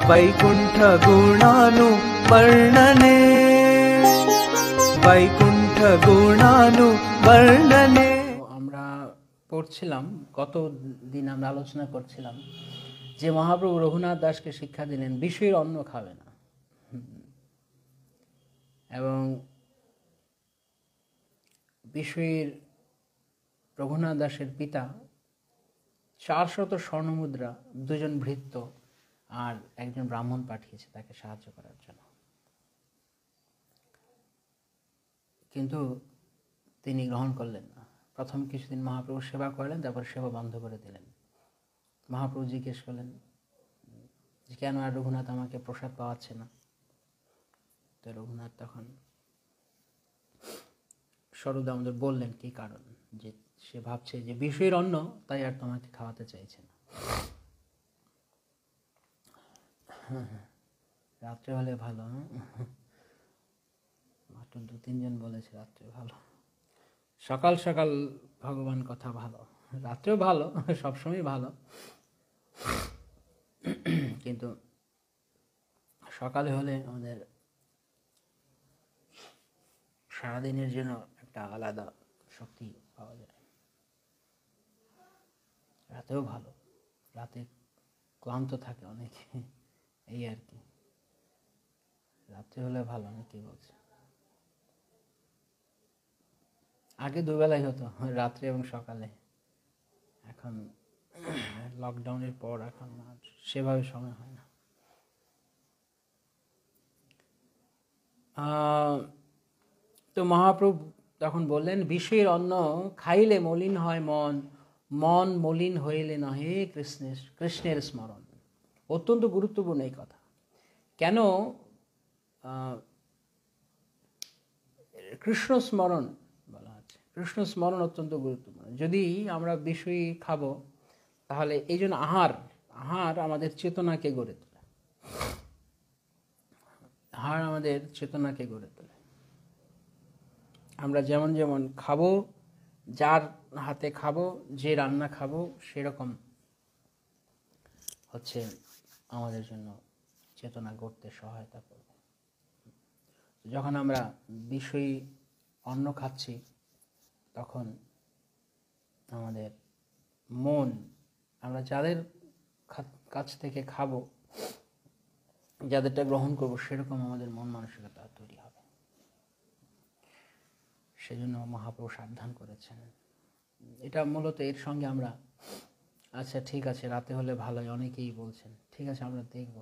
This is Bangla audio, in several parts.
वैकुण्ठ गुणानुवर्णने वैकुण्ठ गुणानुवर्णने। আমরা পড়ছিলাম, গত দিন আমরা আলোচনা করছিলাম যে মহাপ্রভু রঘুনাথ দাসকে শিক্ষা দিলেন বিষয়ের অন্ন খাবে না, এবং বিষয়ের রঘুনাথ দাসের পিতা 400 স্বর্ণমুদ্রা, 2 জন ভৃত্য আর একজন ব্রাহ্মণ পাঠিয়েছে তাকে সাহায্য করার জন্য, কিন্তু তিনি গ্রহণ করলেন না। প্রথম কিছুদিন মহাপ্রভু সেবা করলেন, তারপর সেবা বন্ধ করে দিলেন। মহাপ্রভু জিজ্ঞেস করলেন যে কেন আর রঘুনাথ আমাকে প্রসাদ পাওয়াচ্ছে না। তো রঘুনাথ তখন সরুদা আমাদের বললেন কি কারণ, যে সে ভাবছে যে বিষয়ের অন্ন, তাই আর তোমাকে খাওয়াতে চাইছে না। রাত্রে হলে ভালো, মাত্র 2-3 জন বলেছে রাত্রে ভালো। সকাল সকাল ভগবান কথা ভালো, রাত্রেও ভালো, সবসময় ভালো, কিন্তু সকালে হলে আমাদের সারাদিনের জন্য একটা আলাদা শক্তি পাওয়া যায়। রাতেও ভালো, রাতে ক্লান্ত থাকে অনেকে, এই আর কি। রাত্রে হলে ভালো, অনেকেই বলছে। আগে দুবেলাই হতো, রাত্রে এবং সকালে। এখন লকডাউনের পর এখন আর সেভাবে সময় হয় না। তো মহাপ্রভু তখন বললেন বিষয়ের অন্ন খাইলে মলিন হয় মন, মন মলিন হইলে নহে কৃষ্ণের স্মরণ। অত্যন্ত গুরুত্বপূর্ণ এই কথা। কেন কৃষ্ণ স্মরণ বলা আছে? কৃষ্ণ স্মরণ অত্যন্ত গুরুত্বপূর্ণ। যদি আমরা বিষয় খাবো, তাহলে এই জন্য আহার আমাদের চেতনাকে গড়ে তোলে। আহার আমাদের চেতনাকে গড়ে তোলে। আমরা যেমন যেমন খাবো, যার হাতে খাবো, যে রান্না খাবো, সেরকম হচ্ছে আমাদের জন্য চেতনা গড়তে সহায়তা করবে। যখন আমরা বিষয়ী অন্ন খাচ্ছি, তখন আমাদের মন, আমরা যাদের কাছ থেকে খাবো, যাদেরটা গ্রহণ করবো, সেরকম আমাদের মন মানসিকতা তৈরি হবে। সেজন্য মহাপ্রভু সাবধান করেছেন। এটা মূলত এর সঙ্গে আমরা, আচ্ছা ঠিক আছে রাতে হলে ভালোই, অনেকেই বলছেন, ঠিক আছে আমরা দেখব।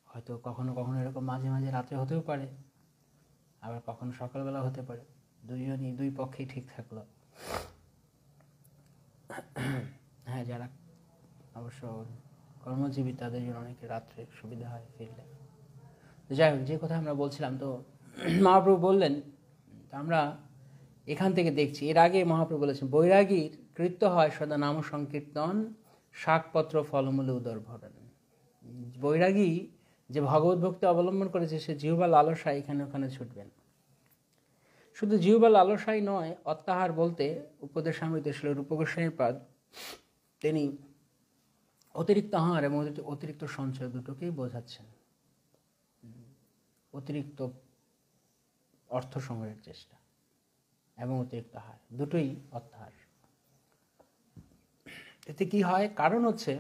হয়তো কখনো কখনো এরকম মাঝে মাঝে রাতে হতেও পারে, আবার কখনো সকালবেলা হতে পারে। দুই পক্ষেই ঠিক থাকলো। হ্যাঁ, যারা অবশ্য কর্মজীবী তাদের জন্য অনেকে রাত্রে সুবিধা হয় ফিরলে। যাই হোক, যে কথা আমরা বলছিলাম, তো মহাপ্রভু বললেন, আমরা এখান থেকে দেখছি, এর আগে মহাপ্রভু বলেছেন বৈরাগীর কৃত্য হয় সদা নাম সংকীর্তন, শাকপত্র ফলমূলে উদর ভরণ। বৈরাগী যে ভগবত ভক্তি অবলম্বন করেছে, সে জিহ্বা লালসায় এখানে ওখানে ছুটবেন। শুধু জিহ্বা লালসাই নয়, অত্যাহার বলতে উপদেশামৃত ছিল রূপ গোস্বামী পাদ, তিনি অতিরিক্ত আহার এবং অতিরিক্ত সঞ্চয় দুটোকেই বোঝাচ্ছেন। অতিরিক্ত অর্থ সংগ্রহের চেষ্টা এবং অতিরিক্ত আহার, দুটোই অত্যাহার। এতে কি হয়? কারণ হচ্ছে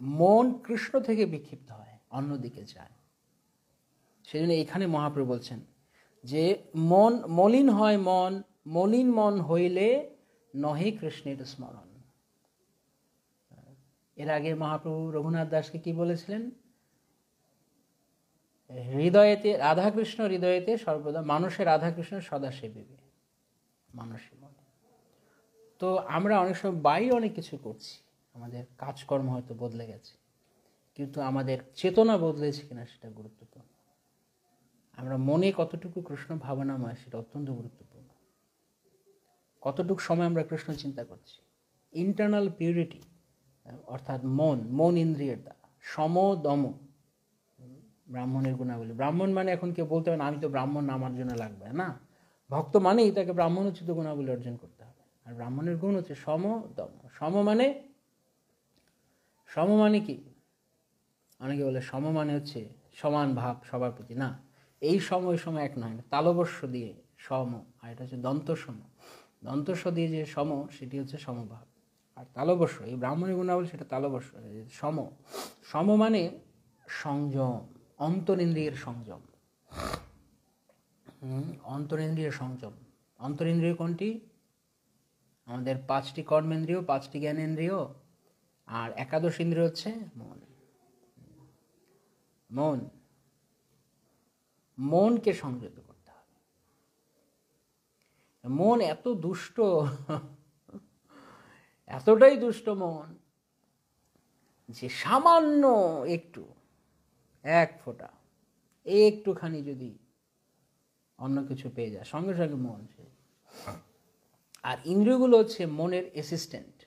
মন কৃষ্ণ থেকে বিক্ষিপ্ত হয়, অন্যদিকে যায়। সেজন্য এখানে মহাপ্রভু বলছেন যে মন মলিন হয়, মলিন মন হইলে নহে কৃষ্ণের স্মরণ। এর আগে মহাপ্রভু রঘুনাথ দাসকে কি বলেছিলেন? হৃদয়েতে রাধাকৃষ্ণ, হৃদয়েতে সর্বদা মানুষের রাধাকৃষ্ণ সদা সেবিবে মানুষের মনে। তো আমরা অনেক সময় বাইরে অনেক কিছু করছি, আমাদের কাজকর্ম হয়তো বদলে গেছে, কিন্তু আমাদের চেতনা বদলেছে কিনা সেটা গুরুত্বপূর্ণ। আমরা মনে কতটুকু কৃষ্ণ ভাবনাময়, সেটা অত্যন্ত গুরুত্বপূর্ণ। কতটুকু সময় আমরা কৃষ্ণ চিন্তা করছি। ইন্টারনাল পিউরিটি, অর্থাৎ মন ইন্দ্রিয়ের দ্বারা, সম দম, ব্রাহ্মণের গুণাবলী। ব্রাহ্মণ মানে এখন কেউ বলতে পারে না আমি তো ব্রাহ্মণ, আমার জন্য লাগবে না। ভক্ত মানেই তাকে ব্রাহ্মণোচিত গুণাবলী অর্জন করতে হবে। আর আর ব্রাহ্মণের গুণ হচ্ছে সম দম। সম মানে কি? অনেকে বলে সম মানে হচ্ছে সমান ভাব সবার প্রতি। না, এই সময় এক নয়, তালবস্য দিয়ে সম, আর এটা হচ্ছে দন্তসম। দন্তস্ব দিয়ে যে সম সেটি হচ্ছে সমভাব, আর তালবস্য এই ব্রাহ্মণের গুণাবলী সেটা তালবস্য। সম সম মানে সংযম, অন্তরিন্দ্রিয়ের সংযম। অন্তরিন্দ্রিয়ের সংযম। অন্তরিন্দ্রিয় কোনটি? আমাদের 5টি কর্মেন্দ্রিয়, 5টি জ্ঞানেন্দ্রিয়, আর একাদশ ইন্দ্রিয় হচ্ছে মন। মনকে সংযত করতে হবে। মন এত দুষ্ট, এতটাই দুষ্ট মন যে সামান্য একটু, এক ফোঁটা একটুখানি যদি অন্য কিছু পেয়ে যায় সঙ্গে সঙ্গে মন সে। আর ইন্দ্রিয়গুলো হচ্ছে মনের অ্যাসিস্ট্যান্ট।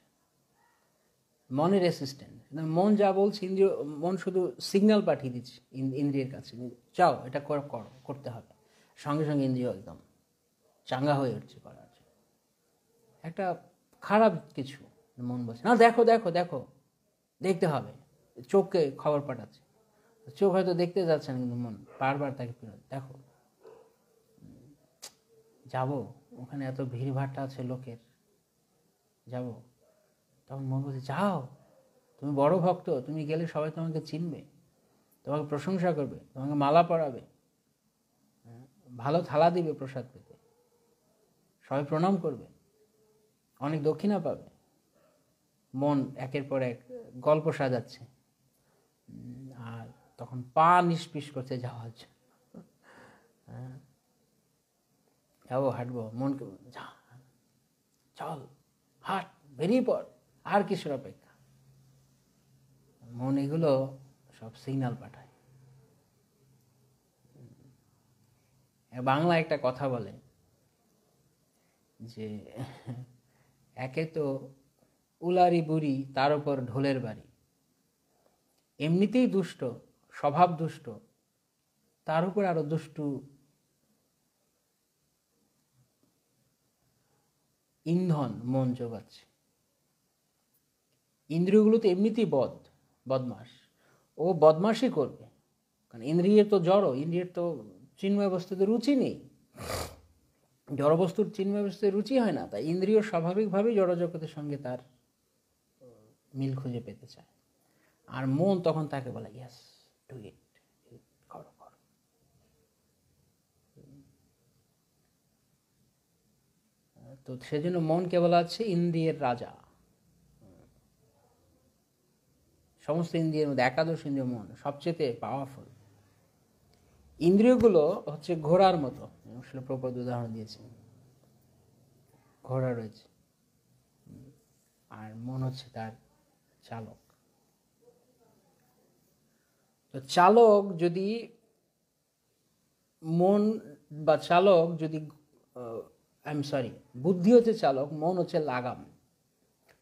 মন যা বলছে ইন্দ্রিয়, মন শুধু সিগন্যাল পাঠিয়ে দিচ্ছে ইন্দ্রিয়ের কাছে, যাও এটা করতে হবে। সঙ্গে সঙ্গে ইন্দ্রিয় একদম চাঙ্গা হয়ে উঠছে করার জন্য। একটা খারাপ কিছু মন বলছে না, দেখো দেখো দেখো, দেখতে হবে, চোখকে খবর পাঠাচ্ছে। চোখ হয়তো দেখতে যাচ্ছে না, কিন্তু মন বারবার তাকে দেখো, যাব ওখানে, এত ভিড়ভাট্টা আছে লোকের, যাব। তখন মন বলছে যাও, তুমি বড় ভক্ত, তুমি গেলে সবাই তোমাকে চিনবে, তোমাকে প্রশংসা করবে, তোমাকে মালা পরাবে, ভালো থালা দিবে প্রসাদ পেতে, সবাই প্রণাম করবে, অনেক দক্ষিণা পাবে। মন একের পর এক গল্প সাজাচ্ছে, আর তখন পা নিষ্পিস করছে যাওয়ার জন্য। যাবো, হাঁটবো, মনকে চল, হাট, বেরিয়ে পড়, আর কিছুর অপেক্ষা। মন এগুলো সব সিগন্যাল পাঠায়। বাংলা একটা কথা বলে যে একে তো উলারি বুড়ি, তার উপর ঢোলের বাড়ি, এমনিতেই দুষ্ট, স্বভাব দুষ্ট, তার উপর আরো দুষ্টু ইন্ধন মন যোগাচ্ছে। ইন্দ্রিয়গুলো তো এমনিতেই বদমাস, ও বদমাশই করবে, কারণ ইন্দ্রিয়ের তো জড়, ইন্দ্রিয়ের তো চিন্ময় বস্তুতে রুচি নেই, জড় বস্তুর চিন্ময় বস্তুতে রুচি হয় না, তাই ইন্দ্রিয় স্বাভাবিকভাবেই জড়জগতের সঙ্গে তার মিল খুঁজে পেতে চায়। আর মন তখন তাকে বলে ইয়েস, ডু ইট, করো করো। তো সেজন্য মনকে বলা হচ্ছে ইন্দ্রিয়ের রাজা। সমস্ত ইন্দ্রিয়ের মধ্যে একাদশ ইন্দ্রিয় মন সবচেয়ে পাওয়ারফুল। ইন্দ্রিয়গুলো হচ্ছে ঘোড়ার মতো, আসলে প্রপদ উদাহরণ দিয়েছেন, ঘোড়া রয়েছে, আর মন হচ্ছে তার চালক। তো চালক যদি মন বা চালক যদি বুদ্ধি হচ্ছে চালক, মন হচ্ছে লাগাম,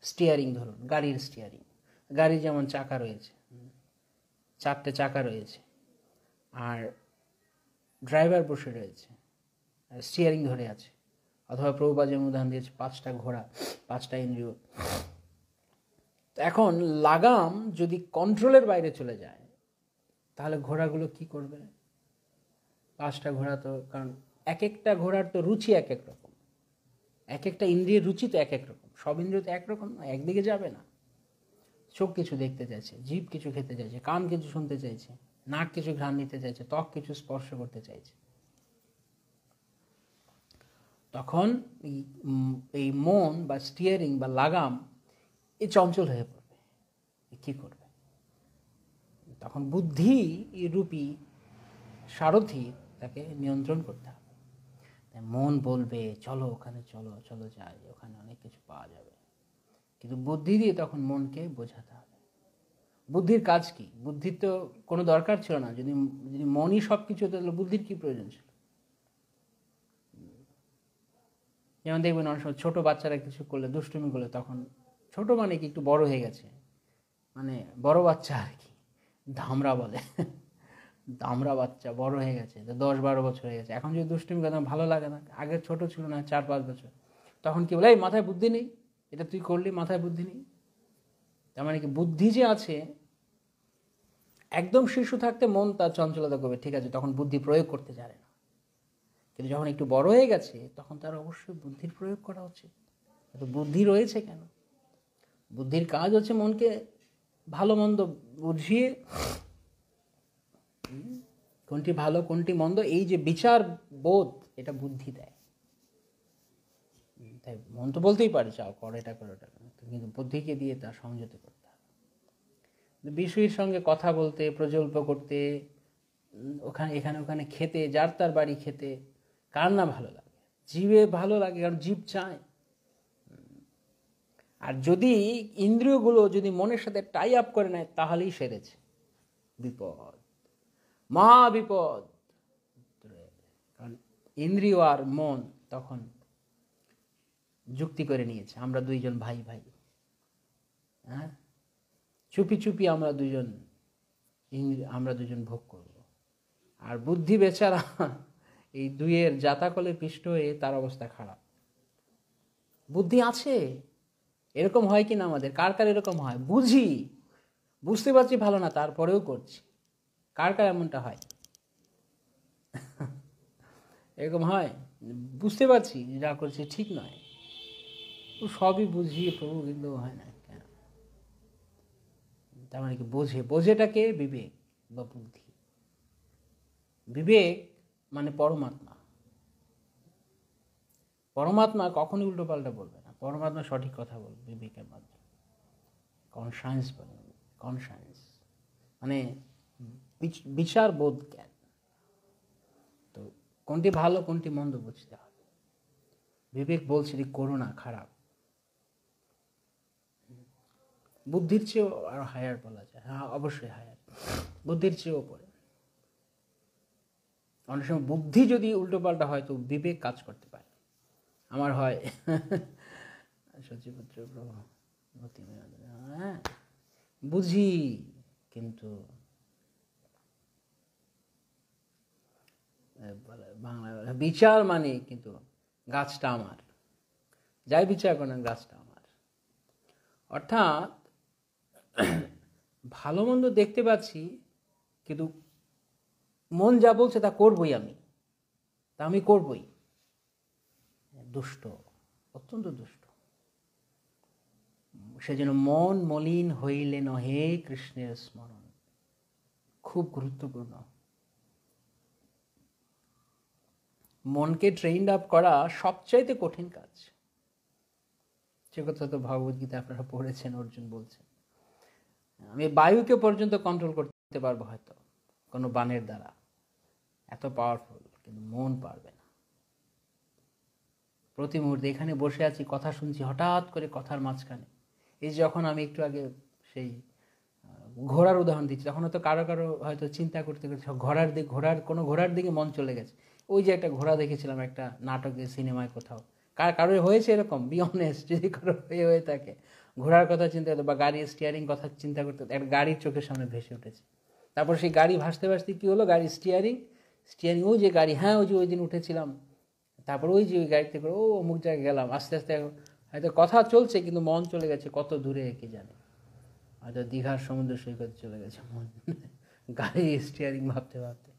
স্টিয়ারিং। ধরুন গাড়ির স্টিয়ারিং, গাড়ি যেমন চাকা রয়েছে, 4টে চাকা রয়েছে, আর ড্রাইভার বসে রয়েছে, আর স্টিয়ারিং ধরে আছে। অথবা প্রভুপাদ যেমন উদাহরণ দিয়েছে 5টা ঘোড়া, 5টা ইন্দ্রিয়। এখন লাগাম যদি কন্ট্রোলের বাইরে চলে যায়, তাহলে ঘোড়াগুলো কি করবে? 5টা ঘোড়া তো, কারণ এক একটা ঘোড়ার তো রুচি এক এক রকম, এক একটা ইন্দ্রিয়ের রুচি তো এক এক রকম, সব ইন্দ্রিয় তো একরকম না, একদিকে যাবে না। চোখ কিছু দেখতে চাইছে, জিভ কিছু খেতে চাইছে, কান কিছু শুনতে চাইছে, নাক কিছু ঘ্রাণ নিতে চাইছে, ত্বক কিছু স্পর্শ করতে চাইছে। তখন এই মন বা স্টিয়ারিং বা লাগাম এই চঞ্চল হয়ে পড়বে, কি করবে? তখন বুদ্ধি রূপী সারথি তাকে নিয়ন্ত্রণ করতে হবে। মন বলবে চলো ওখানে, চলো চলো যাই, ওখানে অনেক কিছু পাওয়া যাবে, কিন্তু বুদ্ধি দিয়ে তখন মনকে বোঝাতে হবে। বুদ্ধির কাজ কি? বুদ্ধির তো কোনো দরকার ছিল না, যদি মনই সব কিছু হতো তাহলে বুদ্ধির কি প্রয়োজন ছিল? যেমন দেখবেন অনেক সময় ছোটো বাচ্চারা কিছু করলে, দুষ্টুমি করলে, তখন ছোট মানে কি, একটু বড় হয়ে গেছে, মানে বড় বাচ্চা আর কি, ধামরা বলে, দামরা বাচ্চা বড় হয়ে গেছে, 10-12 বছর হয়ে গেছে, এখন যদি দুষ্টুমি করে ভালো লাগে না। আগে ছোট ছিল না, 4-5 বছর, তখন কি বলে, এই মাথায় বুদ্ধি নেই, এটা তুই করলি, মাথায় বুদ্ধি নেই। তার মানে কি, বুদ্ধি যে আছে, একদম শিশু থাকতে মন তার চঞ্চলতা করবে, ঠিক আছে, তখন বুদ্ধি প্রয়োগ করতে জানে না। কিন্তু যখন একটু বড় হয়ে গেছে তখন তার অবশ্যই বুদ্ধির প্রয়োগ করা উচিত। তো বুদ্ধি রয়েছে কেন? বুদ্ধির কাজ হচ্ছে মনকে ভালো মন্দ বুঝিয়ে, কোনটি ভালো কোনটি মন্দ, এই যে বিচার বোধ, এটা বুদ্ধি দেয়। তাই মন তো বলতেই পারে চাও করো, এটা করো, ওটা করো, কিন্তু বুদ্ধিকে দিয়ে তা সংযত করতে হবে। বিষয়ের সঙ্গে কথা বলতে, প্রজল্প করতে, ওখানে এখানে ওখানে খেতে, যার তার বাড়ি খেতে কার না ভালো লাগে? জীবে ভালো লাগে, কারণ জীব চায়। আর যদি ইন্দ্রিয়গুলো যদি মনের সাথে টাই আপ করে নেয়, তাহলেই সেরেছে, বিপদ, মহা বিপদ। কারণ ইন্দ্রিয় আর মন তখন যুক্তি করে নিয়েছে, আমরা দুইজন ভাই ভাই, হ্যাঁ, চুপি চুপি আমরা দুজন ভোগ করব। আর বুদ্ধি বেচারা এই দুইয়ের জাতাকলে পিষ্ট হয়ে তার অবস্থা খারাপ। বুদ্ধি আছে, এরকম হয় কি না আমাদের, কার কার এরকম হয়? বুঝতে পারছি ভালো না, তারপরেও করছি। কার কার এমনটা হয়? এরকম হয়, বুঝতে পারছি যা করছি ঠিক নয়, ও সবই বুঝিয়ে প্রভু, কিন্তু হয় না কেন? তার মানে কি, বোঝেটাকে বিবেক বা বুদ্ধি। বিবেক মানে পরমাত্মা। পরমাত্মা কখনই উল্টো পাল্টা বলবে না, পরমাত্মা সঠিক কথা বলবে বিবেকের মাধ্যমে। কনসায়েন্স বলে, কনসায়েন্স মানে বিচার বোধ, জ্ঞান। তো কোনটি ভালো কোনটি মন্দ বুঝতে হবে। বিবেক বলছে যে করো না, খারাপ। বুদ্ধির চেয়েও আরো হায়ার বলা যায়, হ্যাঁ অবশ্যই হায়ার, বুদ্ধির চেয়েও ওপরে। অনেক সময় বুদ্ধি যদি উল্টো পাল্টা হয় তো বিবেক কাজ করতে পারে। আমার হয় সচিপুত্র প্রভু, হ্যাঁ বুঝি, কিন্তু বাংলা বিচার মানে কিন্তু গাছটা আমার, যাই বিচার করেন গাছটা আমার। অর্থাৎ ভালো মন্দ দেখতে পাচ্ছি, কিন্তু মন যা বলছে তা করবই, আমি করবই। দুষ্ট, অত্যন্ত দুষ্ট। সেজন্য মন মলিন হইলে নহে কৃষ্ণের স্মরণ, খুব গুরুত্বপূর্ণ। মনকে ট্রেইনড আপ করা সবচাইতে কঠিন কাজ। সে কথা তো ভগবদ্গীতা আপনারা পড়েছেন, অর্জুন বলছেন, আমি বায়ুকে পর্যন্ত কন্ট্রোল করতে পারবো হয়তো কোনো বাণের দ্বারা, এত পাওয়ারফুল, কিন্তু মন পারবে না। প্রতি মুহূর্তে এখানে বসে আছি, কথা শুনছি, হঠাৎ করে কথার মাঝখানে, এই যখন আমি একটু আগে সেই ঘোড়ার উদাহরণ দিচ্ছি, তখন হয়তো কারো কারো হয়তো চিন্তা করতে করতে ঘোড়ার দিকে মন চলে গেছে। ওই যে একটা ঘোড়া দেখেছিলাম একটা নাটকে, সিনেমায়, কোথাও। কারোর হয়েছে এরকম? বি অনেস্ট, যদি কারো হয়ে থাকে, ঘোড়ার কথা চিন্তা করতে বা গাড়ির স্টিয়ারিং কথা চিন্তা করতে, একটা গাড়ির চোখের সামনে ভেসে উঠেছে। তারপর সেই গাড়ি ভাসতে ভাসতে কী হলো, গাড়ির স্টিয়ারিং, ওই যে গাড়ি, হ্যাঁ ওই যে ওই দিন উঠেছিলাম, তারপর ওই যে ওই গাড়িতে করে ও অমুক জায়গায় গেলাম, আস্তে আস্তে হয়তো কথা চলছে কিন্তু মন চলে গেছে কত দূরে, কে জানে, হয়তো দীঘার সমুদ্র সৈকত চলে গেছে মন, গাড়ি স্টিয়ারিং ভাবতে ভাবতে।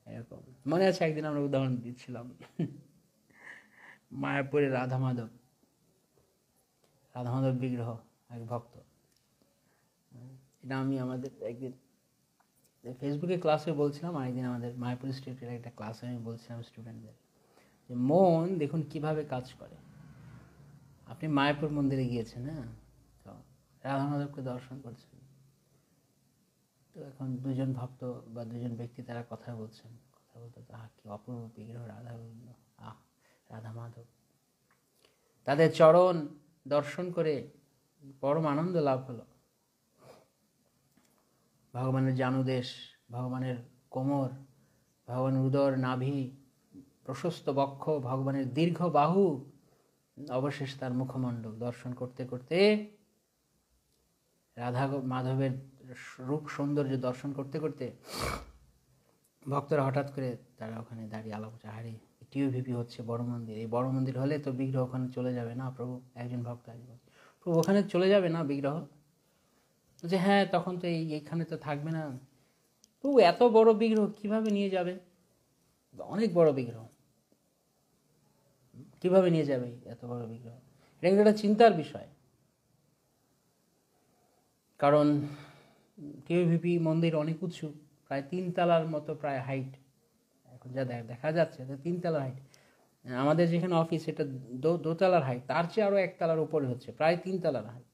এরকম মনে আছে একদিন আমরা উদাহরণ দিচ্ছিলাম, মায়াপুরে রাধা মাধব বিগ্রহ, এক ভক্ত। এটা আমি আমাদের একদিন ফেসবুকে ক্লাসে বলছিলাম, আর একদিন আমাদের মায়াপুর স্টেটের একটা ক্লাসে আমি বলছিলাম স্টুডেন্টদের, যে মন দেখুন কিভাবে কাজ করে। আপনি মায়াপুর মন্দিরে গিয়েছেন, হ্যাঁ, তো রাধা মাধবকে দর্শন করছেন, তো এখন দুজন ভক্ত বা দুজন ব্যক্তি তারা কথা বলছেন, কথা বলতে তো কি অপূর্ব বিগ্রহ রাধা মাধব। তাদের চরণ দর্শন করে পরম আনন্দ লাভ হলো। ভগবানের জানুদেশ, ভগবানের কোমর, ভগবানের উদর নাভি, প্রশস্ত বক্ষ, ভগবানের দীর্ঘ বাহু, অবশেষ তার মুখমণ্ডল দর্শন করতে করতে, রাধা মাধবের রূপ সৌন্দর্য দর্শন করতে করতে ভক্তরা হঠাৎ করে তারা ওখানে দাঁড়িয়ে আলাপ, আরে টিওভিপি হচ্ছে বড় মন্দির, এই বড় মন্দির হলে তো বিগ্রহ ওখানে চলে যাবে না। প্রভু একজন ভক্ত আসবে, প্রভু ওখানে চলে যাবে না বিগ্রহ, যে হ্যাঁ তখন তো এইখানে তো থাকবে না। প্রভু এত বড় বিগ্রহ কিভাবে নিয়ে যাবে, অনেক বড় বিগ্রহ কিভাবে নিয়ে যাবে এত বড় বিগ্রহ? এটা কিন্তু একটা চিন্তার বিষয়। কারণ টিওভিপি মন্দির অনেক উঁচু, প্রায় 3 তলার মতো প্রায় হাইট, এখন যা দেখা যাচ্ছে 3 তলার হাইট। আমাদের যেখানে অফিস এটা দোতলার হাইট, তার চেয়ে আরও 1 তলার উপরে হচ্ছে, প্রায় 3 তলার হাইট।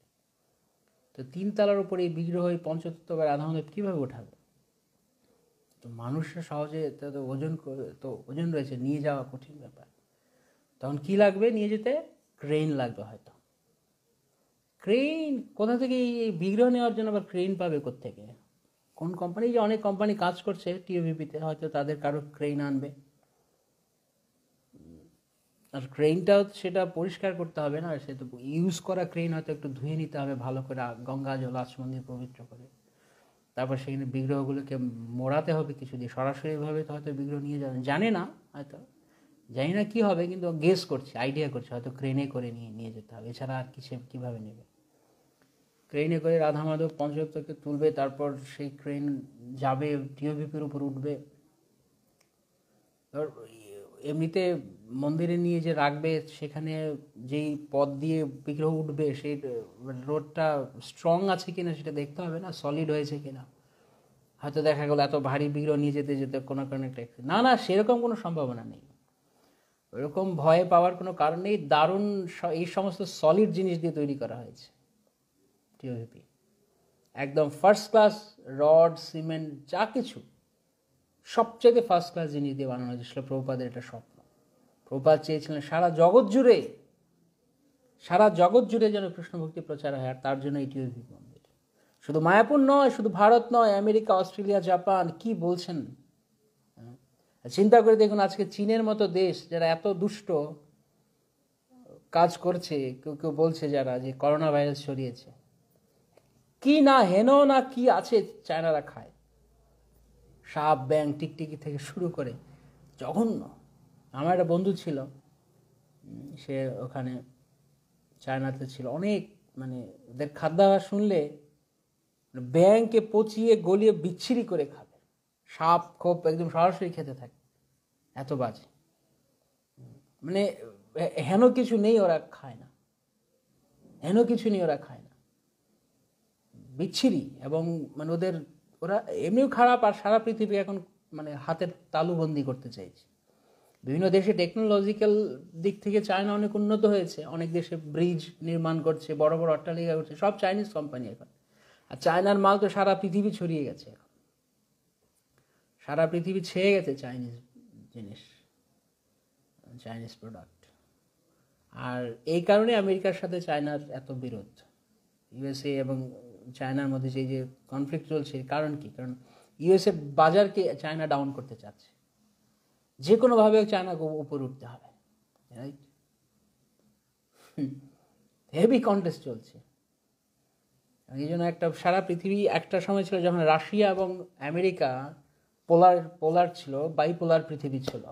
তো 3 তলার উপরে এই বিগ্রহ পঞ্চতত্ত্ব রাধামাধব কীভাবে ওঠাবে? তো মানুষরা সহজে তো ওজন রয়েছে, নিয়ে যাওয়া কঠিন ব্যাপার। তখন কি লাগবে নিয়ে যেতে? ক্রেন লাগবে হয়তো। ক্রেন কোথা থেকে এই বিগ্রহ নেওয়ার জন্য আবার ক্রেন পাবে কোত্থেকে? কোন কোম্পানি, যে অনেক কোম্পানি কাজ করছে টিওভিপিতে, হয়তো তাদের কারো ক্রেন আনবে। আর ক্রেনটাও সেটা পরিষ্কার করতে হবে না, সে তো ইউজ করা ক্রেন হয়তো একটু ধুয়ে নিতে হবে ভালো করে, গঙ্গা জল আচমন্দির পবিত্র করে, তারপর সেখানে বিগ্রহগুলোকে মোড়াতে হবে কিছু দিয়ে। সরাসরিভাবে তো হয়তো বিগ্রহ নিয়ে যাবে জানে না, হয়তো জানি না কী হবে, কিন্তু গেস করছে, আইডিয়া করছে হয়তো ক্রেনে করে নিয়ে যেতে হবে, এছাড়া আর কীভাবে নেবে? ক্রেনে করে রাধা মাধব পঞ্চতত্ত্বকে তুলবে, তারপর সেই ক্রেন যাবে টিওভিপির উপর উঠবে। এমনিতে মন্দিরে নিয়ে যে রাখবে, সেখানে যেই পথ দিয়ে বিগ্রহ উঠবে সেই রোডটা স্ট্রং আছে কিনা সেটা দেখতে হবে না, সলিড হয়েছে কিনা। হয়তো দেখা গেলো এত ভারী বিগ্রহ নিয়ে যেতে যেতে কোনো একটা না সেরকম কোনো সম্ভাবনা নেই, ওরকম ভয় পাওয়ার কোনো কারণ নেই। দারুণ এই সমস্ত সলিড জিনিস দিয়ে তৈরি করা হয়েছে টিওভিপি, একদম ফার্স্ট ক্লাস রড সিমেন্ট যা কিছু সবচেয়ে ফার্স্ট ক্লাস জিনিস দিয়ে বানানো হয়েছিল। প্রভুপাদের এটা স্বপ্ন, প্রভুপাদ চেয়েছিলেন সারা জগৎ জুড়ে যেন কৃষ্ণ ভক্তি প্রচার হয়, আর তার জন্য এই টিওভিপি মন্দির। শুধু মায়াপুর নয়, শুধু ভারত নয়, আমেরিকা, অস্ট্রেলিয়া, জাপান, কি বলছেন? চিন্তা করে দেখুন, আজকে চীনের মতো দেশ যারা এত দুষ্ট কাজ করছে, কেউ বলছে যারা যে করোনা ভাইরাস ছড়িয়েছে, কি না হেন না কি আছে চায়নারা খায়, সাপ ব্যাং টিকটিকি থেকে শুরু করে জঘন্য। আমার একটা বন্ধু ছিল, সে ওখানে চায়নাতে ছিল, অনেক মানে ওদের খাদ্যাভাস শুনলে ব্যাংকে পচিয়ে গলিয়ে বিচ্ছিরি করে খাবে, সাপ খোপ একদম সরাসরি খেতে থাকে, এত বাজে। মানে হেন কিছু নেই ওরা খায় না, বিচ্ছিরি। এবং মানে ওরা এমনিও খারাপ, আর সারা পৃথিবী এখন মানে হাতের তালুবন্দি করতে চাইছে। বিভিন্ন দেশে টেকনোলজিক্যাল দিক থেকে চায়না অনেক উন্নত হয়েছে, অনেক দেশে ব্রিজ নির্মাণ করছে, বড় বড় অট্টালিকা করছে, সব চাইনিজ কোম্পানি এখন। আর চায়নার মাল তো সারা পৃথিবী ছড়িয়ে গেছে, এখন সারা পৃথিবী ছেয়ে গেছে চাইনিজ জিনিস, চাইনিজ প্রোডাক্ট। আর এই কারণে আমেরিকার সাথে চায়নার এত বিরোধ। ইউএসএ এবং চায়নার মধ্যে যে কনফ্লিক্ট চলছে, কারণ কি? কারণ ইউএসএ বাজারকে চায়না ডাউন করতে চাচ্ছে, যে কোনোভাবে চায়নাকে উপরে উঠতে হবে, রাইট? হেভি কন্টেস্ট চলছে। এই জন্য সারা পৃথিবী একটা সময় ছিল যখন রাশিয়া এবং আমেরিকা পোলার ছিল, বাইপোলার পৃথিবী ছিল।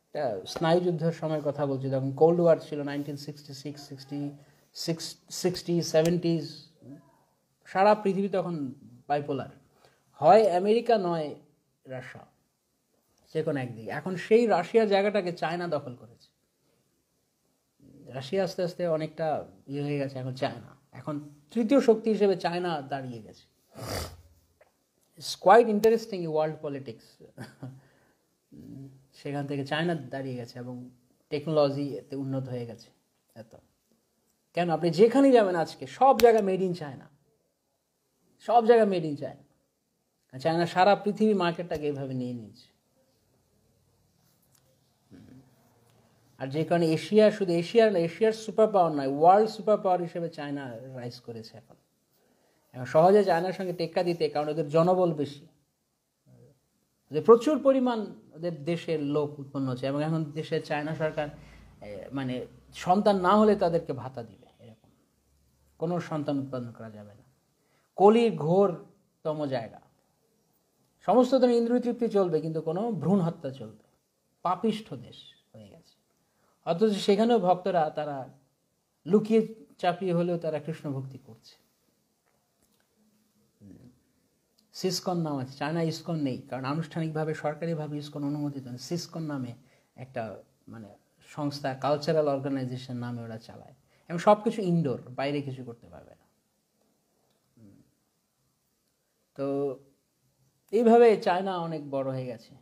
এটা স্নায়ুযুদ্ধের সময় কথা বলছি, তখন কোল্ড ওয়ার ছিল 1966, 70s। সারা পৃথিবী তখন বাইপোলার, হয় আমেরিকা নয় রাশিয়া, যে কোনো একদিকে। এখন সেই রাশিয়ার জায়গাটাকে চায়না দখল করেছে। রাশিয়া আস্তে আস্তে অনেকটা হয়ে গেছে, এখন চায়না, এখন তৃতীয় শক্তি হিসেবে চায়না দাঁড়িয়ে গেছে। It's quite interesting world politics. সেখান থেকে চায়না দাঁড়িয়ে গেছে এবং টেকনোলজি এতে উন্নত হয়ে গেছে এত। কেন আপনি যেখানেই যাবেন আজকে সব জায়গায় মেড ইন চায়না, সব জায়গায় মেড ইন চায়না। চায়না সারা পৃথিবী মার্কেটটাকে এইভাবে নিয়ে নিয়েছে। আর যে কারণে এশিয়া, শুধু এশিয়ার সুপার পাওয়ার নয়, ওয়ার্ল্ড সুপার পাওয়ার হিসেবে চায়না রাইজ করেছে এখন সহজে চায়নার সঙ্গে টেক্কা দিতে, কারণ ওদের জনবল বেশি, ওদের প্রচুর পরিমাণ ওদের দেশের লোক উৎপন্ন হচ্ছে। এবং এখন দেশের চায়না সরকার মানে সন্তান না হলে তাদেরকে ভাতা দিবে, এরকম কোনো সন্তান উৎপাদন করা যাবে না। কলির ঘোরতম জায়গা, সমস্ত ধরনের ইন্দ্রিয় তৃপ্তি চলবে, কিন্তু কোনো ভ্রূণ হত্যা চলবে, পাপিষ্ঠ দেশ। হয়ে গেছে। অথচ সেখানেও ভক্তরা তারা লুকিয়ে চাপিয়ে হলেও তারা কৃষ্ণ ভক্তি করছে। সিসকন নাম আছে, চায়না ইসকন নেই, কারণ আনুষ্ঠানিকভাবে সরকারিভাবে ইসকন অনুমোদিত নয়। সিসকন নামে একটা মানে সংস্থা, কালচারাল অর্গানাইজেশন নামে ওরা চালায়, এবং সব কিছু ইনডোর, বাইরে কিছু করতে পারবে না। তো এইভাবে চায়না অনেক বড় হয়ে গেছে,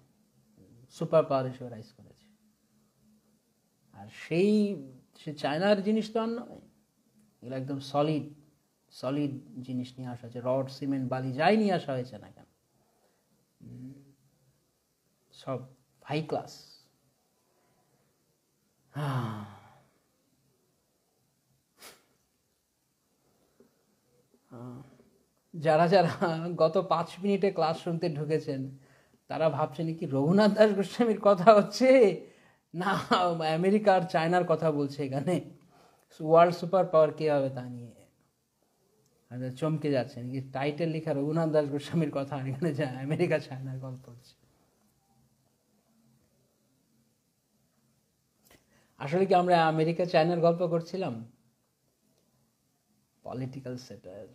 সুপার পাওয়ার হিসেবে রাইজ করেছে। আর সে চায়নার জিনিস তো আর নয়, এগুলো একদম সলিড জিনিস নিয়ে আসা হয়েছে, রড, সিমেন্ট, বালি যাই নিয়ে আসা হয়েছে না কেন, সব হাই ক্লাস। যারা যারা গত 5 মিনিটে ক্লাস শুনতে ঢুকেছেন তারা ভাবছেন কি রঘুনাথ দাস গোস্বামীর কথা হচ্ছে না আমেরিকা আর চায়নার কথা বলছে এখানে, ওয়ার্ল্ড সুপার পাওয়ার কে হবে তা নিয়ে চমকে যাচ্ছেন কি, টাইটেল লেখা রঘুনাথ দাস গোস্বামীর কথা, আর এখানে আমেরিকা চায়নার গল্প হচ্ছে। আসলে কি আমরা আমেরিকা চায়নার গল্প করছিলাম? পলিটিক্যাল সেটার।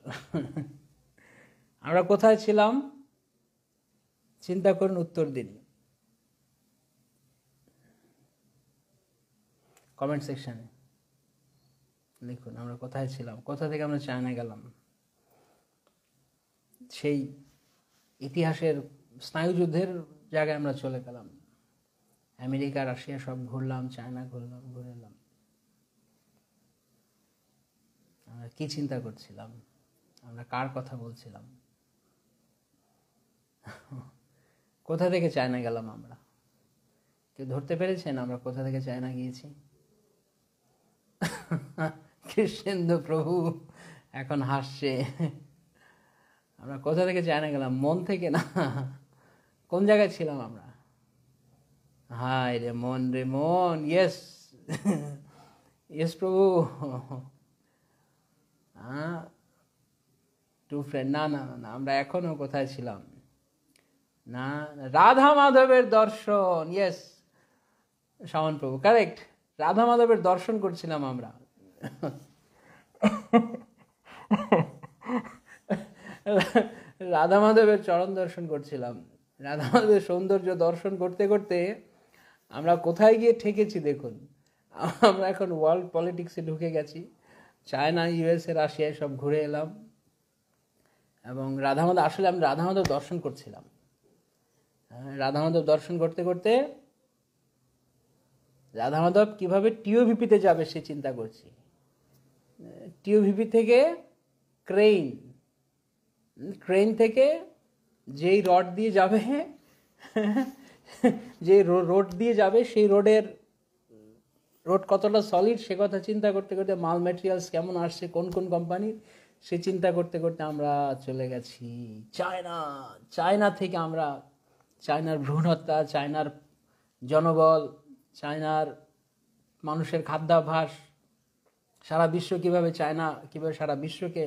আমরা কোথায় ছিলাম চিন্তা করুন, উত্তর দিন কমেন্ট সেকশনে লিখুন আমরা কোথায় ছিলাম, কোথা থেকে আমরা চায়না গেলাম। সেই ইতিহাসের স্নায়ুযুদ্ধের জায়গায় আমরা চলে গেলাম, আমেরিকা, রাশিয়া সব ঘুরলাম, চায়না ঘুরলাম, ঘুরে এলাম। আমরা কি চিন্তা করছিলাম, আমরা কার কথা বলছিলাম, কোথা থেকে চায়না গেলাম আমরা? কেউ ধরতে পেরেছেন আমরা কোথা থেকে চায়না গিয়েছি? কৃষ্ণেন্দু প্রভু এখন হাসছে। আমরা কোথা থেকে চায়না গেলাম? মন থেকে না। কোন জায়গায় ছিলাম আমরা? হায় রে মন, রে মন, ইয়েস ইয়েস প্রভু। টু ফ্রেন্ড, না না না, আমরা এখনো কোথায় ছিলাম? না, রাধা মাধবের দর্শন, ইয়েস শাওন প্রভু, কারেক্ট, রাধা মাধবের দর্শন করছিলাম আমরা। রাধা মাধবের চরণ দর্শন করছিলাম। রাধা মাধবের সৌন্দর্য দর্শন করতে করতে আমরা কোথায় গিয়ে ঠেকেছি দেখুন। আমরা এখন ওয়ার্ল্ড পলিটিক্সে ঢুকে গেছি, চায়না, ইউএসএ, রাশিয়ায় সব ঘুরে এলাম, এবং রাধা মাধব, আসলে আমি রাধা মাধব দর্শন করছিলাম। রাধা মাধব দর্শন করতে করতে রাধা মাধব কীভাবে টিওভিপিতে যাবে সে চিন্তা করছি। টিওভিপি থেকে ক্রেন থেকে যেই রড দিয়ে যাবে, যে রোড দিয়ে যাবে, সেই রোড কতটা সলিড সে কথা চিন্তা করতে করতে, মাল ম্যাটেরিয়ালস কেমন আসছে, কোন কোন কোম্পানির, সে চিন্তা করতে করতে আমরা চলে গেছি চায়না থেকে। আমরা চায়নার ভ্রূণহত্যা, চায়নার জনবল, চায়নার মানুষের খাদ্যাভ্যাস, সারা বিশ্ব কীভাবে সারা বিশ্বকে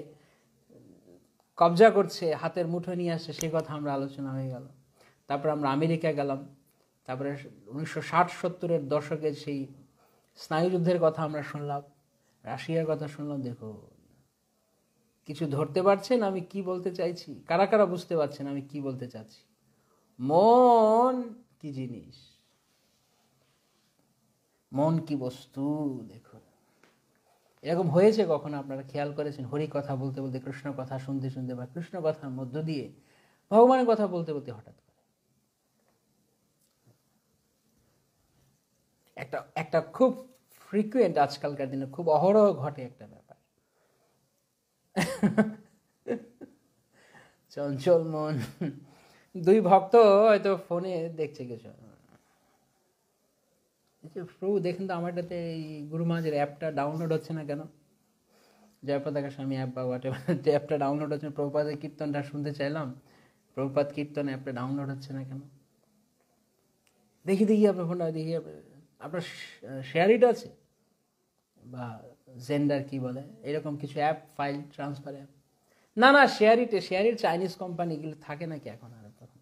কবজা করছে, হাতের মুঠো নিয়ে আসছে, সে কথা আমরা আলোচনা হয়ে গেল। তারপর আমরা আমেরিকা গেলাম, তারপরে 1960-70-এর দশকের সেই স্নায়ুযুদ্ধের কথা আমরা শুনলাম, রাশিয়ার কথা শুনলাম। দেখো, কিছু ধরতে পারছেন আমি কি বলতে চাইছি? কারা কারা বুঝতে পারছেন আমি কি বলতে চাচ্ছি? মন কি জিনিস, মন কি বস্তু, দেখুন। এরকম হয়েছে কখনো আপনারা খেয়াল করেছেন? হরি কথা বলতে বলতে, কৃষ্ণ কথা শুনতে শুনতে, বা কৃষ্ণ কথার মধ্য দিয়ে ভগবানের কথা বলতে বলতে হঠাৎ করে একটা খুব ফ্রিকুয়েন্ট, আজকালকার দিনে খুব অহরহ ঘটে একটা ব্যাপার। চঞ্চল মন, দুই ভক্ত হয়তো ফোনে দেখছে কিছু, প্রভু দেখেন তো আমারটাতে এই গুরু মহারাজের অ্যাপটা ডাউনলোড হচ্ছে না কেন, জয়পতাকা স্বামী অ্যাপ বা হোয়াটএভার অ্যাপটা ডাউনলোড হচ্ছে না, প্রভুপাদের কীর্তনটা শুনতে চাইলাম, প্রভুপাদ কীর্তন অ্যাপটা ডাউনলোড হচ্ছে না কেন? দেখি আপনার ফোনটা, দেখি আপনার শেয়ার ইট আছে বা জেন্ডার কি বলে, এরকম কিছু অ্যাপ, ফাইল ট্রান্সফার অ্যাপ। না শেয়ার ইট চাইনিজ কোম্পানিগুলো থাকে নাকি এখন? আর তখন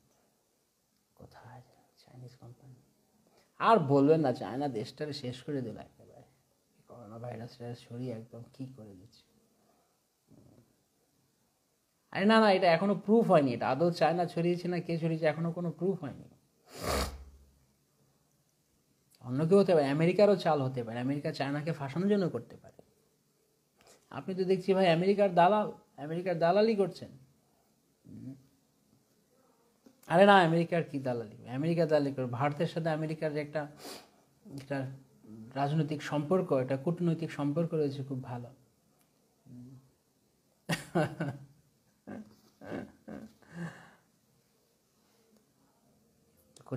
কোথায় চাইনিজ কোম্পানি? আর বলবেন না, চায়না দেশটারে শেষ করে দিল একেবারে, করোনা ভাইরাসটা ছড়িয়ে একদম কি করে দিচ্ছে। আরে না না, এটা এখনো প্রুফ হয়নি, এটা আদৌ চায়না ছড়িয়েছে না কে ছড়িয়েছে এখনো কোনো প্রুফ হয়নি। অন্য কেউ হতে পারে, আমেরিকারও চাল হতে পারে, আমেরিকা চায়নাকে ফাঁসানোর জন্য করতে পারে। আপনি তো দেখছি ভাই আমেরিকার দালাল, আমেরিকার দালালি করছেন। আরে না, আমেরিকার কি দালালি, আমেরিকা দালালি করে ভারতের সাথে আমেরিকার যে একটা একটা রাজনৈতিক সম্পর্ক, একটা কূটনৈতিক সম্পর্ক রয়েছে খুব ভালো।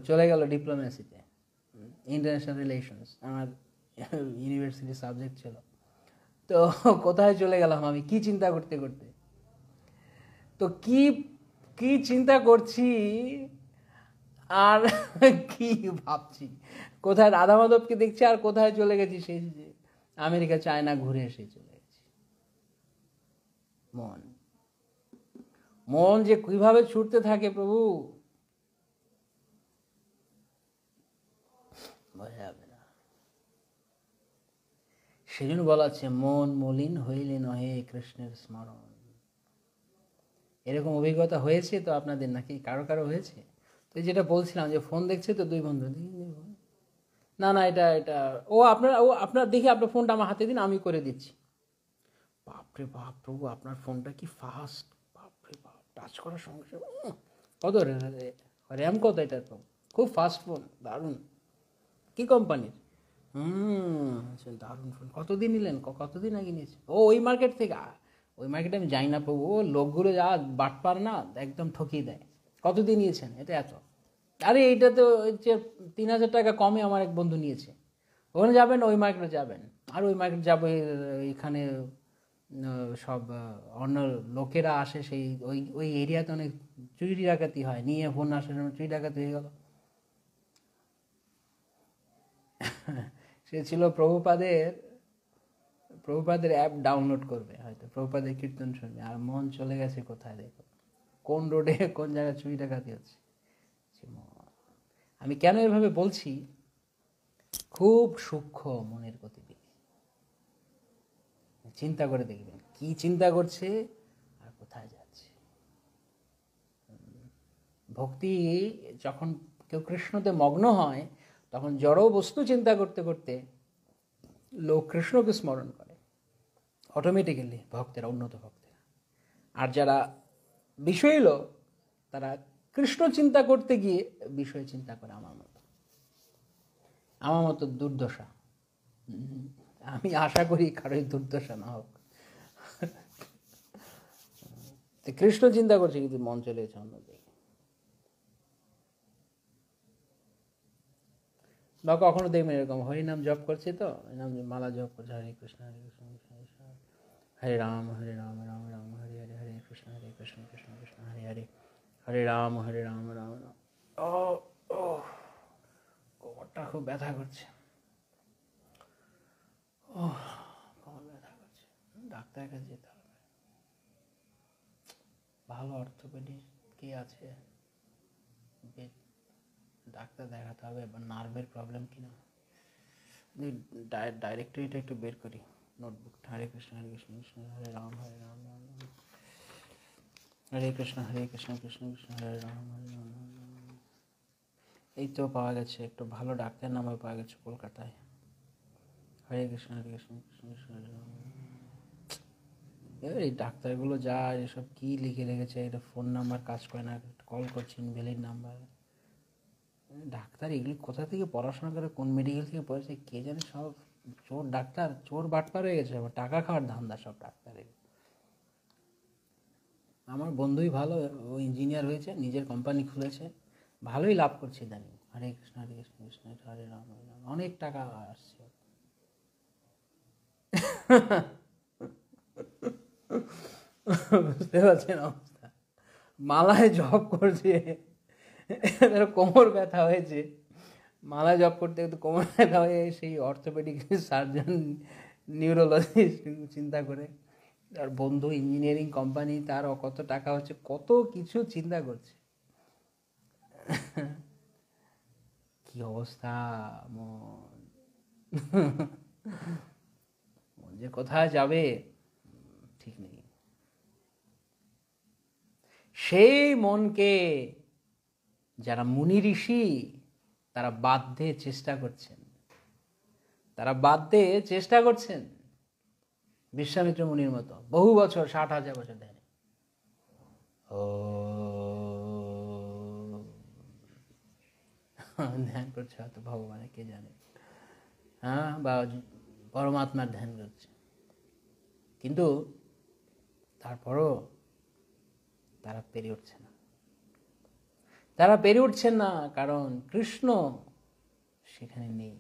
চলে গেল ডিপ্লোমেসিতে, ইন্টারন্যাশনাল রিলেশনস আমার ইউনিভার্সিটির সাবজেক্ট ছিল। তো কোথায় চলে গেলাম আমি কি চিন্তা করতে করতে, তো কি কি চিন্তা করছি আর কি ভাবছি, কোথায় রাধা মাধবকে দেখছি আর কোথায় চলে গেছি সেই যে আমেরিকা চায়না ঘুরে এসে চলে গেছি। মন মন যে কিভাবে ছুটতে থাকে প্রভু, বোঝা যাবে না। সেজন্য বলা আছে মন মলিন হইলে নহে কৃষ্ণের স্মরণ। এরকম অভিজ্ঞতা হয়েছে তো আপনাদের, নাকি কারো কারো হয়েছে? তো যেটা বলছিলাম যে ফোন দেখছে তো দুই বন্ধু, না না এটা এটা ও আপনার দেখি আপনার ফোনটা আমার হাতে দিন, আমি করে দিচ্ছি। বাপরে বাপ প্রভু, আপনার ফোনটা কি ফাস্ট, বাপরে বাপ, টাচ করার সঙ্গে সঙ্গে কত র্যাম কত এটার, তো খুব ফাস্ট ফোন, দারুণ। কি কোম্পানির? দারুণ ফোন। কতদিন নিলেন, কতদিন আগে নিয়েছে? ও ওই মার্কেট থেকে? ওই মার্কেটে আমি যাই না প্রভু, ও লোকগুলো যা বাটপার না, একদম ঠকিয়ে দেয়। কতদিন নিয়েছেন এটা এত? আরে এইটা তো হচ্ছে 3,000 টাকা কমে আমার এক বন্ধু নিয়েছে। ওখানে যাবেন, ওই মার্কেটে যাবেন, আর ওই মার্কেট যাবো, এখানে সব অন্য লোকেরা আসে, সেই ওই ওই এরিয়াতে অনেক চুরি ডাকাতি হয়, নিয়ে ফোন আসে, চুরি ডাকাতি হয়ে গেল। সে ছিল প্রভুপাদের অ্যাপ ডাউনলোড করবে, হয়তো প্রভুপাদের কীর্তন শুনবে, আর মন চলে গেছে কোথায় দেখো, কোন রোডে কোন জায়গায় চুরি ডাকাতি হচ্ছে। আমি কেন এভাবে বলছি, খুব সূক্ষ্ম মনের গতিবিধি, চিন্তা করে দেখবেন কি চিন্তা করছে আর কোথায় যাচ্ছে। ভক্তি যখন কেউ কৃষ্ণতে মগ্ন হয়, তখন জড় বস্তু চিন্তা করতে করতে লোক কৃষ্ণকে স্মরণ করে অটোমেটিক্যালি, ভক্তেরা, উন্নত ভক্তেরা। আর যারা বিষয়ী লোক, তারা কৃষ্ণ চিন্তা করতে গিয়ে বিষয় চিন্তা করে। আমার মতো দুর্দশা, আমি আশা করি কারোই দুর্দশা না হোক। কৃষ্ণ চিন্তা করছে কিন্তু মন চলে গেছে অন্যদিকে। বা কখনো দেখবেন এরকম হরিনাম জপ করছে, তো নাম মালা জপ করছে, হরে কৃষ্ণ কৃষ্ণ কৃষ্ণ হরে রাম রাম রাম হরে হরে, হরে কৃষ্ণ কৃষ্ণ কৃষ্ণ হরে হরে, হরে রাম রাম রাম। ও ও কোমরটা খুব ব্যথা করছে, ও কোমর ব্যথা করছে, ডাক্তারের কাছে যেতে হবে। ভালো অর্থোপেডিক কি আছে, ডাক্তার দেখাতে হবে, বা নার্ভের প্রবলেম কিনা। ডাইরেক্টরিটা একটু বের করি, নোটবুকটা। হরে কৃষ্ণ কৃষ্ণ হরে রাম রাম রাম, হরে কৃষ্ণ কৃষ্ণ কৃষ্ণ হরে রাম রাম। এই তো পাওয়া গেছে, একটু ভালো ডাক্তার নামে পাওয়া গেছে কলকাতায়। হরে কৃষ্ণ কৃষ্ণ কৃষ্ণ হরে রাম। এই ডাক্তারগুলো যা এসব কি লিখে রেখেছে, এটা ফোন নাম্বার কাজ করে না, কল করছেন ভ্যালিড নাম্বার। ডাক্তার এগুলি কোথা থেকে পড়াশোনা করে, কোন মেডিকেল থেকে পড়েছে কে জানে, সব চোর ডাক্তার, চোর বাটপার হয়ে গেছে, আবার টাকা খাওয়ার ধান্দা সব ডাক্তারের। আমার বন্ধুই ভালো, ও ইঞ্জিনিয়ার হয়েছে, নিজের কোম্পানি খুলেছে, ভালোই লাভ করছে জানি। হরে কৃষ্ণ কৃষ্ণ হরে রাম হরে রাম, অনেক টাকা আসছে। বুঝতে পারছেন অবস্থা? মালায় জব করছে, কোমর ব্যথা হয়েছে, মালায় জব করতে করতে কোমর ব্যথা হয়ে সেই অর্থোপেডিক সার্জন, নিউরোলজিস্ট চিন্তা করে, আর বন্ধু ইঞ্জিনিয়ারিং কোম্পানি, তার কত টাকা হচ্ছে, কত কিছু চিন্তা করছে। কি কি অবস্থা মন, মন যে কোথায় যাবে ঠিক নেই। সেই মনকে যারা মুনি ঋষি তারা বাধ্যে চেষ্টা করছেন, বিশ্বামিত্র মুনির মতো বহু বছর, 60,000 বছর ধ্যানে। ও ধ্যান করছে হয়তো ভগবানের কে জানে, হ্যাঁ, বা পরমাত্মার ধ্যান করছে, কিন্তু তারপরও তারা পেরে উঠছেন না, কারণ কৃষ্ণ সেখানে নেই।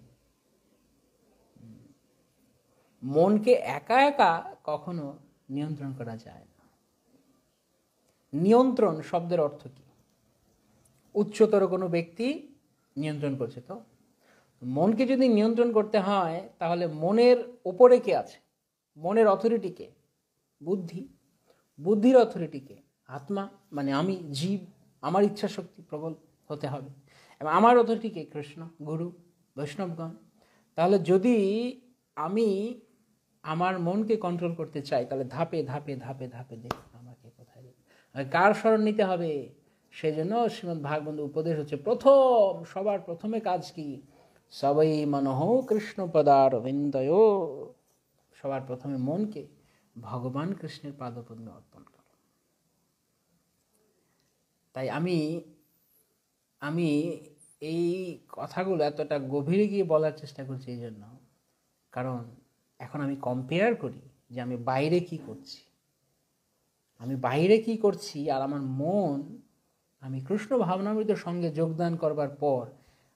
মনকে একা একা কখনো নিয়ন্ত্রণ করা যায় না। নিয়ন্ত্রণ শব্দের অর্থ কি? উচ্চতর কোনো ব্যক্তি নিয়ন্ত্রণ করছে। তো মনকে যদি নিয়ন্ত্রণ করতে হয় তাহলে মনের ওপরে কে আছে? মনের অথরিটি কে? বুদ্ধি। বুদ্ধির অথরিটি কে? আত্মা, মানে আমি, জীব। আমার ইচ্ছা শক্তি প্রবল হতে হবে, এবং আমার অথরিটি কে? কৃষ্ণ, গুরু, বৈষ্ণবগণ। তাহলে যদি আমি আমার মনকে কন্ট্রোল করতে চাই তাহলে ধাপে ধাপে ধাপে ধাপে দেখুন আমাকে কোথায় কার শরণ নিতে হবে। সেই জন্য শ্রীমদ্ ভাগবত উপদেশ হচ্ছে সবার প্রথমে কাজ কি? সবাই মনঃ কৃষ্ণ পদারবিন্দয়, সবার প্রথমে মনকে ভগবান কৃষ্ণের পাদপদ্মে অর্পণ করো। তাই আমি এই কথাগুলো এতটা গভীরে গিয়ে বলার চেষ্টা করছি এই জন্য, কারণ এখন আমি কম্পেয়ার করি যে আমি বাইরে কি করছি আর আমার মন, আমি কৃষ্ণ ভাবনামৃতের সঙ্গে যোগদান করবার পর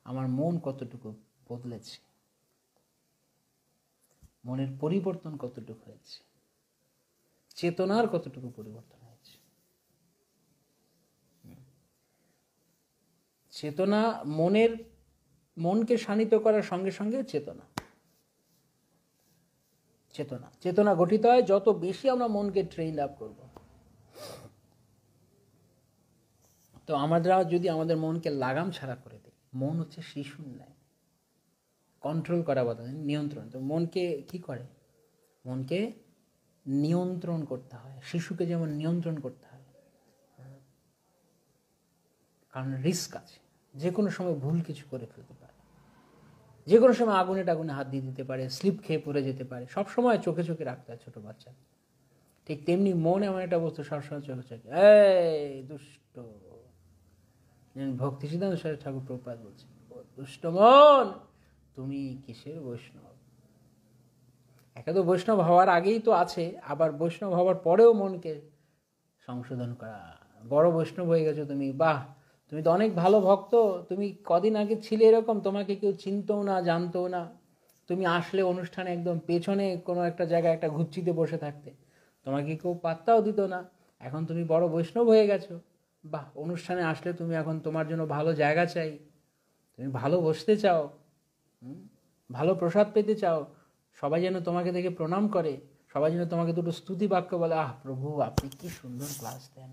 আমার মন কতটুকু বদলেছে, মনের পরিবর্তন কতটুকু হয়েছে, চেতনার কতটুকু পরিবর্তন হয়েছে। চেতনা, মনকে শানিত করার সঙ্গে সঙ্গে চেতনা গঠিত হয় যত বেশি আমরা মনকে ট্রেন আপ করব। তো আমরা যদি আমাদের মনকে লাগাম ছাড়া করে দিই, মন হচ্ছে শিশুর ন্যায়, কন্ট্রোল করা বলা যায়, নিয়ন্ত্রণ। তো মনকে কি করে? মনকে নিয়ন্ত্রণ করতে হয়, শিশুকে যেমন নিয়ন্ত্রণ করতে হয়, কারণ রিস্ক আছে, যে কোনো সময় ভুল কিছু করে ফেলতে পারে, যে কোনো সময় আগুনে টাগুনে হাত দিয়ে দিতে পারে, স্লিপ খেয়ে পড়ে যেতে পারে। সব সময় চোখে চোখে রাখতে হয় ছোট বাচ্চা। ঠিক তেমনি মন এমন একটা বস্তু, সবসময় চোখে চোখে, এই দুষ্ট। ভক্তি সিদ্ধান্ত ঠাকুর প্রভুপাদ বলছে, দুষ্ট মন তুমি কিসের বৈষ্ণব? একে তো বৈষ্ণব হওয়ার আগেই তো আছে, আবার বৈষ্ণব হওয়ার পরেও মনকে সংশোধন করা। বড় বৈষ্ণব হয়ে গেছো তুমি, বাহ, তুমি তো অনেক ভালো ভক্ত। তুমি কদিন আগে ছিলে এরকম, তোমাকে কেউ চিনতও না, জানতও না। তুমি আসলে অনুষ্ঠানে একদম পেছনে কোনো একটা জায়গায় একটা ঘুচ্ছিতে বসে থাকতে, তোমাকে কেউ পাত্তাও দিত না। এখন তুমি বড় বৈষ্ণব হয়ে গেছো, বাহ। অনুষ্ঠানে আসলে তুমি এখন তোমার জন্য ভালো জায়গা চাই, তুমি ভালো বসতে চাও, ভালো প্রসাদ পেতে চাও, সবাই যেন তোমাকে দেখে প্রণাম করে, সবাই যেন তোমাকে দুটো স্তুতি বাক্য বলে, আহ প্রভু আপনি কি সুন্দর ক্লাস দেন,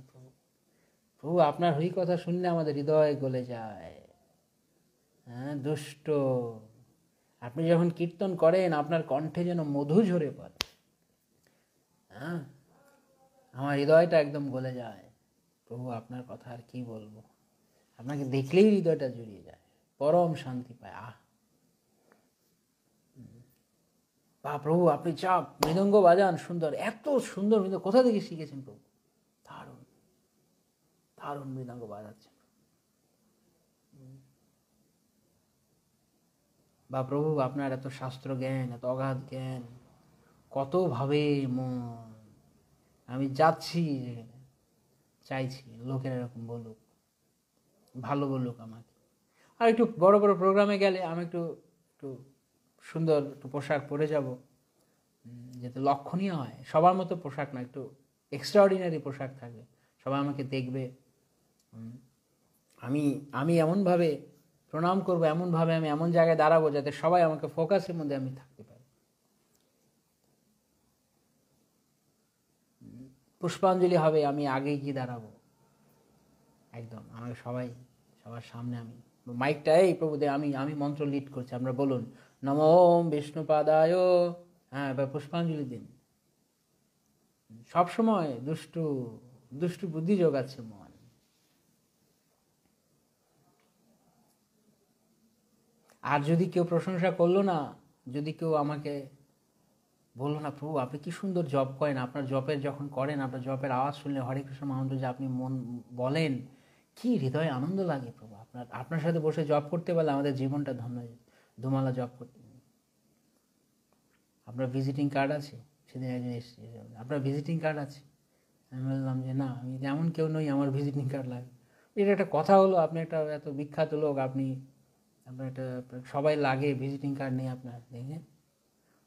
প্রভু আপনার হরি কথা শুনলে আমাদের হৃদয় গলে যায়। হ্যাঁ দুষ্ট, আপনি যখন কীর্তন করেন আপনার কণ্ঠে যেন মধু ঝরে পড়ে, হ্যাঁ আমার হৃদয়টা একদম গলে যায়। প্রভু আপনার কথা আর কি বলবো, আপনাকে দেখলেই হৃদয়টা জুড়িয়ে যায়, পরম শান্তি পায়। বা প্রভু আপনি চাপ মৃদঙ্গ বাজান সুন্দর, এত সুন্দর মৃদঙ্গ কোথা থেকে শিখেছেন প্রভু? দারুণ দারুণ মৃদঙ্গ বাজাচ্ছেন। বা প্রভু আপনার এত শাস্ত্র জ্ঞান, এত অগাধ জ্ঞান, কতভাবে মন, আমি যাচ্ছি চাইছি লোকের এরকম বলুক, ভালো বলুক আমাকে। আর একটু বড় বড় প্রোগ্রামে গেলে আমি একটু একটু সুন্দর একটু পোশাক পরে যাব, যাতে লক্ষণীয় হয়। সবার মতো পোশাক না, একটু এক্সট্রাঅর্ডিনারি পোশাক থাকবে, সবাই আমাকে দেখবে। আমি এমনভাবে প্রণাম করবো, এমনভাবে আমি এমন জায়গায় দাঁড়াবো যাতে সবাই আমাকে ফোকাসের মধ্যে আমি থাকতে পারি। পুষ্পাঞ্জলি হবে, আমি আগে গিয়ে দাঁড়াবো, একদম আমাকে সবার সামনে আমি মাইকটা এই প্রভু দে, আমি আমি মন্ত্র লিড করছি, আমরা বলুন নমো বিষ্ণুপাদায়, হ্যাঁ এবার পুষ্পাঞ্জলি দিন। সবসময় দুষ্টু দুষ্টু বুদ্ধি যোগাচ্ছে মন। আর যদি কেউ প্রশংসা করলো না, যদি কেউ আমাকে বললো না প্রভু আপনি কি সুন্দর জপ করেন, আপনার জপের যখন করেন, আপনার জপের আওয়াজ শুনলে, হরে কৃষ্ণ মহামন্ত্র যে আপনি মন বলেন, কি হৃদয়ে আনন্দ লাগে প্রভু। আপনার সাথে বসে জপ করতে পারলে আমাদের জীবনটা ধন্য হয়ে যায়। দুমালা জপ করতে। আপনার ভিজিটিং কার্ড আছে? সেদিন একজন এসেছে, আপনার ভিজিটিং কার্ড আছে? আমি বললাম যে না, আমি এমন কেউ নই আমার ভিজিটিং কার্ড লাগে। এটা একটা কথা হলো? আপনি একটা এত বিখ্যাত লোক, আপনার একটা সবাই লাগে, ভিজিটিং কার্ড নেই আপনার, দেখেন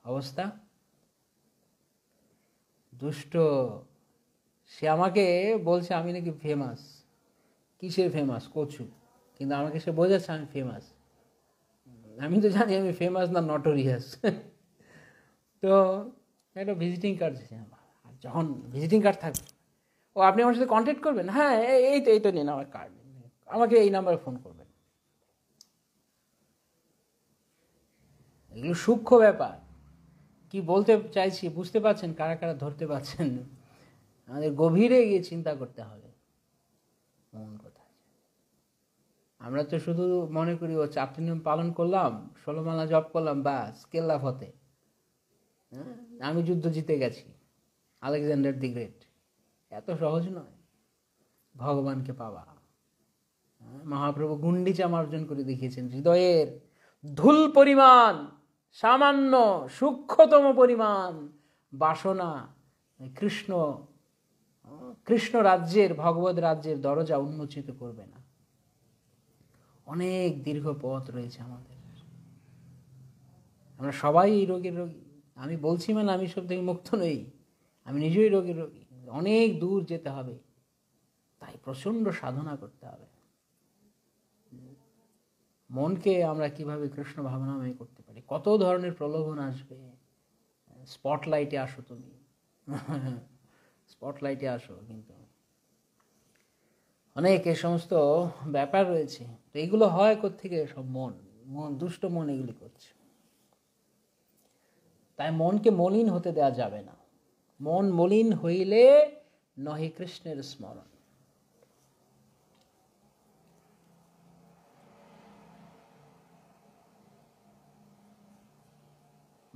অবস্থা। দুষ্ট। সে আমাকে বলছে আমি নাকি ফেমাস। কিসের ফেমাস? কচু। কিন্তু আমাকে সে বোঝাচ্ছে আমি ফেমাস। আমি তো জানি আমি ফেমাস না নটোরিয়াস। তো একটা ভিজিটিং কার্ড আছে আমার। আর যখন ভিজিটিং কার্ড থাকবে, ও আপনি আমার সাথে কন্ট্যাক্ট করবেন, হ্যাঁ এই তো নিন আমার কার্ড, আমাকে এই নাম্বারে ফোন করবেন। এগুলো সূক্ষ্ম ব্যাপার। কি বলতে চাইছি বুঝতে পারছেন? কারা কারা ধরতে পারছেন? আমাদের গভীরে গিয়ে চিন্তা করতে হবে মন কোথায়। আমরা তো শুধু মনে করি ও 4টি নিয়ম পালন করলাম, 16 মালা জপ করলাম, বাস কেল্লা ফতে, হ্যাঁ আমি যুদ্ধ জিতে গেছি, আলেকজান্ডার দি গ্রেট। এত সহজ নয় ভগবানকে পাওয়া। মহাপ্রভু গুন্ডিচা মার্জন করে দেখিয়েছেন। হৃদয়ের ধুল পরিমাণ, সামান্য সূক্ষ্মতম পরিমাণ বাসনা কৃষ্ণ রাজ্যের, ভগবত রাজ্যের দরজা উন্মোচিত করবে না। অনেক দীর্ঘ পথ রয়েছে আমাদের। আমরা সবাই এই রোগের রোগী। আমি বলছি মানে আমি সব থেকে মুক্ত নই, আমি নিজেই রোগের রোগী। অনেক দূর যেতে হবে, তাই প্রচণ্ড সাধনা করতে হবে। মনকে আমরা কিভাবে কৃষ্ণ ভাবনাময় করতে পারি? কত ধরনের প্রলোভন আসবে। স্পটলাইটে আসো তুমি, স্পটলাইটে আসো, কিন্তু অনেক এই সমস্ত ব্যাপার রয়েছে। তো এগুলো হয় কোত্থেকে? সব মন দুষ্ট মন এগুলি করছে। তাই মনকে মলিন হতে দেওয়া যাবে না। মন মলিন হইলে নহে কৃষ্ণের স্মরণ।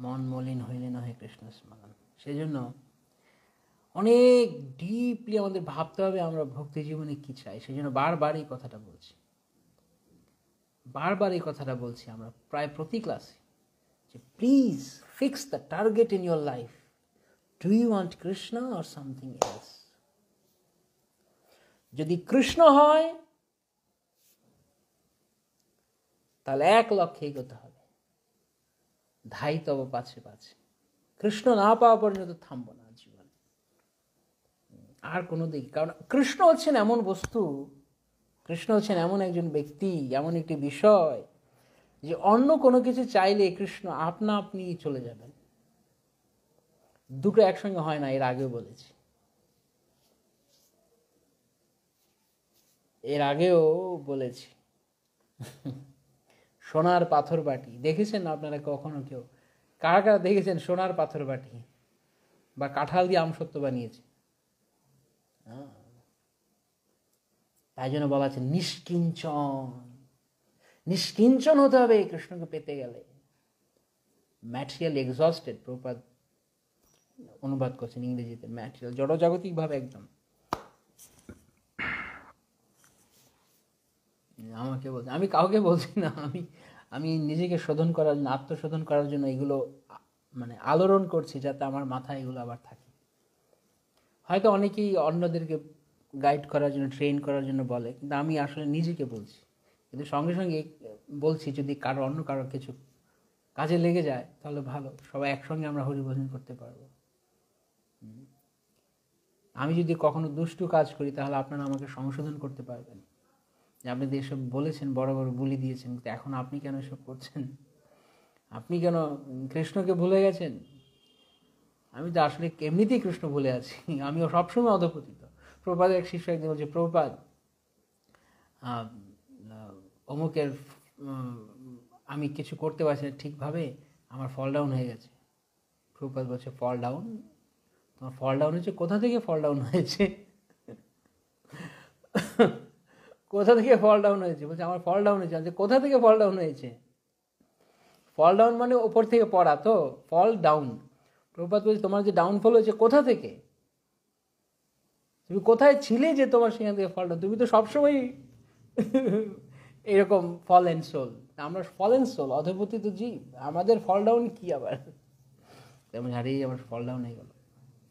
মন মলিন হইলে নহে কৃষ্ণ স্মরণ। সেজন্য অনেক ডিপলি আমাদের ভাবতে হবে আমরা ভক্তি জীবনে কি চাই। সেই জন্য বারবার এই কথাটা বলছি আমরা প্রায় প্রতি ক্লাসে, যে please fix the target in your life. Do you want Krishna or something else? যদি কৃষ্ণ হয় তাহলে 1 লক্ষ্যে এগোতে হবে, ধাই তব পাছে পাছে। কৃষ্ণ না পাওয়া পর্যন্ত থামবো না জীবনে আর কোনো দিক। কারণ কৃষ্ণ হচ্ছেন এমন বস্তু, কৃষ্ণ হচ্ছেন এমন একজন ব্যক্তি, এমন একটি বিষয় যে অন্য কোনো কিছু চাইলে কৃষ্ণ আপনা আপনি চলে যাবেন। দুটো একসঙ্গে হয় না, এর আগেও বলেছি। সোনার পাথর বাটি দেখেছেন আপনারা কখনো? কেউ কারা কারা দেখেছেন সোনার পাথর বাটি বা কাঁঠাল দিয়ে আমসত্ত্ব বানিয়েছে? তাই জন্য বলা আছে নিষ্কিঞ্চন হতে হবে কৃষ্ণকে পেতে গেলে। ম্যাটেরিয়াল এক্সস্টেড, প্রপাত অনুবাদ করছেন ইংরেজিতে। ম্যাটেরিয়াল, জড়জাগতিক ভাবে একদম। আমাকে বলছে, আমি কাউকে বলছি না, আমি নিজেকে শোধন করার জন্য, আত্মশোধন করার জন্য এগুলো মানে আলোড়ন করছি, যাতে আমার মাথায় এগুলো আবার থাকে। হয়তো অনেকেই অন্যদেরকে গাইড করার জন্য, ট্রেন করার জন্য বলে, কিন্তু আমি আসলে নিজেকে বলছি। কিন্তু সঙ্গে সঙ্গে বলছি যদি অন্য কারো কিছু কাজে লেগে যায় তাহলে ভালো, সবাই একসঙ্গে আমরা হরিভজন করতে পারবো। আমি যদি কখনো দুষ্টু কাজ করি তাহলে আপনারা আমাকে সংশোধন করতে পারবেন, যে আপনি তো এসব বলেছেন, বড় বড় বুলি দিয়েছেন, কিন্তু এখন আপনি কেন এসব করছেন? আপনি কেন কৃষ্ণকে ভুলে গেছেন? আমি তো আসলে এমনিতেই কৃষ্ণ ভুলে আছি, আমিও সবসময় অধপতিত। প্রভুপাদের এক শিষ্য একদিন বলছে, প্রভুপাদ অমুকের আমি কিছু করতে পারছি না ঠিকভাবে, আমার ফল ডাউন হয়ে গেছে। প্রভুপাদ বলছে ফল ডাউন? তোমার ফল ডাউন হয়েছে? কোথা থেকে ফল ডাউন হয়েছে? কোথা থেকে ফল ডাউন হয়েছে? বলছে আমার ফল ডাউন হয়েছে। কোথা থেকে ফল ডাউন হয়েছে? ফল ডাউন মানে ওপর থেকে পড়া, তো ফল ডাউন। প্রভুপাদ বলছে তোমার যে ডাউনফল হয়েছে কোথা থেকে? তুমি কোথায় ছিলে যে তোমার সেখান থেকে ফল ডাউন? তুমি তো সবসময় এরকম ফল অ্যান্ড সোল। আমরা ফল অ্যান্ড সোল, অধপতিত জীব, আমাদের ফল ডাউন কি আবার? তেমন হারিয়ে আমার ফল ডাউন হয়ে গেল।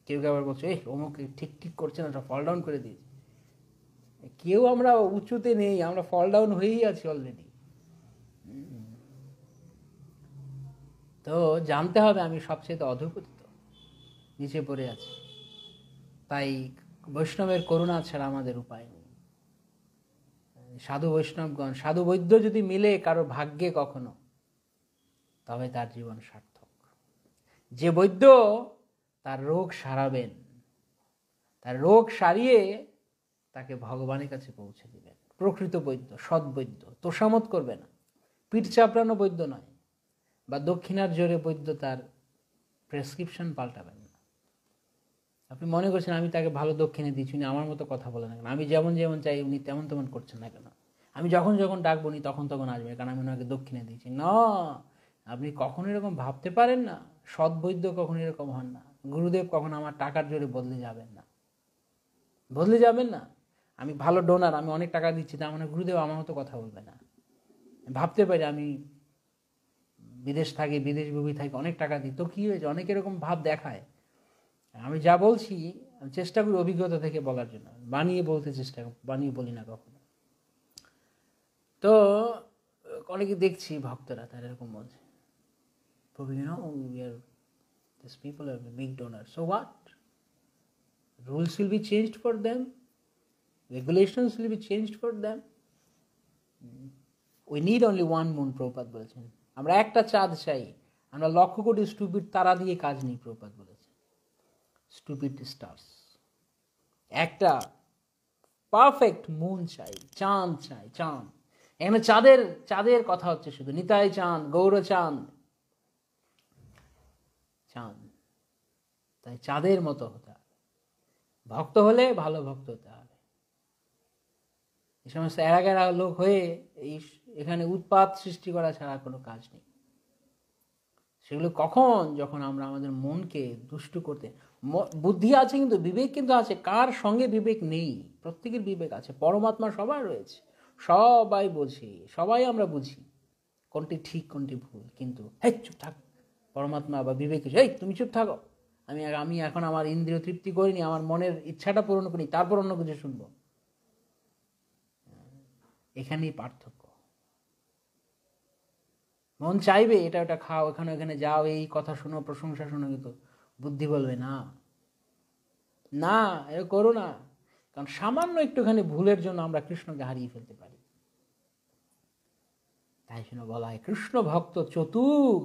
কেউ কেউ আবার বলছে অমুক ঠিক ঠিক করছে না, ফল ডাউন করে দিয়েছে। কেউ আমরা উঁচুতে নেই, আমরা ফল ডাউন হয়েই আছি অলরেডি। তো জানতে হবে আমি সবচেয়ে অধপতিত, নিচে পড়ে আছি। তাই বৈষ্ণবের করুণা ছাড়া আমাদের উপায় নেই। সাধু বৈষ্ণবগণ, সাধু বৈদ্য যদি মিলে কারো ভাগ্যে কখনো, তবে তার জীবন সার্থক। যে বৈদ্য তার রোগ সারাবেন, তার রোগ সারিয়ে তাকে ভগবানের কাছে পৌঁছে দিবেন, প্রকৃত বৈদ্য, সৎ বৈদ্য, তোষামত করবে না, পিঠ চাপড়ানো বৈদ্য নয়, বা দক্ষিণার জোরে বৈদ্য তার প্রেসক্রিপশন পাল্টাবেন না। আপনি মনে করছেন আমি তাকে ভালো দক্ষিণে দিচ্ছি, উনি আমার মতো কথা বলে না কেন, আমি যেমন যেমন চাই উনি তেমন তেমন করছেন না কেন, আমি যখন যখন ডাকবো উনি তখন তখন আসবে কারণ আমি ওনাকে দক্ষিণে দিচ্ছি না। আপনি কখনো এরকম ভাবতে পারেন না। সৎ বৈদ্য কখনো এরকম হন না। গুরুদেব কখনো আমার টাকার জোরে বদলে যাবেন না, বদলে যাবেন না। আমি ভালো ডোনার, আমি অনেক টাকা দিচ্ছি, তার মানে গুরুদেব আমার মতো কথা বলবে না। ভাবতে পারি আমি বিদেশ থাকি, বিদেশ ভূমি থাকি, অনেক টাকা দিই, তো কী হয়েছে? অনেক এরকম ভাব দেখায়। আমি যা বলছি আমি চেষ্টা করি অভিজ্ঞতা থেকে বলার জন্য, বানিয়ে বলতে চেষ্টা, বানিয়ে বলি না কখনো। তো অনেকে দেখছি ভক্তরা তারা এরকম বলছে, these people are big donors, so what? Rules will be changed for them, regulations will be changed for them. We need only one moon, Prabhupada বলেছেন। আমরা একটা চাঁদ চাই, আমরা লক্ষ কোটি স্টুপিড তারা দিয়ে কাজ নেই, প্রভুপাদ বলেছেন। স্টুপিড স্টার্স, একটা পারফেক্ট মুন চাই, চাঁদ চাই, চাঁদ। এখানে চাঁদের চাঁদের কথা হচ্ছে শুধু, নিতাই চাঁদ, গৌরচাঁদ, চাঁদ। তাই চাঁদের মতো হতে হবে, ভক্ত হলে ভালো ভক্ত হতে হবে। এই সমস্ত এরা লোক হয়ে এই এখানে উৎপাত সৃষ্টি করা ছাড়া কোনো কাজ নেই। সেগুলো কখন? যখন আমরা আমাদের মনকে দুষ্টু করতে, বুদ্ধি আছে কিন্তু বিবেক কিন্তু আছে। কার সঙ্গে বিবেক নেই? প্রত্যেকের বিবেক আছে, পরমাত্মা সবার রয়েছে, সবাই বুঝি, সবাই আমরা বুঝি কোনটি ঠিক কোনটি ভুল। কিন্তু হেই চুপ থাক, পরমাত্মা বা বিবেক এই তুমি চুপ থাকো, আমি এখন আমার ইন্দ্রিয় তৃপ্তি করিনি, আমার মনের ইচ্ছাটা পূরণ করিনি, তারপর অন্য কিছু শুনবো। এখানেই পার্থক্য। মন চাইবে এটা ওটা খাও, এখানে ওখানে যাও, এই কথা শোনো, প্রশংসা শোনো, কিন্তু বুদ্ধি বলবে না, না এটা করো না। কারণ সামান্য একটুখানি ভুলের জন্য আমরা কৃষ্ণকে হারিয়ে ফেলতে পারি। তাই জন্য বলা হয় কৃষ্ণ ভক্ত চতুর,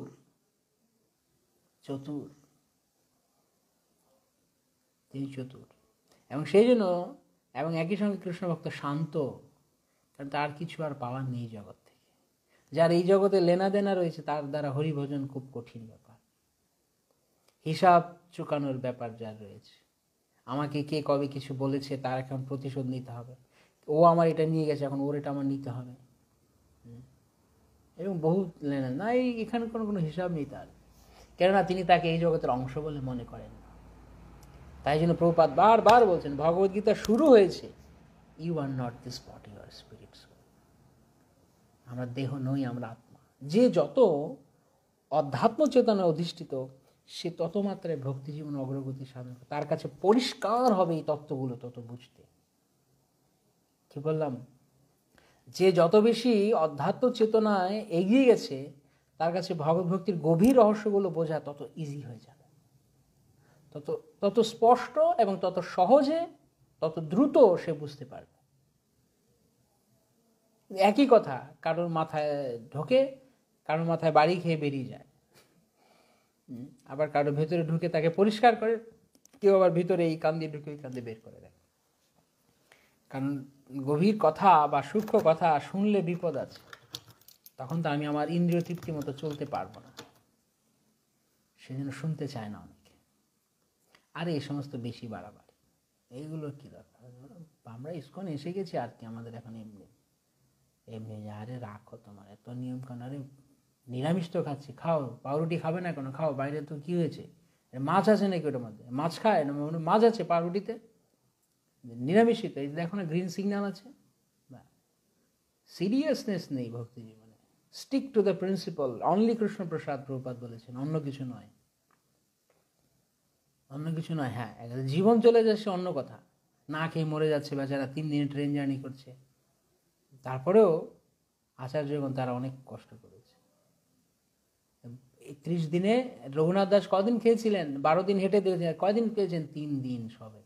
চতুর, তিনি চতুর। এবং সেই জন্য, এবং একই সঙ্গে কৃষ্ণ ভক্ত শান্ত, কারণ তার কিছু আর পাওয়ার নেই জগৎ থেকে। যার এই জগতে লেনা দেনা রয়েছে তার দ্বারা হরিভজন খুব কঠিন ব্যাপার, হিসাব চুকানোর ব্যাপার যার রয়েছে। আমাকে কে কবে কিছু বলেছে তার এখন প্রতিশোধ নিতে হবে, ও আমার এটা নিয়ে গেছে এখন ওর এটা আমার নিতে হবে, এবং বহু লেনা না, এখানে কোনো হিসাব নেই তার, কেননা তিনি তাকে এই জগতের অংশ বলে মনে করেন না। তাই জন্য প্রভুপাদ বারবার বলছেন, ভগবদ্গীতা শুরু হয়েছে you are not this body, you are spirit soul. আমরা দেহ নই, আমরা আত্মা। যে যত অধ্যাত্ম চেতনায় অধিষ্ঠিত সে তত মাত্রায় ভক্তি জীবন অগ্রগতি সাধন, তার কাছে পরিষ্কার হবে এই তত্ত্বগুলো তত বুঝতে। কি বললাম? যে যত বেশি অধ্যাত্ম চেতনায় এগিয়ে গেছে তার কাছে ভগবত ভক্তির গভীর রহস্যগুলো বোঝা তত ইজি হয়ে যাবে, তত স্পষ্ট এবং তত সহজে, তত দ্রুত সে বুঝতে পারবে। একই কথা কারোর মাথায় ঢোকে, কারোর মাথায় বাড়ি খেয়ে বেরিয়ে যায়, আবার কারোর ভেতরে ঢুকে তাকে পরিষ্কার করে, কেউ আবার ভিতরে এই কান দিয়ে ঢুকে ওই কান দিয়ে বের করে দেয়। কারণ গভীর কথা বা সূক্ষ্ম কথা শুনলে বিপদ আছে, তখন তো আমি আমার ইন্দ্রিয় তৃপ্তি মতো চলতে পারবো না, সেজন্য শুনতে চায় না অনেকে। আর এই সমস্ত বেশি বাড়াবাড়ি, এইগুলোর কী দরকার? আমরা ইস্কন এসে গেছি আর কি, আমাদের এখন এমনি এমনি আরে রাখো তোমার এত নিয়ম কানুন। আরে নিরামিষ তো খাচ্ছি, খাও, পাউরুটি খাবে না কেন? খাও, বাইরে তো কী হয়েছে? মাছ আছে নাকি ওটার মধ্যে? মাছ খায় না, মাছ আছে পাউরুটিতে, নিরামিষই তো। এই দেখো না গ্রিন সিগন্যাল আছে। সিরিয়াসনেস নেই ভক্তি জীবনে। Stick to the principle, only Krishna Prasad Prabhupada বলেছেন, অন্য কিছু নয়, অন্য কিছু নয়। হ্যাঁ, জীবন চলে যাচ্ছে অন্য কথা, না খেয়ে মরে যাচ্ছে বেচারা, 3 দিন ট্রেন জার্নি করছে, তারপরেও আচার্যগণ তারা অনেক কষ্ট করেছে। 30 দিনে রঘুনাথ দাস কদিন খেয়েছিলেন? 12 দিন হেঁটে দিয়েছেন। কয়দিন খেয়েছেন? 3 দিন সবে।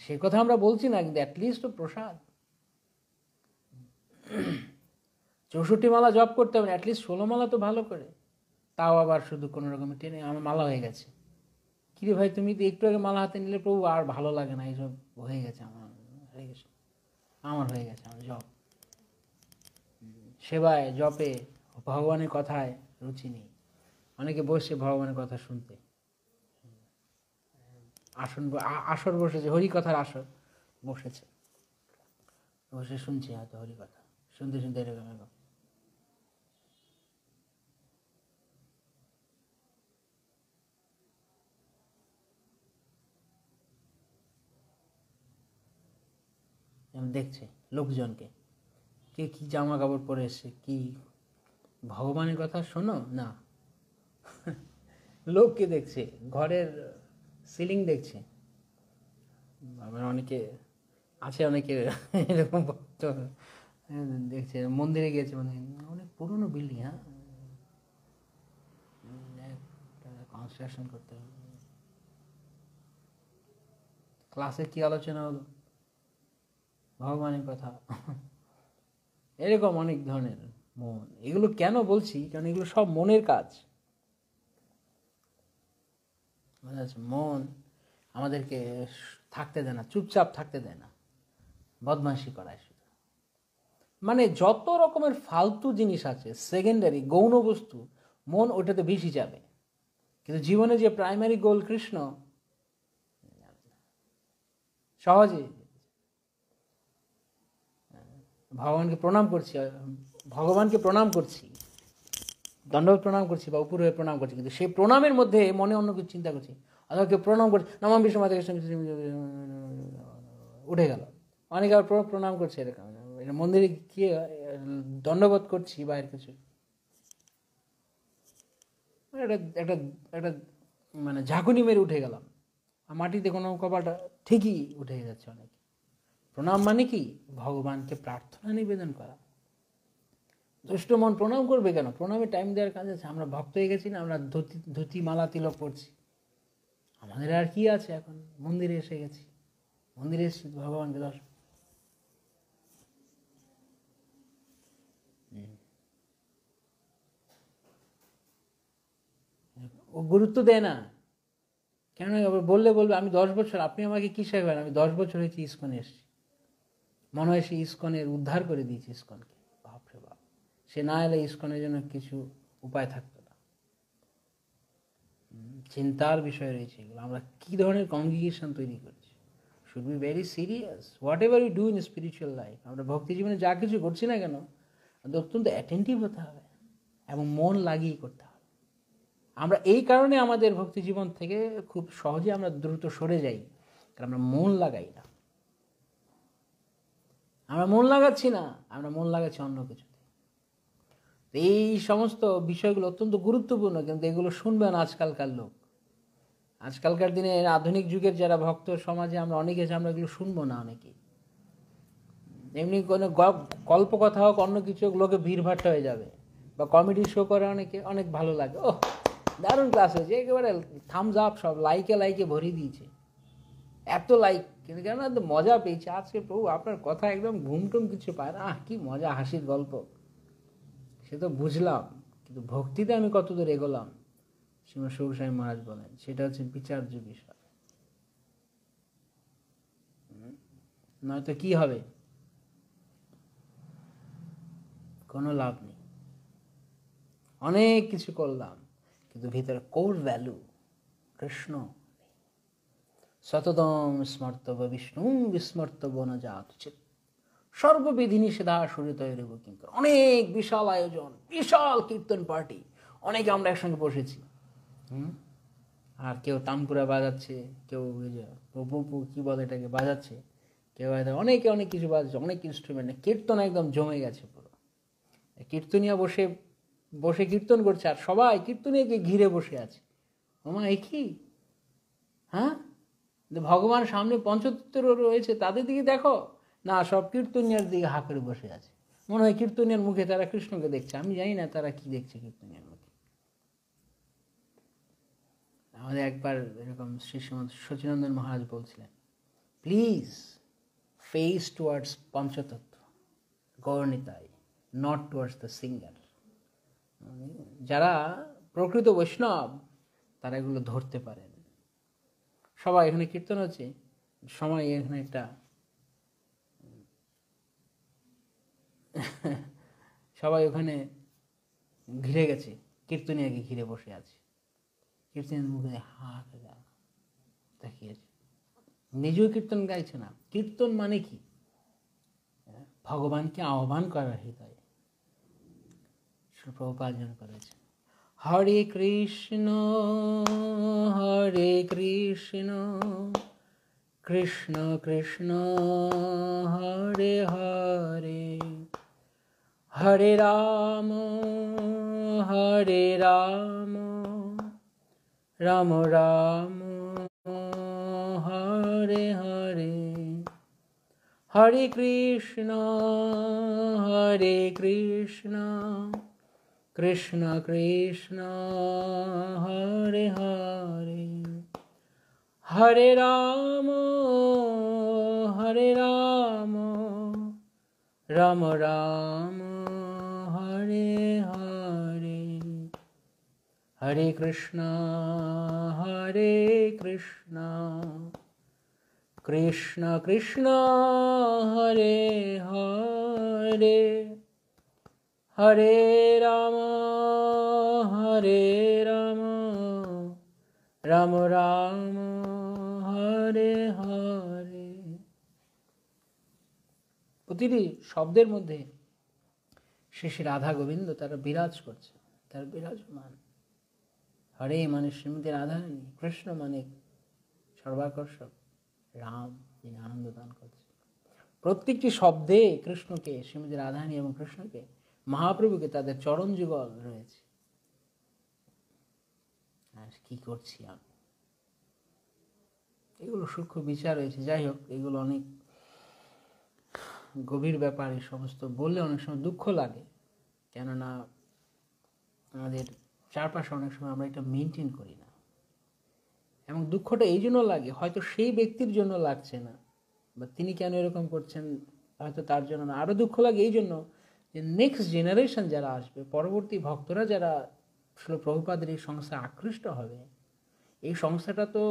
সে কথা আমরা বলছি না, কিন্তু অ্যাটলিস্ট প্রসাদ 64 মালা জপ করতে হবে, অ্যাটলিস্ট 16 মালা তো ভালো করে, তাও আবার শুধু কোনো রকমের টেনে আমার মালা হয়ে গেছে। কিরে ভাই, তুমি তো একটু আগে মালা হাতে নিলে প্রভু আর ভালো লাগে না, এইসব হয়ে গেছে আমার, হয়ে গেছে আমার, হয়ে গেছে আমার জপ। সেবায় জপে ভগবানের কথায় রুচি নেই। অনেকে বসছে ভগবানের কথা শুনতে, আসর বসেছে, হরিকথার আসর বসেছে, বসে শুনছে হয়তো হরিকথা, শুনতে শুনতে এরকম এরকম দেখছে লোকজনকে, কে কি জামা কাপড় পরে এসছে, কি ভগবানের কথা শোনো না, লোককে দেখছে, ঘরের সিলিং দেখছে। আবার অনেকে আছে, অনেকে এরকম ভক্ত দেখছে, মন্দিরে গিয়েছে, মানে অনেক পুরনো বিল্ডিং, হ্যাঁ, কনস্ট্রাকশন করতে হবে। ক্লাসে কি আলোচনা হলো? ভগবানের কথা। এরকম অনেক ধরনের মন। এগুলো কেন বলছি? কারণ এগুলো সব মনের কাজ। মন আমাদেরকে থাকতে দেয় না, চুপচাপ থাকতে দেয় না, বদমাইশি করায় শুধু। মানে যত রকমের ফালতু জিনিস আছে, সেকেন্ডারি গৌণ বস্তু, মন ওটাতে বেশি যাবে। কিন্তু জীবনে যে প্রাইমারি গোল কৃষ্ণ, সহজে ভগবানকে প্রণাম করছি, ভগবানকে প্রণাম করছি, দণ্ডবোধ প্রণাম করছি বা উপর হয়ে প্রণাম করছি, কিন্তু সেই প্রণামের মধ্যে মনে অন্য কিছু চিন্তা করছি। অথবা কেউ প্রণাম করছে, নমাম বিষ্ণু মাতা উঠে গেল। অনেকে আবার প্রণাম করছে এরকম, মন্দিরে গিয়ে দণ্ডবোধ করছি বা এর কিছু একটা একটা একটা মানে ঝাঁকুনি মেরে উঠে গেলাম, আর মাটিতে কোনো কপালটা ঠিকই উঠে যাচ্ছে অনেক। প্রণাম মানে কি? ভগবানকে প্রার্থনা নিবেদন করা। দুষ্ট মন প্রণাম করবে কেন? প্রণামে টাইম দেওয়ার কাজ আছে। আমরা ভক্ত হয়ে গেছি না, আমরা ধুতি মালা তিলক পড়ছি, আমাদের আর কি আছে? এখন মন্দিরে এসে গেছি, মন্দিরে এসেছি ভগবানকে দর্শন। ও গুরুত্ব দেয় না কেন? বললে বলবে আমি 10 বছর, আপনি আমাকে কি শেখাবেন? আমি 10 বছর হয়েছি ইস্কনে এসেছি, মনে হয় সে ইস্কনের উদ্ধার করে দিয়েছে ইস্কনকে। বাপরে বাপ, সে না এলে ইস্কনের জন্য কিছু উপায় থাকতো না। চিন্তার বিষয় রয়েছে এগুলো। আমরা কী ধরনের কংগ্রিগেশন তৈরি করছি? Should be very serious whatever you do in spiritual life. আমরা ভক্তি জীবনে যা কিছু করছি না কেন, অত্যন্ত অ্যাটেন্টিভ হতে হবে এবং মন লাগিয়ে করতে হবে। আমরা এই কারণে আমাদের ভক্তি জীবন থেকে খুব সহজে আমরা দ্রুত সরে যাই, কারণ আমরা মন লাগাই না। আমরা মন লাগাচ্ছি না, আমরা মন লাগাচ্ছি অন্য কিছুতে। এই সমস্ত বিষয়গুলো অত্যন্ত গুরুত্বপূর্ণ, কিন্তু এগুলো শুনবে না আজকালকার লোক। আজকালকার দিনে আধুনিক যুগের যারা ভক্ত সমাজে আমরা অনেকে আমরা এগুলো শুনবো না। অনেকেই এমনি কোনো কল্পকথা হোক, অন্য কিছু হোক, লোকে ভিড়ভাট্টা হয়ে যাবে। বা কমেডি শো করে অনেকে, অনেক ভালো লাগে, ও দারুণ ক্লাস হয়েছে, একেবারে থামস আপ, সব লাইকে লাইকে ভরিয়ে দিয়েছে, এত লাইক। কিন্তু কেন? এত মজা পেয়েছে আজকে প্রভু, আপনার কথা একদম ঘুমটুম কিছু পায় না, কি মজা, হাসির গল্প। সে তো বুঝলাম, কিন্তু ভক্তিতে আমি কতদূর এগোলাম, শ্রীমৎ সৌরসাই মহারাজ বলেন, সেটা হচ্ছে বিচার্য বিষয়। নয়তো কি হবে, কোনো লাভ নেই। অনেক কিছু করলাম কিন্তু ভিতরে কোর ভ্যালু কৃষ্ণ। সততম স্মর্তব্য বিষ্ণু বিস্মর্তব্য ন জাত উচিত, সর্ববিধি নিষেধা সুরিতৈরব কিঙ্কর। অনেক বিশাল আয়োজন, বিশাল কীর্তন পার্টি, অনেকে আমরা একসঙ্গে বসেছি। আর কেউ তানপুরা বাজাচ্ছে, কেউ কি বলে এটাকে বাজাচ্ছে, কেউ হয়তো অনেকে অনেক কিছু বাজাচ্ছে, অনেক ইনস্ট্রুমেন্ট, কীর্তন একদম জমে গেছে পুরো। কীর্তনিয়া বসে বসে কীর্তন করছে আর সবাই কীর্তনিয়াকে ঘিরে বসে আছে। ওমা এ কি, হ্যাঁ ভগবান সামনে পঞ্চতত্ত্ব রয়েছে, তাদের দিকে দেখো না, সব কীর্তনিয়ার দিকে হা করে বসে আছে। মনে হয় কীর্তনিয়ার মুখে তারা কৃষ্ণকে দেখছে, আমি জানি না তারা কি দেখছে কীর্তনিয়ার মুখে। আমাদের একবার এরকম শ্রী শ্রীমৎ সচিনন্দন মহারাজ বলছিলেন, please face towards Panchatattva Gaurnitai, not towards the singer. যারা প্রকৃত বৈষ্ণব তারা এগুলো ধরতে পারেন। সবাই এখানে কীর্তন হচ্ছে, সময় এখানে একটা সবাই ওখানে ঘিরে গেছে, কীর্তনিয়াকে ঘিরে বসে আছে, কীর্তনের মুখে হা দেখিয়েছে, নিজেও কীর্তন গাইছে না। কীর্তন মানে কি? ভগবানকে আহ্বান করার হৃদয়ে। প্রভুপাদ জন করেছে, হরে কৃষ্ণ কৃষ্ণ কৃষ্ণ হরে হরে, হরে রাম রাম রাম হরে হরে, হরে কৃষ্ণ কৃষ্ণ কৃষ্ণ হরে হরে, হরে রাম রাম রাম হরে হরে, হরে কৃষ্ণ কৃষ্ণ কৃষ্ণ হরে হরে, হরে রাম রাম রাম হরে হরে। প্রতিটি শব্দের মধ্যে শ্রী শ্রী রাধা গোবিন্দ তারা বিরাজ করছে, তারা বিরাজমান। হরে মানে শ্রীমতী রাধারানী, কৃষ্ণ মানে সর্বাকর্ষক রাম, যিনি আনন্দ দান করছে। প্রত্যেকটি শব্দে কৃষ্ণকে, শ্রীমতী রাধারানী এবং কৃষ্ণকে, মহাপ্রভুকে তাদের চরণ যুগল রয়েছে। আর কি করছি আমি, এগুলো সূক্ষ্ম বিচার রয়েছে। যাই হোক, এগুলো অনেক গভীর ব্যাপার। এই সমস্ত বললে অনেক সময় দুঃখ লাগে, কেননা আমাদের চারপাশে অনেক সময় আমরা এটা মেনটেন করি না। এবং দুঃখটা এই জন্য লাগে, হয়তো সেই ব্যক্তির জন্য লাগছে না, বা তিনি কেন এরকম করছেন হয়তো তার জন্য না। আরও দুঃখ লাগে এই জন্য যে নেক্সট জেনারেশন যারা আসবে, পরবর্তী ভক্তরা যারা আসলে প্রভুপাদের এই সংস্থায় আকৃষ্ট হবে, এই সংস্থাটা তো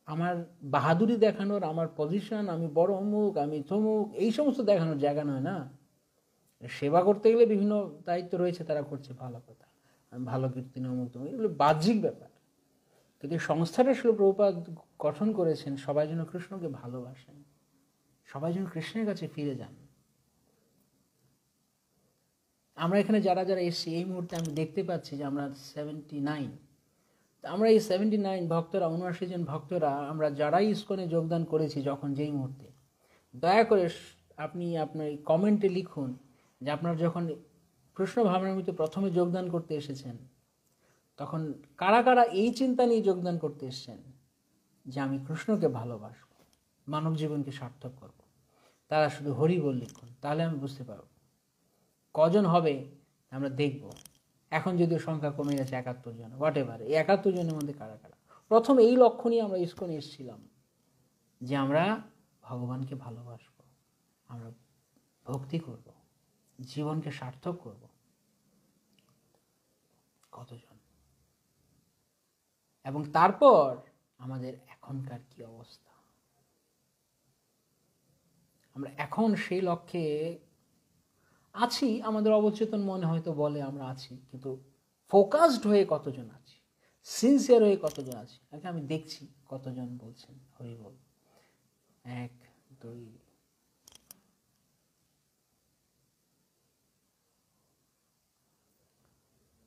আমার বাহাদুরি দেখানোর, আমার পজিশন, আমি বড় অমুক, আমি তমুক, এই সমস্ত দেখানোর জায়গা নয় না। সেবা করতে গেলে বিভিন্ন দায়িত্ব রয়েছে, তারা করছে, ভালো কথা, আমি ভালো কীর্তন অমুক তমুক, এগুলো বাহ্যিক ব্যাপার। কিন্তু এই সংস্থাটা আসলে প্রভুপাদ গঠন করেছেন সবাই যেন কৃষ্ণকে ভালোবাসেন, সবাই যেন কৃষ্ণের কাছে ফিরে যান। আমরা এখানে যারা যারা এসছি এই মুহূর্তে আমি দেখতে পাচ্ছি যে আমরা 79, আমরা এই 79 ভক্তরা, 79 জন ভক্তরা, আমরা যারাই ইসকনে যোগদান করেছি যখন, যেই মুহূর্তে, দয়া করে আপনি আপনার কমেন্টে লিখুন যে আপনার যখন কৃষ্ণ ভাবনামৃতে প্রথমে যোগদান করতে এসেছেন তখন কারা কারা এই চিন্তা নিয়ে যোগদান করতে এসেছেন যে আমি কৃষ্ণকে ভালোবাসব, মানব জীবনকে সার্থক করব। তারা শুধু হরি বল লিখুন, তাহলে আমি বুঝতে পারব কজন হবে, আমরা দেখব। এখন যদিও সংখ্যা কমে গেছে 71 জন, হোয়াট এভার, এই 71 জনের মধ্যে কারা কারা প্রথম এই লক্ষ্য নিয়ে আমরা ইসকনে এসেছিলাম যে আমরা ভগবানকে ভালোবাসব, আমরা ভক্তি করব, জীবনকে সার্থক করব। কতজন? এবং তারপর আমাদের এখনকার কি অবস্থা, আমরা এখন সেই লক্ষ্যে আছি, আমাদের অবচেতন মনে হয়তো বলে আমরা আছি, কিন্তু ফোকাসড হয়ে কতজন আছি, সিনসিয়ার হয়ে কতজন আছি, আগে আমি দেখছি কতজন বলছেন হরি বল। 1 2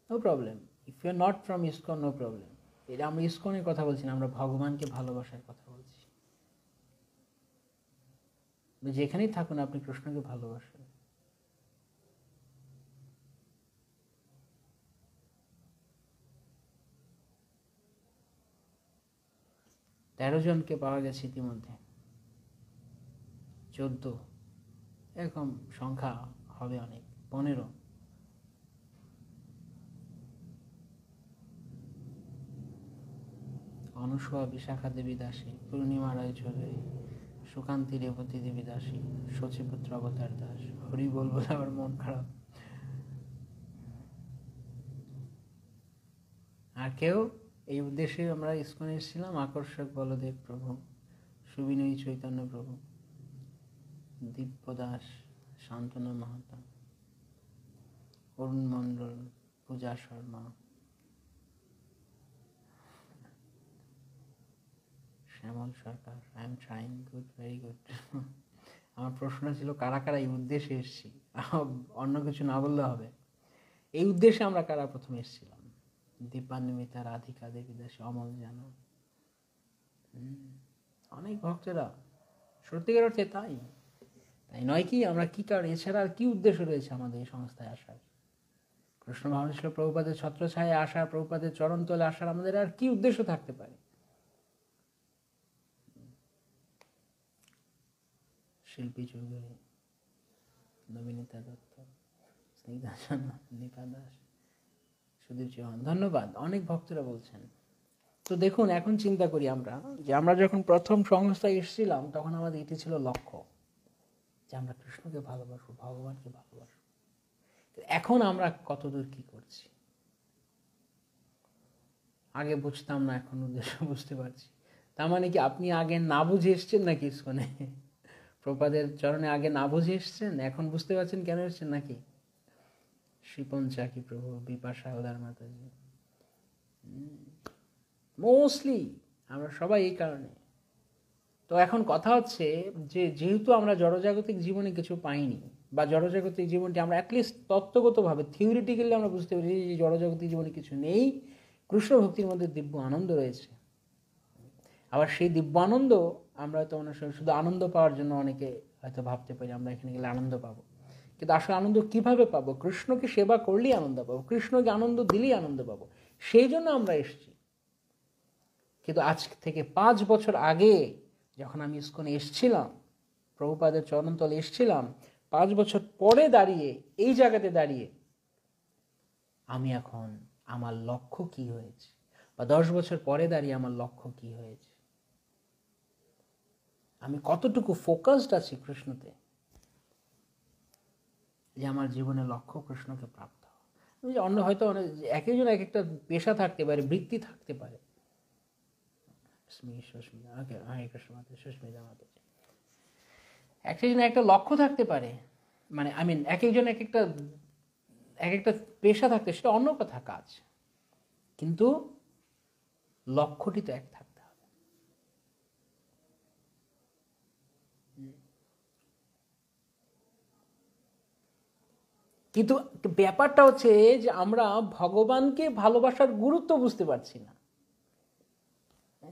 no problem, if you are not from ISKCON no problem. এটা আমরা ইসকনের কথা বলছি না, আমরা ভগবানকে ভালোবাসার কথা বলছি। যেখানেই থাকুন আপনি কৃষ্ণকে ভালোবাসেন। তেরো জনকে পাওয়া গেছে ইতিমধ্যে, 14 এরকম সংখ্যা হবে অনেক, 15। অনুসূয়া বিশাখা দেবী দাসী, পূর্ণিমা রায় চৌধুরী, সুকান্তি রেবতী দেবী দাসী, শচীপুত্র অবতার দাস। হরি বল বলে আমার মন খারাপ। আর কেউ? এই উদ্দেশ্যে আমরা ইসকনে এসেছিলাম। আকর্ষক বলদেব প্রভু, Subinoyi Chaitanya Prabhu, Dibya Das, Shantanu Mahato, Arun Mondal, Puja Sharma, Shyamal Sarkar. I am trying, good, very good. আমার প্রশ্ন ছিল কারা কারা এই উদ্দেশ্যে এসেছি, অন্য কিছু না বললে হবে। এই উদ্দেশ্যে আমরা কারা প্রথমে এসেছিলাম? দীপান্বিতা, রাধিকা দেবী দাসী, অমল জানা, অনেক ভক্তেরা, সত্যিকার অর্থে তাই নয় কি? আমরা কি কারণ, এছাড়া আর কি উদ্দেশ্য রয়েছে আমাদের এই সংস্থায় আসার? কৃষ্ণ ভাবনেশ্বর প্রভুপাদের ছত্রছায়ায় আসা, প্রভুপাদের চরণতলে আসার আমাদের আর কি উদ্দেশ্য থাকতে পারে? শিল্পী চৌধুরী, নবীনিতা দত্ত, স্নিগ্ধা জানা, দীপা দাস, সুদীপ চৌহান, ধন্যবাদ। অনেক ভক্তরা বলছেন। তো দেখুন, এখন চিন্তা করি আমরা যে আমরা যখন প্রথম সংস্থায় এসেছিলাম তখন আমাদের এটি ছিল লক্ষ্য যে আমরা কৃষ্ণকে ভালোবাসবো, ভগবানকে ভালোবাসবো। এখন আমরা কতদূর কি করছি? আগে বুঝতাম না, এখন উদ্দেশ্য বুঝতে পারছি। তার মানে কি আপনি আগে না বুঝে এসছেন নাকি ইসকনে? প্রভুপাদের চরণে আগে না বুঝে এসছেন, এখন বুঝতে পারছেন কেন এসছেন নাকি? শ্রীপন চাকি প্রভু, বিপাশা উদার মাতাজি, মোস্টলি আমরা সবাই এই কারণে। তো এখন কথা হচ্ছে যে যেহেতু আমরা জড়জাগতিক জীবনে কিছু পাইনি, বা জড়জাগতিক জীবনটি আমরা অ্যাটলিস্ট তত্ত্বগতভাবে থিওরিটিক্যালি আমরা বুঝতে পারি যে জড়জাগতিক জীবনে কিছু নেই, কৃষ্ণ ভক্তির মধ্যে দিব্য আনন্দ রয়েছে। আবার সেই দিব্য আনন্দ আমরা হয়তো অনেক সময় শুধু আনন্দ পাওয়ার জন্য অনেকে হয়তো ভাবতে পারি আমরা এখানে গেলে আনন্দ পাবো, কিন্তু আসলে আনন্দ কিভাবে পাবো? কৃষ্ণকে সেবা করলেই আনন্দ পাবো, কৃষ্ণকে আনন্দ দিলেই আনন্দ পাবো, সেই জন্য আমরা এসেছি। কিন্তু আজ থেকে 5 বছর আগে যখন আমি ইসকনে এসেছিলাম, প্রভুপাদের চরণতলে এসেছিলাম, 5 বছর পরে দাঁড়িয়ে, এই জায়গাতে দাঁড়িয়ে আমি এখন আমার লক্ষ্য কি হয়েছে, বা 10 বছর পরে দাঁড়িয়ে আমার লক্ষ্য কি হয়েছে, আমি কতটুকু ফোকাসড আছি কৃষ্ণতে, যে আমার জীবনের লক্ষ্য কৃষ্ণকে প্রাপ্ত হওয়া। অন্য হয়তো এক একজন এক একটা পেশা থাকতে পারে, বৃত্তি থাকতে পারে। হরে কৃষ্ণ মাতা, সুস্মিতা মাতা, এক একজনের একটা লক্ষ্য থাকতে পারে, মানে এক একজন এক একটা পেশা থাকতে, সেটা অন্য কথা, কাজ, কিন্তু লক্ষ্যটি তো এক থাকতে হবে। কিন্তু ব্যাপারটা হচ্ছে যে আমরা ভগবানকে ভালোবাসার গুরুত্ব বুঝতে পারছি না।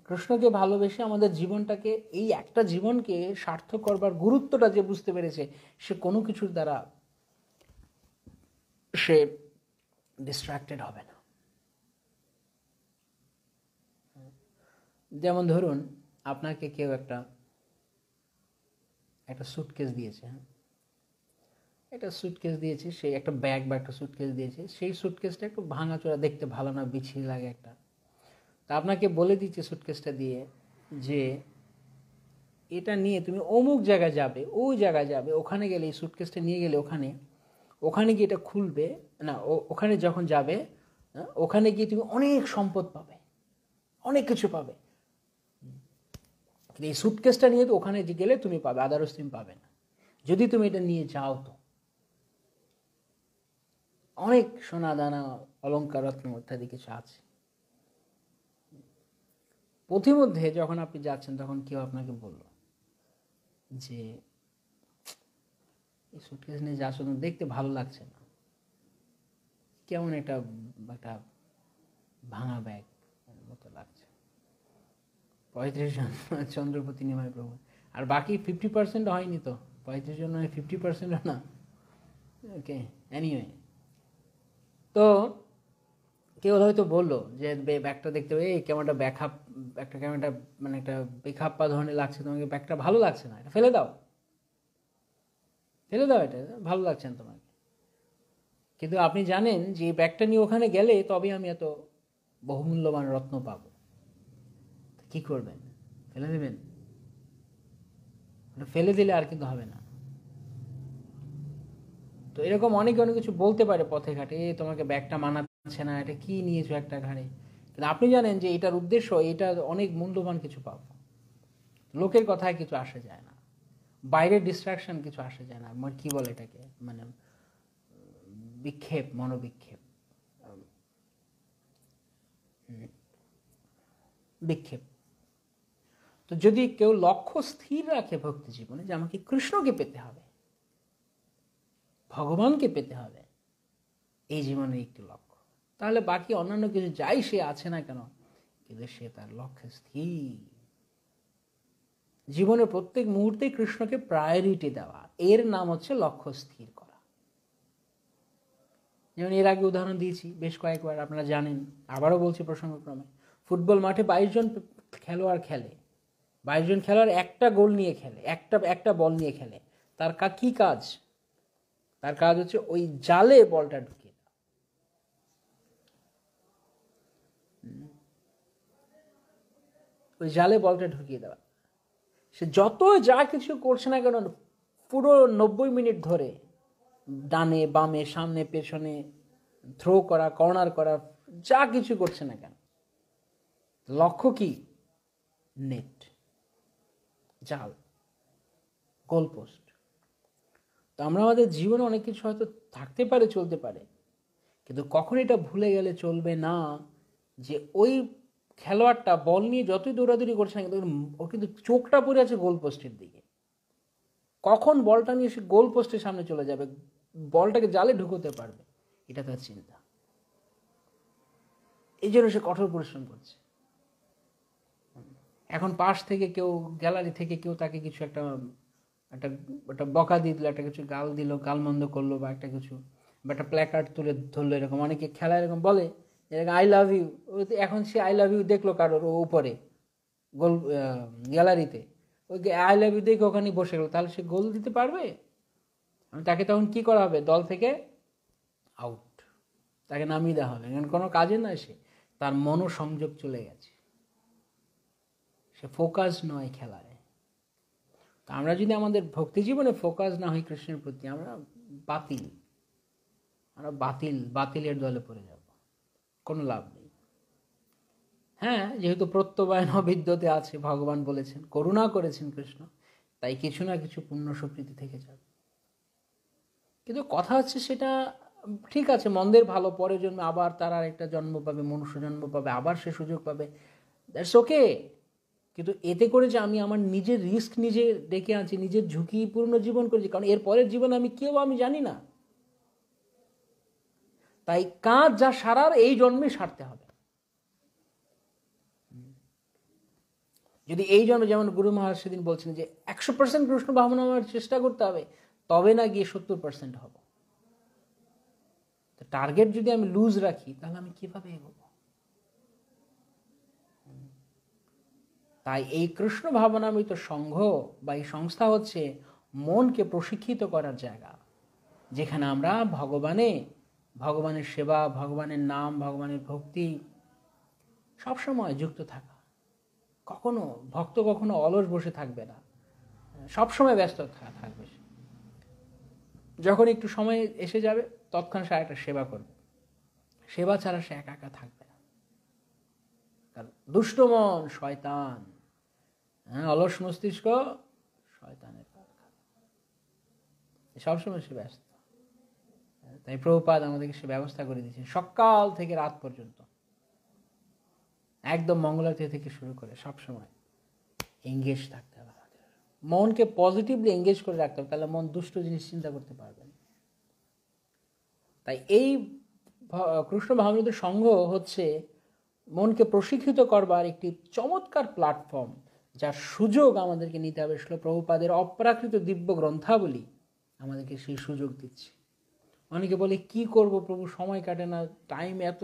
কৃষ্ণকে ভালোবেসে আমাদের জীবনটাকে, এই একটা জীবনকে সার্থক করবার গুরুত্বটা যে বুঝতে পেরেছে, সে কোনো কিছুর দ্বারা সে ডিস্ট্রাক্টেড হবে না। যেমন ধরুন, আপনাকে কেউ একটা সুটকেস দিয়েছে, একটা সুটকেস দিয়েছে, সে একটা ব্যাগ বা একটা সুটকেস দিয়েছে, সেই সুটকেসটা একটু ভাঙাচোরা, দেখতে ভালো না, বিছিয়ে লাগে একটা। তা আপনাকে বলে দিচ্ছে সুটকেসটা দিয়ে যে এটা নিয়ে তুমি অমুক জায়গায় যাবে, ওই জায়গায় যাবে, ওখানে গেলে এই সুটকেসটা নিয়ে গেলে ওখানে গিয়ে এটা খুলবে না, ওখানে যখন যাবে ওখানে গিয়ে তুমি অনেক সম্পদ পাবে, অনেক কিছু পাবে, কিন্তু এই সুটকেসটা নিয়ে তো ওখানে গেলে তুমি পাবে, আদারস তুমি পাবে না। যদি তুমি এটা নিয়ে যাও তো অনেক সোনা দানা অলঙ্কার রত্ন ইত্যাদি কিছু আছে। পথিমধ্যে যখন আপনি যাচ্ছেন তখন কেউ আপনাকে বলল যে এই সুটকেস নিয়ে যাচ্ছ, দেখতে ভালো লাগছে না, কেমন একটা একটা ভাঙা ব্যাগ মতো লাগছে, 35 জন চন্দ্রপতি নিমাই প্রভু, আর বাকি 50% হয়নি তো, 35 জন 50% না। ওকে, এনিওয়ে, তো কেউ হয়তো বললো যে ব্যাগটা দেখতে হবে, এই কেমন একটা ব্যাকআপ, একটা কেমন একটা মানে একটা বেখাপ্পা ধরনের লাগছে, তোমাকে ব্যাগটা ভালো লাগছে না, এটা ফেলে দাও, ফেলে দাও, এটা ভালো লাগছে না তোমাকে। কিন্তু আপনি জানেন যে এই ব্যাগটা নিয়ে ওখানে গেলে তবে আমি এত বহুমূল্যবান রত্ন পাবো, কি করবেন? ফেলে দেবেন? ফেলে দিলে আর কিন্তু হবে না। তো এরকম অনেকে অনেক কিছু বলতে পারে পথে ঘাটে, তোমাকে ব্যাগটা মানাচ্ছে না, এটা কি নিয়েছো একটা ঘাড়ে, কিন্তু আপনি জানেন যে এটার উদ্দেশ্য এটা অনেক মূল্যবান কিছু পাবো। লোকের কথায় কিছু আসে যায় না, বাইরের ডিস্ট্রাকশন কিছু আসে যায় না, আমার কি বলে এটাকে, মানে বিক্ষেপ, মনোবিক্ষেপ, বিক্ষেপ। তো যদি কেউ লক্ষ্য স্থির রাখে ভক্তি জীবনে যে আমাকে কৃষ্ণকে পেতে হবে, ভগবানকে পেতে হবে, এই জীবনের একটি লক্ষ্য, তাহলে বাকি অন্যান্য কিছু যাই সে আছে না কেন, কিন্তু সে তার লক্ষ্যে স্থির। জীবনের প্রত্যেক মুহূর্তে কৃষ্ণকে প্রায়োরিটি দেওয়া, এর নাম হচ্ছে লক্ষ্য স্থির করা। যেমন এর আগে উদাহরণ দিয়েছি বেশ কয়েকবার, আপনারা জানেন, আবারও বলছি প্রসঙ্গক্রমে, ফুটবল মাঠে 22 জন খেলোয়াড় খেলে, 22 জন খেলোয়াড় একটা গোল নিয়ে খেলে, একটা বল নিয়ে খেলে, তার কি কাজ? তার কাজ হচ্ছে ওই জালে বলটা ঢুকিয়ে দেওয়া। ওই জালে বলটা ঢুকিয়ে দেওয়া। সে যত যা কিছু করছে না কেন, পুরো 90 মিনিট ধরে ডানে বামে সামনে পেছনে থ্রো করা, কর্নার করা, যা কিছু করছে না কেন, লক্ষ্য কি? নেট, জাল, গোলপোস্ট। তো আমরা আমাদের জীবনে অনেক কিছু হয়তো থাকতে পারে, চলতে পারে, কিন্তু কখন এটা ভুলে গেলে চলবে না যে ওই খেলোয়াড়টা বল নিয়ে যতই দৌড়াদৌড়ি করছে না, কিন্তু ওর কিন্তু চোখটা পড়ে আছে গোলপোস্টের দিকে। কখন বলটা নিয়ে সে গোলপোস্টের সামনে চলে যাবে, বলটাকে জালে ঢুকোতে পারবে, এটা তার চিন্তা। এই জন্য সে কঠোর পরিশ্রম করছে। এখন পাশ থেকে কেউ, গ্যালারি থেকে কেউ তাকে কিছু একটা একটা একটা বকা দিয়ে দিল, একটা কিছু গাল দিল, গালমন্দ করলো, বা একটা কিছু, বা একটা প্ল্যাকার্ড তুলে ধরলো, এরকম অনেকে খেলা এরকম বলে, এরকম আই লাভ ইউ। এখন সে আই লাভ ইউ দেখলো কারোর উপরে গোল গ্যালারিতে, ওই আই লাভ ইউ দেখে ওখানে বসে গেল, তাহলে সে গোল দিতে পারবে? তাকে তখন কি করা হবে? দল থেকে আউট, তাকে নামিয়ে দেওয়া হবে, কারণ কোনো কাজে নয়, সে তার মনোসংযোগ চলে গেছে, সে ফোকাস নয় খেলায়। তো আমরা যদি আমাদের ভক্তি জীবনে ফোকাস না হই কৃষ্ণের প্রতি, আমরা বাতিল, আমরা বাতিলের দলে পড়ে যাব, কোনো লাভ নেই। হ্যাঁ, যেহেতু প্রত্যবায়ন অবিদ্যতে আছে, ভগবান বলেছেন, করুণা করেছেন কৃষ্ণ, তাই কিছু না কিছু পুণ্য সুকৃতি থেকে যাবে। কিন্তু কথা হচ্ছে সেটা ঠিক আছে, মন্দের ভালো, পরের জন্মে আবার তার আর একটা জন্ম পাবে, মনুষ্য জন্ম পাবে, আবার সে সুযোগ পাবে, দ্যাটস ওকে। কিন্তু এতে করে যে আমি আমার নিজের রিস্ক নিজে ডেকে আনছি, নিজের ঝুঁকিপূর্ণ জীবন করেছি, কারণ এর পরের জীবন আমি কেউ আমি জানি না। তাই কাজ যা সারার এই জন্মে সারতে হবে। যদি এই জন্য, যেমন গুরু মহারাজ সেদিন বলছেন যে 100% কৃষ্ণ ভাবনা আমার চেষ্টা করতে হবে, তবে না গিয়ে 70% হব। তো টার্গেট যদি আমি লুজ রাখি, তাহলে আমি কিভাবে এগোবো? তাই এই কৃষ্ণ ভাবনামৃত সংঘ বা এই সংস্থা হচ্ছে মনকে প্রশিক্ষিত করার জায়গা, যেখানে আমরা ভগবানের সেবা, ভগবানের নাম, ভগবানের ভক্তি সবসময় যুক্ত থাকা। কখনো অলস বসে থাকবে না, সবসময় ব্যস্ত থাকবে। যখন একটু সময় এসে যাবে, তৎক্ষণ সে একটা সেবা করবে, সেবা ছাড়া সে একা একা থাকবে না। কারণ দুষ্ট মন শয়তান, অলস মস্তিষ্ক শয়তানের কারখানা। সবসময় সে ব্যস্ত। তাই প্রভুপাদ আমাদেরকে সে ব্যবস্থা করে দিয়েছেন সকাল থেকে রাত পর্যন্ত, একদম মঙ্গলারতি থেকে শুরু করে সবসময় এঙ্গেজ থাকতে হবে আমাদের। মনকে পজিটিভলি এঙ্গেজ করে রাখতে হবে, তাহলে মন দুষ্ট জিনিস চিন্তা করতে পারবে না। তাই এই কৃষ্ণ ভাবনামৃত সংঘ হচ্ছে মনকে প্রশিক্ষিত করবার একটি চমৎকার প্ল্যাটফর্ম, যার সুযোগ আমাদেরকে নিতে হবে। শ্রীল প্রভুপাদের অপ্রাকৃত দিব্য গ্রন্থাবলী আমাদেরকে সেই সুযোগ দিচ্ছে। অনেকে বলে কি করব প্রভু, সময় কাটে না, টাইম এত।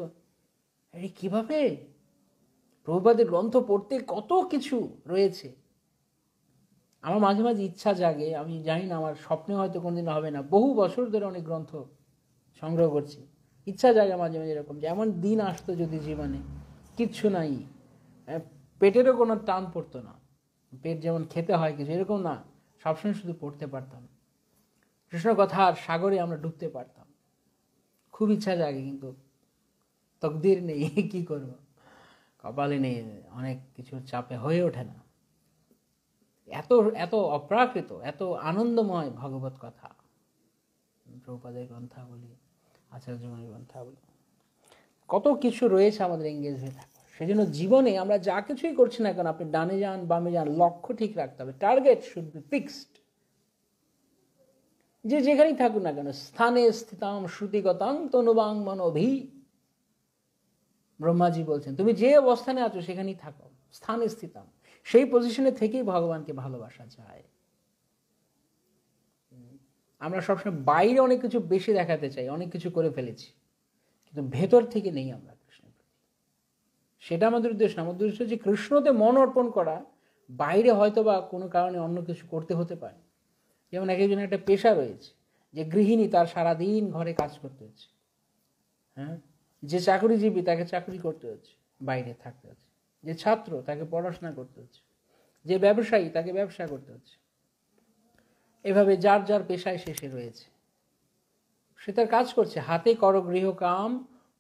আরে কিভাবে? প্রভুপাদের গ্রন্থ পড়তে কত কিছু রয়েছে। আমার মাঝে মাঝে ইচ্ছা জাগে, আমি জানি না আমার স্বপ্নে হয়তো কোনদিন হবে না, বহু বছর ধরে অনেক গ্রন্থ সংগ্রহ করছি, ইচ্ছা জাগে মাঝে মাঝে এরকম যে এমন দিন আসতো যদি জীবনে কিচ্ছু নাই, পেটেরও কোনো টান পড়তো না, পেট যেমন খেতে হয় কিছু এরকম না, সবসময় শুধু পড়তে পারতাম, কৃষ্ণ কথার সাগরে আমরা ডুবতে পারতাম। খুব ইচ্ছা জাগে, কিন্তু তকদির নেই, কি করব, কপালে নেই, অনেক কিছুর চাপে হয়ে ওঠে না। এত এত অপ্রাকৃত, এত আনন্দময় ভগবত কথা, প্রভুপাদের গ্রন্থাবলী, আচার্যগণের গ্রন্থাবলী, কত কিছু রয়েছে আমাদের এঙ্গেজ হয়ে থাকা। সেজন্য জীবনে আমরা যা কিছুই করছি না কেন, আপনি ডানে যান বামে যান, লক্ষ্য ঠিক রাখতে হবে, টার্গেট শুড বি ফিক্সড। যে যেখানেই থাকুন না কেন, স্থানে স্থিতাম শ্রুতিগতাং তনুবাং মনোভি, ব্রহ্মাজি বলছেন তুমি যে অবস্থানে আছো সেখানেই থাকো, স্থানে স্থিতাম, সেই পজিশনে থেকেই ভগবানকে ভালোবাসা যায়। আমরা সবসময় বাইরে অনেক কিছু বেশি দেখাতে চাই, অনেক কিছু করে ফেলেছি, কিন্তু ভেতর থেকে নেই আমরা কৃষ্ণের প্রতি। সেটা আমাদের উদ্দেশ্য না। আমাদের উদ্দেশ্য যে কৃষ্ণতে মন অর্পণ করা, বাইরে হয়তো বা কোনো কারণে অন্য কিছু করতে হতে পারে। যেমন এক একজনের একটা পেশা রয়েছে, যে গৃহিণী তার সারাদিন ঘরে কাজ করতে হচ্ছে, হ্যাঁ, যে চাকরিজীবী তাকে চাকরি করতে হচ্ছে, বাইরে থাকতে হচ্ছে, যে ছাত্র তাকে পড়াশোনা করতে হচ্ছে, যে ব্যবসায়ী তাকে ব্যবসা করতে হচ্ছে। এভাবে যার যার পেশায় শেষে রয়েছে, সে তার কাজ করছে। হাতে করো গৃহকাম,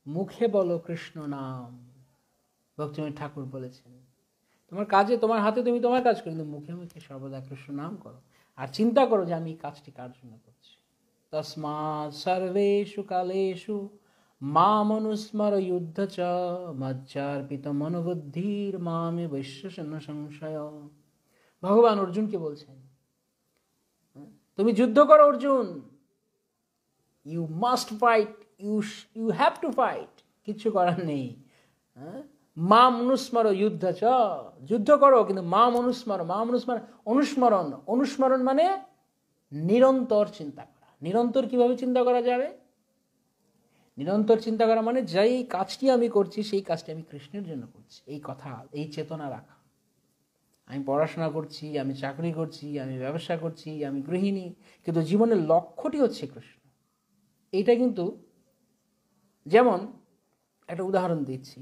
মুখে বলো কৃষ্ণ নাম, ভক্তিময় ঠাকুর বলেছেন। তোমার কাজে, তোমার হাতে তুমি তোমার কাজ করো, কিন্তু মুখে মুখে সর্বদা কৃষ্ণ নাম করো, আর চিন্তা করো যে আমি এই কাজটি কার জন্য করছি। তস্মাৎ সর্বেষু কালেষু মাম অনুস্মর যুদ্ধ চ মজ্জার্পিত মনোবুদ্ধির মামে বৈশ্বসন সংশয়। ভগবান অর্জুনকে বলছেন, তুমি যুদ্ধ করো Arjun, you must fight, you have to fight, কিছু করার নেই। মাম অনুস্মর যুদ্ধ চ, যুদ্ধ করো কিন্তু মাম অনুস্মর, মাম অনুস্মর, অনুস্মরণ, অনুস্মরণ মানে নিরন্তর চিন্তা করা। নিরন্তর কিভাবে চিন্তা করা যাবে? নিরন্তর চিন্তা করা মানে যেই কাজটি আমি করছি সেই কাজটি আমি কৃষ্ণের জন্য করছি, এই কথা, এই চেতনা রাখা। আমি পড়াশোনা করছি, আমি চাকরি করছি, আমি ব্যবসা করছি, আমি গৃহিণী, কিন্তু জীবনের লক্ষ্যটি হচ্ছে কৃষ্ণ। এইটা কিন্তু, যেমন একটা উদাহরণ দিচ্ছি,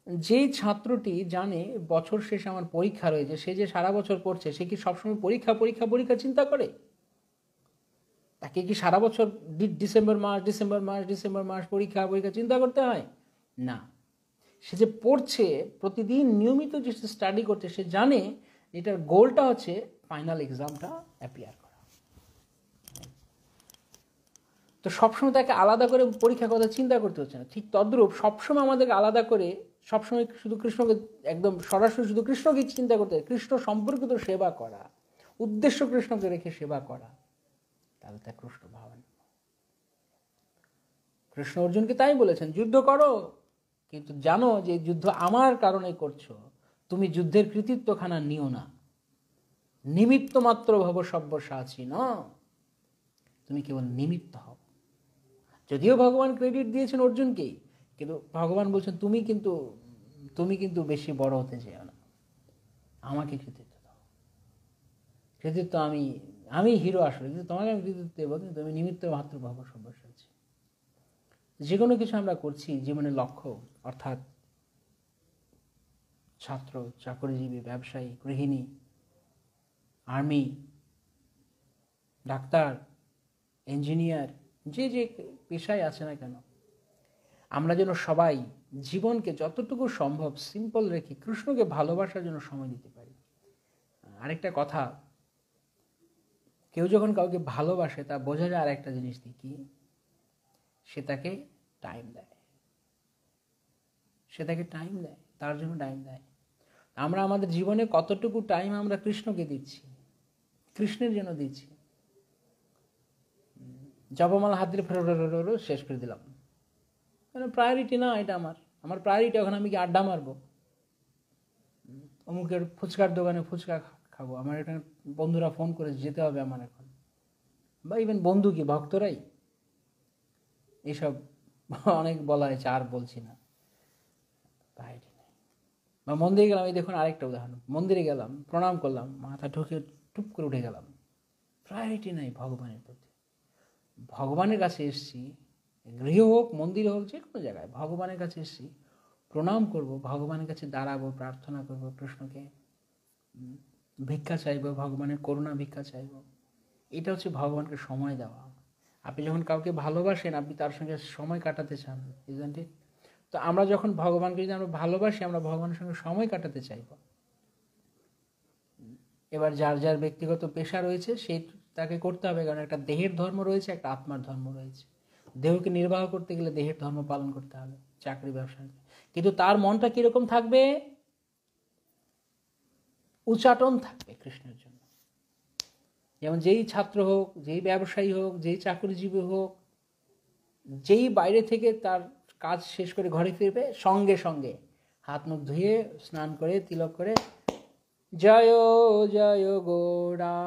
যেই ছাত্রটি জানে বছর শেষে আমার পরীক্ষা রয়েছে, সে যে সারা বছর পড়ছে, সে কি সবসময় পরীক্ষা পরীক্ষা পরীক্ষা চিন্তা করে? তাকে কি সারা বছর ডিসেম্বর মাস ডিসেম্বর মাস ডিসেম্বর মাস পরীক্ষা পরীক্ষা চিন্তা করতে হয়? না। সে যে পড়ছে, প্রতিদিন নিয়মিত যে স্টাডি করছে, সে জানে এটার গোলটা হচ্ছে ফাইনাল এক্সামটা অ্যাপিয়ার করা। তো সবসময় তাকে আলাদা করে পরীক্ষার কথা চিন্তা করতে হচ্ছে না। ঠিক তদ্রূপ সবসময় আমাদেরকে আলাদা করে সবসময় শুধু কৃষ্ণকে, একদম সরাসরি শুধু কৃষ্ণকে চিন্তা করতে হয়, কৃষ্ণ সম্পর্কিত সেবা করা, উদ্দেশ্য কৃষ্ণকে রেখে সেবা করা, তাহলে তা কৃষ্ণ ভাবনা। কৃষ্ণ অর্জুনকে তাই বলেছেন, যুদ্ধ করো, কিন্তু জানো যে যুদ্ধ আমার কারণে করছো, তুমি যুদ্ধের কৃতিত্বখানা নিও না, নিমিত্ত মাত্র ভব সব্যসাচী ন, তুমি কেবল নিমিত্ত হও। যদিও ভগবান ক্রেডিট দিয়েছেন অর্জুনকেই, কিন্তু ভগবান বলছেন তুমি কিন্তু বেশি বড় হতে চেও না, আমাকে কৃতিত্ব দাও। কৃতিত্ব আমি হিরো আসলে, কিন্তু তোমাকে আমি কৃতিত্ব দেবো, কিন্তু তুমি নিমিত্ত মাত্র ভব সব্যসাচী। যে কোনো কিছু আমরা করছি জীবনের লক্ষ্য, অর্থাৎ ছাত্র, চাকরিজীবী, ব্যবসায়ী, গৃহিণী, আর্মি, ডাক্তার, ইঞ্জিনিয়ার, যে যে পেশায় আছে না কেন, আমরা যেন সবাই জীবনকে যতটুকু সম্ভব সিম্পল রেখে কৃষ্ণকে ভালোবাসার জন্য সময় দিতে পারি। আরেকটা কথা, কেউ যখন কাউকে ভালোবাসে তা বোঝা যায় আর একটা জিনিস কি, সে তাকে টাইম দেয়, সে তাকে টাইম দেয়, তার জন্য টাইম দেয়। আমরা আমাদের জীবনে কতটুকু টাইম আমরা কৃষ্ণকে দিচ্ছি, কৃষ্ণের জন্য দিচ্ছি। জপমালা হাত দিলে শেষ করে দিলাম, কেন প্রায়োরিটি না এটা। আমার প্রায়োরিটি এখন আমি কি আড্ডা মারবো, অমুকের ফুচকার দোকানে ফুচকা খাবো, আমার এখানে বন্ধুরা ফোন করে যেতে হবে আমার এখন, বা ইভেন বন্ধু কি ভক্তরাই এসব অনেক বলা হয়েছে, আর বলছি না। প্রায়োরিটি নেই। বা মন্দিরে গেলাম, এই দেখুন আরেকটা উদাহরণ, মন্দিরে গেলাম, প্রণাম করলাম, মাথা ঢুকে টুপ করে উঠে গেলাম, প্রায়োরিটি নাই ভগবানের প্রতি। ভগবানের কাছে এসছি, গৃহ হোক মন্দির হোক যে কোনো জায়গায় ভগবানের কাছে এসছি, প্রণাম করব, ভগবানের কাছে দাঁড়াবো, প্রার্থনা করব, কৃষ্ণকে ভিক্ষা চাইব, ভগবানের করুণা ভিক্ষা চাইব। এটা হচ্ছে ভগবানকে সময় দেওয়া। আপনি যখন কাউকে ভালোবাসেন, আপনি তার সঙ্গে সময় কাটাতে চান, ইজন্ট ইট? তো আমরা যখন ভগবানকে যদি আমরা ভালোবাসি, আমরা ভগবানের সঙ্গে সময় কাটাতে চাইব। এবার যার যার ব্যক্তিগত পেশা রয়েছে সেই তাকে করতে হবে, কারণ একটা দেহের ধর্ম রয়েছে, একটা আত্মার ধর্ম রয়েছে। দেহকে নির্বাহ করতে গেলে দেহের ধর্ম পালন করতে হবে, চাকরি ব্যবসা। কিন্তু তার মনটা কিরকম থাকবে? উচ্চাটন থাকবে কৃষ্ণের জন্য। যেমন যেই ছাত্র হোক, যেই ব্যবসায়ী হোক, যেই চাকরিজীবী হোক, যেই বাইরে থেকে তার কাজ শেষ করে ঘরে ফিরবে, সঙ্গে সঙ্গে হাত মুখ ধুয়ে স্নান করে তিলক করে জয় জয় গোড়া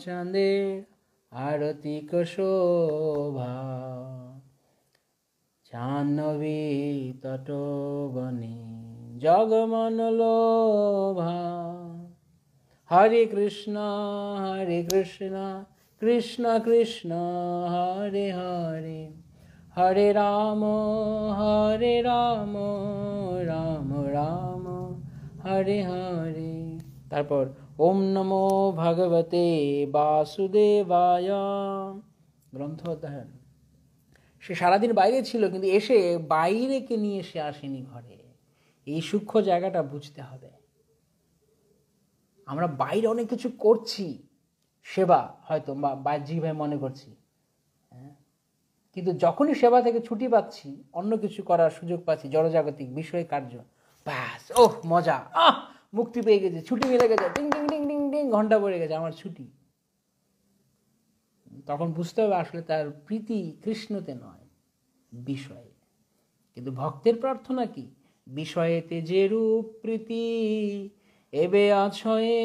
চাঁদের আরতি শোভা, জাহ্নবী তটবনে জগমন লোভা, হরে কৃষ্ণ কৃষ্ণ কৃষ্ণ হরে হরে, হরে রাম রাম রাম হরে হরে। তারপর ওম নমো ভগবতে বাসুদেবায়। গ্রন্থ অধ্যয়ন। সে সারাদিন বাইরে ছিল, কিন্তু এসে বাইরেকে নিয়ে সে আসেনি ঘরে। এই সূক্ষ্ম জায়গাটা বুঝতে হবে। আমরা বাইরে অনেক কিছু করছি, সেবা হয়তো বা বাহ্যিকভাবে মনে করছি, কিন্তু যখনই সেবা থেকে ছুটি পাচ্ছি, অন্য কিছু করার সুযোগ পাচ্ছি, জড়জাগতিক বিষয় কার্য, ব্যাস ওহ মজা, মুক্তি পেয়ে গেছে, ছুটি মিলে গেছে, ding ding ding ding ding ঘন্টা পড়ে গেছে, আমার ছুটি। তখন বুঝতে হবে আসলে তার প্রীতি কৃষ্ণতে নয়, বিষয়ে। কিন্তু ভক্তের প্রার্থনা কি? বিষয়েতে যে রূপ প্রীতি এবে আছয়ে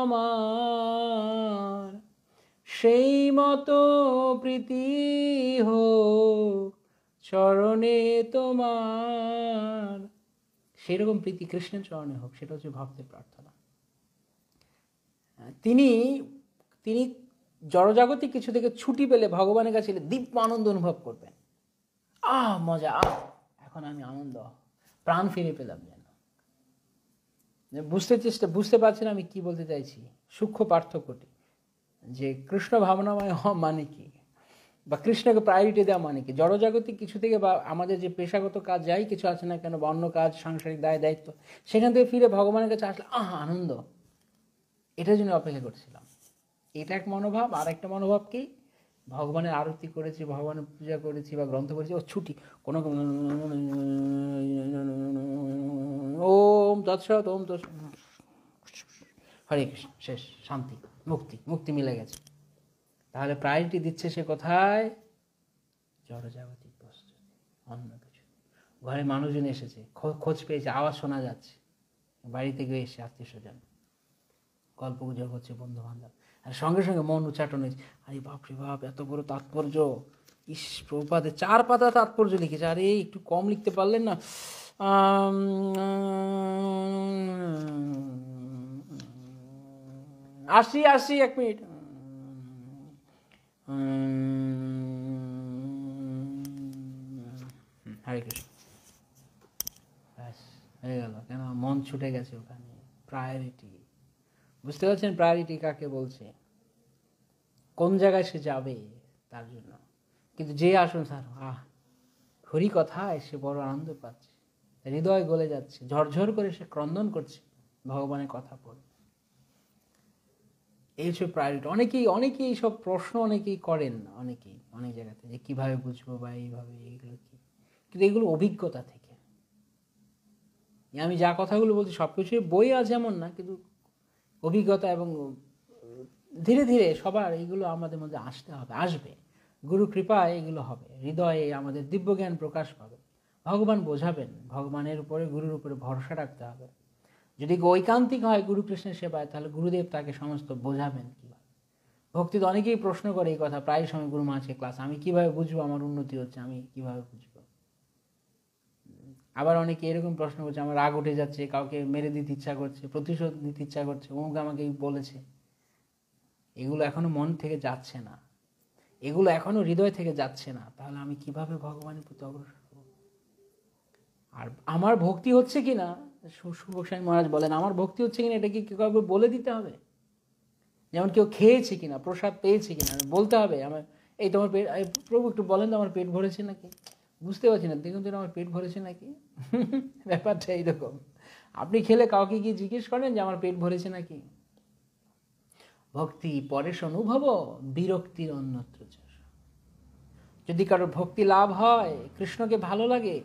আমার, সেই মতো প্রীতি হোক চরণে তোমার। সেরকম প্রীতি কৃষ্ণের চরণে হোক, সেটা হচ্ছে ভক্তের প্রার্থনা। তিনি তিনি জড়জাগতিক কিছু থেকে ছুটি পেলে ভগবানের কাছে দিব্য আনন্দ অনুভব করবেন। মজা, এখন আমি আনন্দ, প্রাণ ফিরে পেলাম। যেন বুঝতে পারছেন আমি কি বলতে চাইছি? সূক্ষ্ম পার্থক্যটি, যে কৃষ্ণ ভাবনাময় হওয়া মানে কি, বা কৃষ্ণকে প্রায়োরিটি দেওয়া মানে কি। জড়জাগতিক কিছু থেকে বা আমাদের যে পেশাগত কাজ যাই কিছু আছে না কেন, বা অন্য কাজ, সাংসারিক দায় দায়িত্ব, সেখান থেকে ফিরে ভগবানের কাছে আসলে আনন্দ, এটার জন্য অপেক্ষা করছিলাম। এটা এক মনোভাব। আর একটা মনোভাব কি? ভগবানের আরতি করেছি, ভগবানের পূজা করেছি বা গ্রন্থ করেছি, ও ছুটি, কোনো ওম তৎসৎ ওম তৎসৎ, হরে কৃষ্ণ, শেষ, শান্তি, মুক্তি মিলে গেছে। তাহলে প্রায়োরিটি দিচ্ছে সে কোথায়? জড়জাগতিক বস্তু, অন্য কিছু। ঘরে মানুষজন এসেছে, খোঁজ পেয়েছে, আওয়াজ শোনা যাচ্ছে, বাড়ি থেকে এসে আত্মীয় স্বজন গল্প গুজব হচ্ছে, বন্ধু বান্ধব, আর সঙ্গে সঙ্গে মন উচ্চাটন হয়েছে, আরে বাপরে বাপ, এত বড় তাৎপর্য, ইস প্রভুপাদে 4 পাতা তাৎপর্য লিখেছে, আরে একটু কম লিখতে পারলেন না? আসি 1 মিনিট। হরে কৃষ্ণ, ব্যাস হয়ে গেল। কেন? মন ছুটে গেছে ওখানে। প্রায়োরিটি, বুঝতে পারছেন প্রায়োরিটি কাকে বলছে, কোন জায়গায় সে যাবে তার জন্য। কিন্তু যে আসুন স্যার, হরি কথায় সে বড় আনন্দ পাচ্ছে, হৃদয় গলে যাচ্ছে, ঝরঝর করে সে ক্রন্দন করছে ভগবানের কথা বলে। এই হচ্ছে প্রায়োরিটি। অনেকেই এইসব প্রশ্ন অনেকেই করেন, অনেক জায়গাতে, যে কীভাবে বুঝবো বা এইভাবে, এইগুলো কি, কিন্তু এগুলো অভিজ্ঞতা থেকে। আমি যা কথাগুলো বলছি সব কিছুই বই আছে এমন না, কিন্তু অভিজ্ঞতা এবং ধীরে ধীরে সবার এইগুলো আমাদের মধ্যে আসবে। গুরু কৃপায় এগুলো হবে, হৃদয়ে আমাদের দিব্যজ্ঞান প্রকাশ পাবে, ভগবান বোঝাবেন, ভগবানের উপরে, গুরুর উপরে ভরসা রাখতে হবে। যদি ঐকান্তিক হয় গুরু কৃষ্ণের সেবায়, তাহলে গুরুদেব তাকে সমস্ত বোঝাবেন কীভাবে। ভক্তিতে অনেকেই প্রশ্ন করে এই কথা প্রায় সময় গুরু মহাশয় ক্লাস, আমি কিভাবে বুঝবো আমার উন্নতি হচ্ছে, আমি কিভাবে বুঝবো। আবার অনেকে এরকম প্রশ্ন করছে, আমার রাগ উঠে যাচ্ছে, কাউকে মেরে দিতে ইচ্ছা করছে, প্রতিশোধ নিতে ইচ্ছা করছে, অমুক আমাকে বলেছে। এগুলো এখনো মন থেকে যাচ্ছে না, এগুলো এখনো হৃদয় থেকে যাচ্ছে না, তাহলে আমি কিভাবে ভগবানের প্রতি অগ্রসর হব? আর আমার ভক্তি হচ্ছে কিনা, সুবক্সাই মহারাজ বলেন, আমার ভক্তি হচ্ছে কিনা এটা কি কাউকে বলে দিতে হবে? যেমন কেউ খেয়েছে কিনা, প্রসাদ পেয়েছে কিনা বলতে হবে, আমার এই তোমার পেট, প্রভু একটু বলেন তো আমার পেট ভরেছে নাকি, বুঝতে পারছি না, দেখুন তো আমার পেট ভরেছে নাকি। ব্যাপারটা এইরকম। আপনি খেলে কাউকে গিয়ে জিজ্ঞেস করেন যে আমার পেট ভরেছে নাকি? ভক্তি পরেশ অনুভব, বিরক্তির অন্যত্র। যদি কারোর ভক্তি লাভ হয়, কৃষ্ণকে ভালো লাগে,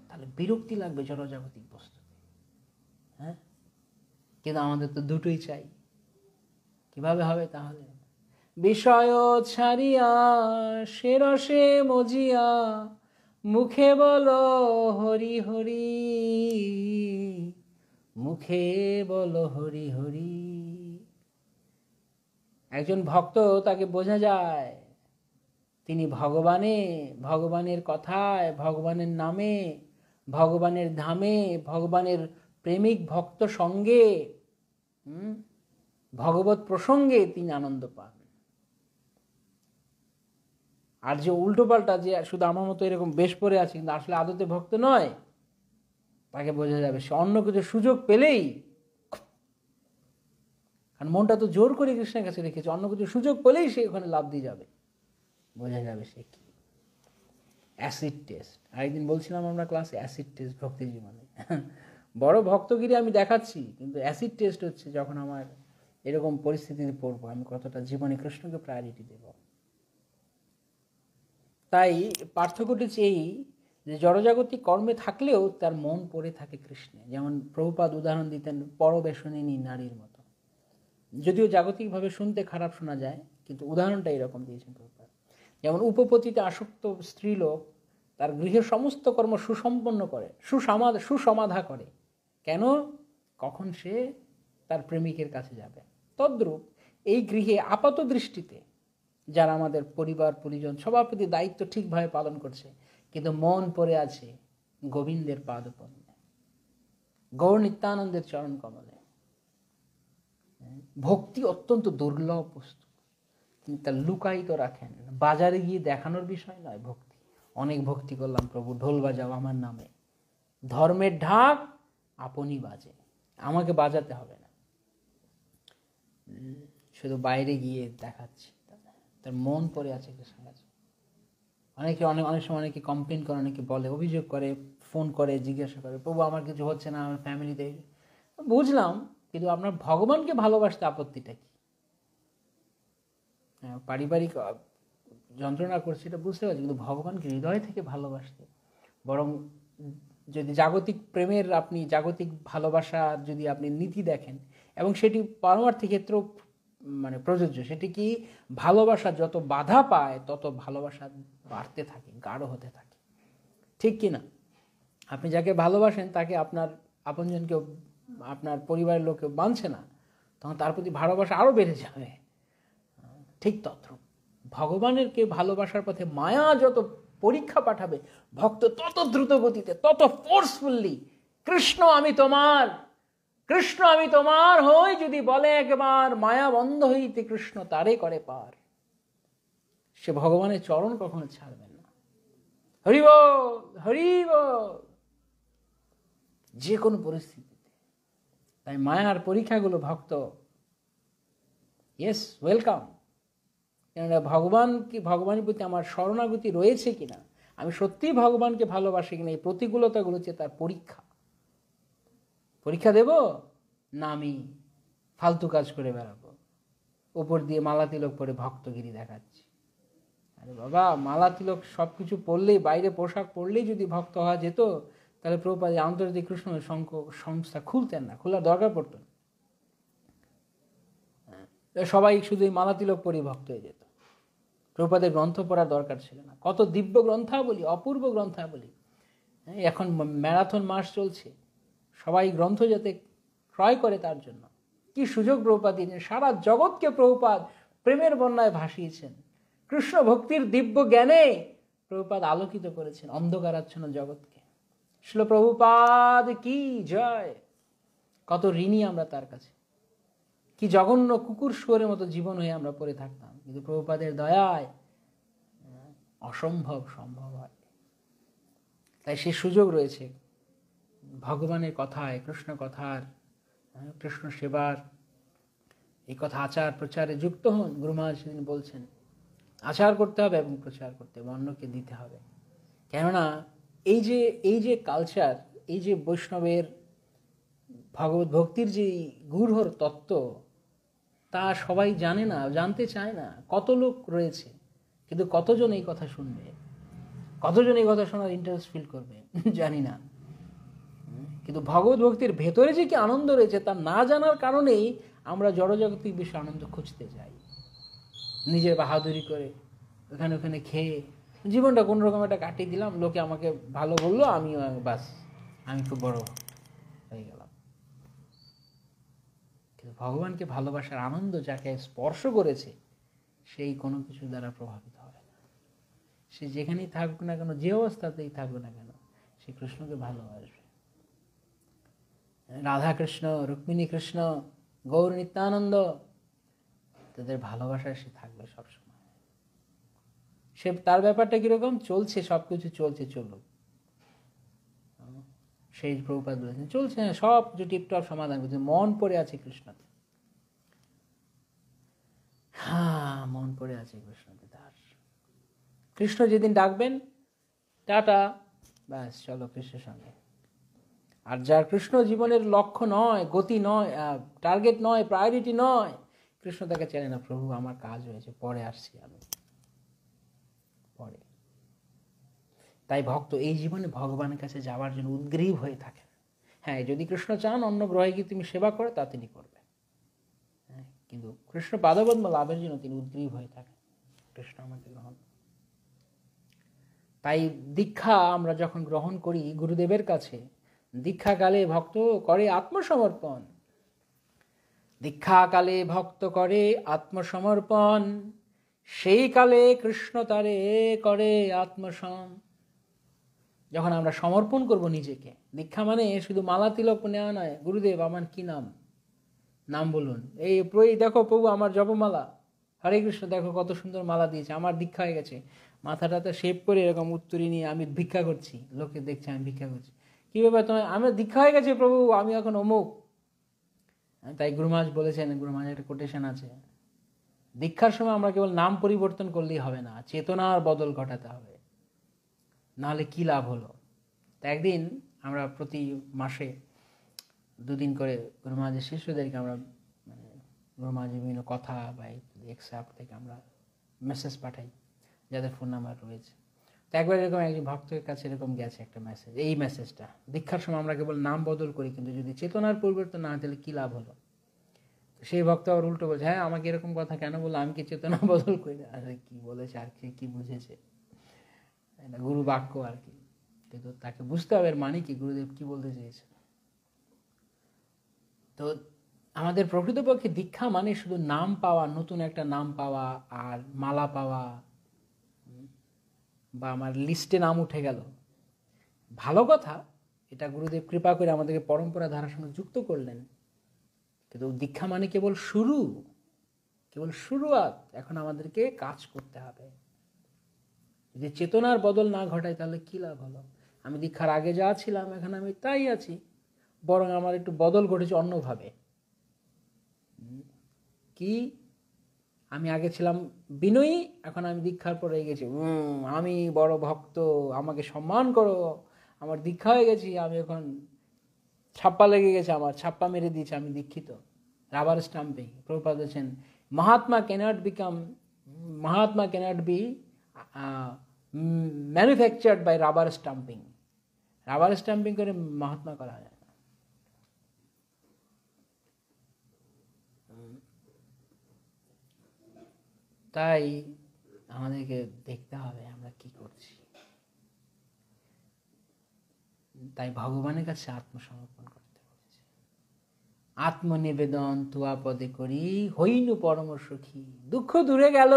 তাহলে বিরক্তি লাগবে জড়জাগতিক বস্তুতে। হ্যাঁ, কিন্তু আমাদের তো দুটোই চাই। কিভাবে হবে তাহলে? বিষয় ছাড়িয়া সে রসে মজিয়া, মুখে বলো হরি হরি, মুখে বলো হরি হরি। একজন ভক্ত, তাকে বোঝা যায় তিনি ভগবানের কথায়, ভগবানের নামে, ভগবানের ধামে, ভগবানের প্রেমিক ভক্ত সঙ্গে, ভগবত প্রসঙ্গে তিনি আনন্দ পান। আর যে উল্টো পাল্টা, যে শুধু আমার মতো এরকম বেশ পড়ে আছে কিন্তু আসলে আদতে ভক্ত নয়, তাকে বোঝা যাবে সে অন্য কিছু সুযোগ পেলেই, কারণ মনটা তো জোর করে কৃষ্ণের কাছে রেখেছে, অন্য কিছু সুযোগ পেলেই সে ওখানে লাভ দিয়ে যাবে, বোঝা যাবে সে কি। অ্যাসিড টেস্ট, আরেকদিন বলছিলাম আমরা ক্লাসে, অ্যাসিড টেস্ট ভক্তি জীবনে। বড় ভক্তগিরি আমি দেখাচ্ছি, কিন্তু অ্যাসিড টেস্ট হচ্ছে যখন আমার এরকম পরিস্থিতিতে পড়বো, আমি কতটা জীবনে কৃষ্ণকে প্রায়োরিটি দেব। তাই পার্থক্যটি হচ্ছে এই, যে জড়জাগতিক কর্মে থাকলেও তার মন পড়ে থাকে কৃষ্ণে। যেমন প্রভুপাদ উদাহরণ দিতেন পরবেশনিনী নারীর মতো, যদিও জাগতিকভাবে শুনতে খারাপ শোনা যায়, কিন্তু উদাহরণটা এরকম দিয়েছেন প্রভুপাদ। যেমন উপপতিতে আসক্ত স্ত্রীলোক তার গৃহের সমস্ত কর্ম সুসম্পন্ন করে, সুসমাধা করে, কেন? কখন সে তার প্রেমিকের কাছে যাবে। তদ্রূপ এই গৃহে আপাত দৃষ্টিতে যারা আমাদের পরিবার পরিজন সবার প্রতি দায়িত্ব ঠিকভাবে পালন করছে, কিন্তু মন পড়ে আছে গোবিন্দের পাদপদ্মে, গৌর নিত্যানন্দের চরণ কমলে। ভক্তি অত্যন্ত দুর্লভ বস্তু, তিনি তা লুকায়িত রাখেন, বাজারে গিয়ে দেখানোর বিষয় নয়। ভক্তি, অনেক ভক্তি করলাম প্রভু, ঢোল বাজাও আমার নামে, ধর্মের ঢাক আপনি বাজে, আমাকে বাজাতে হবে না, শুধু বাইরে গিয়ে দেখাচ্ছি, তার মন পড়ে আছে কৃষ্ণের কাছে। অনেক সময় অনেকে কমপ্লেন করে, অনেকে বলে, অভিযোগ করে, ফোন করে, জিজ্ঞাসা করে, প্রভু আমার কিছু হচ্ছে না, আমার ফ্যামিলিতে। বুঝলাম, কিন্তু আপনার ভগবানকে ভালোবাসতে আপত্তিটা কি? পারিবারিক যন্ত্রণা করছে এটা বুঝতে পারছি, কিন্তু ভগবানকে হৃদয় থেকে ভালোবাসতে, বরং যদি জাগতিক প্রেমের, আপনি জাগতিক ভালোবাসা যদি আপনি নীতি দেখেন, এবং সেটি পারমার্থিক ক্ষেত্রেও মানে প্রযোজ্য, সেটি কি ভালোবাসা যত বাধা পায় তত ভালোবাসা বাড়তে থাকে, গাঢ় হতে থাকে, ঠিক কি না? আপনি যাকে ভালোবাসেন তাকে আপনার আপনজনকেও, আপনার পরিবারের লোকেও মানছে না, তখন তার প্রতি ভালোবাসা আরও বেড়ে যাবে। ঠিক তদ্রূপ ভগবানেরকে ভালোবাসার পথে মায়া যত পরীক্ষা পাঠাবে, ভক্ত তত দ্রুত গতিতে, তত ফোর্সফুলি কৃষ্ণ আমি তোমার, কৃষ্ণ আমি তোমার হই যদি বলে একবার, মায়া বন্ধ হইতে কৃষ্ণ তারে করে পার। সে ভগবানের চরণ কখনো ছাড়বেন না। হরি বল, হরি বল, যে কোনো পরিস্থিতিতে। তাই মায়ার পরীক্ষাগুলো ভক্ত ইয়েস ওয়েলকাম, কেননা ভগবানের প্রতি আমার শরণাগতি রয়েছে কিনা, আমি সত্যিই ভগবানকে ভালোবাসি কিনা, এই প্রতিকূলতাগুলো হচ্ছে তার পরীক্ষা দেব না আমি ফালতু কাজ করে বেড়াবো, ওপর দিয়ে মালা তিলক পরে ভক্তগিরি দেখাচ্ছি। আরে বাবা, মালা তিলক সব কিছু পরলেই, বাইরে পোশাক পরলেই যদি ভক্ত হওয়া যেত, তাহলে প্রভুপাদ আন্তর্জাতিক কৃষ্ণ সংস্থা খুলতেন না, খোলার দরকার পড়তো না। সবাই শুধু এই মালা তিলক পরে ভক্ত হয়ে যেত, প্রভুপাদের গ্রন্থ পড়ার দরকার ছিল না। কত দিব্য গ্রন্থাবলী, অপূর্ব গ্রন্থাবলী। এখন ম্যারাথন মাস চলছে, সবাই গ্রন্থ যাতে ক্রয় করে তার জন্য। কি সুযোগ প্রভুপাদ দিয়েছেন, সারা জগৎকে প্রভুপাদ প্রেমের বন্যায় ভাসিয়েছেন। কৃষ্ণ ভক্তির দিব্য জ্ঞানে প্রভুপাদ আলোকিত করেছেন অন্ধকারাচ্ছন্ন জগৎকে। শ্রীল প্রভুপাদ কি জয়। কত ঋণী আমরা তার কাছে। কি জঘন্য কুকুর শুয়োরের মতো জীবন হয়ে আমরা পড়ে থাকতাম, কিন্তু প্রভুপাদের দয়ায় অসম্ভব সম্ভব হয়। তাই সে সুযোগ রয়েছে ভগবানের কথায়, কৃষ্ণ কথার, কৃষ্ণ সেবার, এই কথা আচার প্রচারে যুক্ত হন। গুরু মহারাজ সেদিন বলছেন আচার করতে হবে এবং প্রচার করতে হবে, অন্যকে দিতে হবে। কেননা এই যে কালচার, এই যে বৈষ্ণবের ভগবত ভক্তির যে গূঢ় তত্ত্ব, তা সবাই জানে না, জানতে চায় না। কত লোক রয়েছে, কিন্তু কতজন এই কথা শুনবে, কতজন এই কথা শোনার ইন্টারেস্ট ফিল করবে জানি না। কিন্তু ভগবত ভক্তির ভেতরে যে কি আনন্দ রয়েছে তা না জানার কারণেই আমরা জড়জাগতিক বিষয়ে আনন্দ খুঁজতে যাই, নিজের বাহাদুরি করে ওখানে ওখানে খেয়ে জীবনটা কোন রকম একটা কাটিয়ে দিলাম। লোকে আমাকে ভালো বললো, আমিও বাস আমি খুব বড় হয়ে গেলাম। কিন্তু ভগবানকে ভালোবাসার আনন্দ যাকে স্পর্শ করেছে, সেই কোনো কিছু দ্বারা প্রভাবিত হবে না। সে যেখানেই থাকুক না কেন, যে অবস্থাতেই থাকুক না কেন, সে কৃষ্ণকে ভালোবাসবে। রাধা কৃষ্ণ, রুক্মিণী কৃষ্ণ, গৌর নিত্যানন্দ, তাদের ভালোবাসায় সে থাকবে সবসময়। সে তার ব্যাপারটা কিরকম চলছে, সবকিছু চলছে, চলুক। সেই প্রভুপাদ বলেছেন চলছে, সব কিছু টিপটপ সমাধান করছে, মন পড়ে আছে কৃষ্ণতে। হ্যাঁ, মন পড়ে আছে কৃষ্ণতে তার। কৃষ্ণ যেদিন ডাকবেন, টাটা, ব্যাস চলো কৃষ্ণের সঙ্গে। আর যার কৃষ্ণ জীবনের লক্ষ্য নয়, গতি নয়, টার্গেট নয়, প্রায়োরিটি নয়, কৃষ্ণ তাকে চেনে না। প্রভু আমার কাজ হয়েছে, পরে আসছি আমি, পরে। তাই ভক্ত এই জীবনে ভগবানের কাছে যাওয়ার জন্য উদ্গ্রীব হয়ে থাকে। হ্যাঁ, যদি কৃষ্ণ চান অন্য গ্রহে কি তুমি সেবা করে, তা তিনি করবেন। হ্যাঁ, কিন্তু কৃষ্ণ পাদপদ্ম লাভের জন্য তিনি উদ্গ্রীব হয়ে থাকেন, কৃষ্ণ আমাকে গ্রহণ। তাই দীক্ষা আমরা যখন গ্রহণ করি গুরুদেবের কাছে, দীক্ষাকালে ভক্ত করে আত্মসমর্পণ। দীক্ষাকালে ভক্ত করে আত্মসমর্পণ, সেই কালে কৃষ্ণ তারে করে আত্মসম। যখন আমরা সমর্পণ করব নিজেকে, দীক্ষা মানে শুধু মালা তিলক নেওয়া নয়। গুরুদেব আমার কি নাম, নাম বলুন। এই দেখো প্রভু আমার জপমালা, হরে কৃষ্ণ দেখো কত সুন্দর মালা দিয়েছে, আমার দীক্ষা হয়ে গেছে। মাথাটাতে শেপ করে এরকম উত্তরী নিয়ে আমি ভিক্ষা করছি, লোকে দেখছে আমি ভিক্ষা করছি। কি ব্যাপার তোমার, আমার দীক্ষা হয়ে গেছে প্রভু, আমি এখন অমুক। তাই গুরু মহারাজ বলেছেন, গুরু মহারাজ একটা কোটেশন আছে, দীক্ষার সময় আমরা কেবল নাম পরিবর্তন করলেই হবে না, চেতনার বদল ঘটাতে হবে, নাহলে কি লাভ হলো। তা একদিন আমরা প্রতি মাসে 2 দিন করে গুরু মহারাজের শিষ্যদেরকে আমরা গুরু মহারাজের বিভিন্ন কথা বা এক্সাপ্ট থেকে আমরা মেসেজ পাঠাই, যাদের ফোন নাম্বার রয়েছে। তো একবার এরকম একজন ভক্তের কাছে এরকম গেছে একটা মেসেজ, এই মেসেজটা, দীক্ষার সময় আমরা কেবল নাম বদল করি, কিন্তু যদি চেতনার পরিবর্তন না হয় তাহলে কী লাভ হলো। সেই ভক্ত আবার উল্টো বলছে, হ্যাঁ আমাকে এরকম কথা কেন বললো, আমি কি চেতনা বদল করি না। আরে কী বলেছে, আর কি বুঝেছে, এটা গুরু বাক্য আর কি, কিন্তু তাকে বুঝতে হবে এর মানে কি, গুরুদেব কি বলতে চেয়েছে। তো আমাদের প্রকৃতপক্ষে দীক্ষা মানে শুধু নাম পাওয়া, নতুন একটা নাম পাওয়া আর মালা পাওয়া, বা আমার লিস্টে নাম উঠে গেল, ভালো কথা, এটা গুরুদেব কৃপা করে আমাদেরকে পরম্পরা ধারার সঙ্গে যুক্ত করলেন। কিন্তু দীক্ষা মানে কেবল শুরু, কেবল শুরুয়াত। এখন আমাদেরকে কাজ করতে হবে। যদি চেতনার বদল না ঘটায় তাহলে কী লাভ হলো। আমি দীক্ষার আগে যা ছিলাম এখন আমি তাই আছি, বরং আমার একটু বদল ঘটেছে অন্যভাবে। কি, আমি আগে ছিলাম বিনয়ী, এখন আমি দীক্ষার পরে গেছি আমি বড় ভক্ত, আমাকে সম্মান করো, আমার দীক্ষা হয়ে গেছি, আমি এখন ছাপ্পা লেগে গেছে, আমার ছাপ্পা মেরে দিয়েছে, আমি দীক্ষিত, রাবার স্টাম্পিং। প্রভুপাদ বলেছেন Mahatma cannot be manufactured by rubber stamping. Rubber stamping করে মহাত্মা করা যায় না। তাই আমাদেরকে দেখতে হবে আমরা কি করছি। তাই ভগবানের কাছে আত্মসমর্পণ করতে বলেছে। আত্মনিবেদন তুয়া পদে করি, হইনু পরম সুখী। দুঃখ দূরে গেল,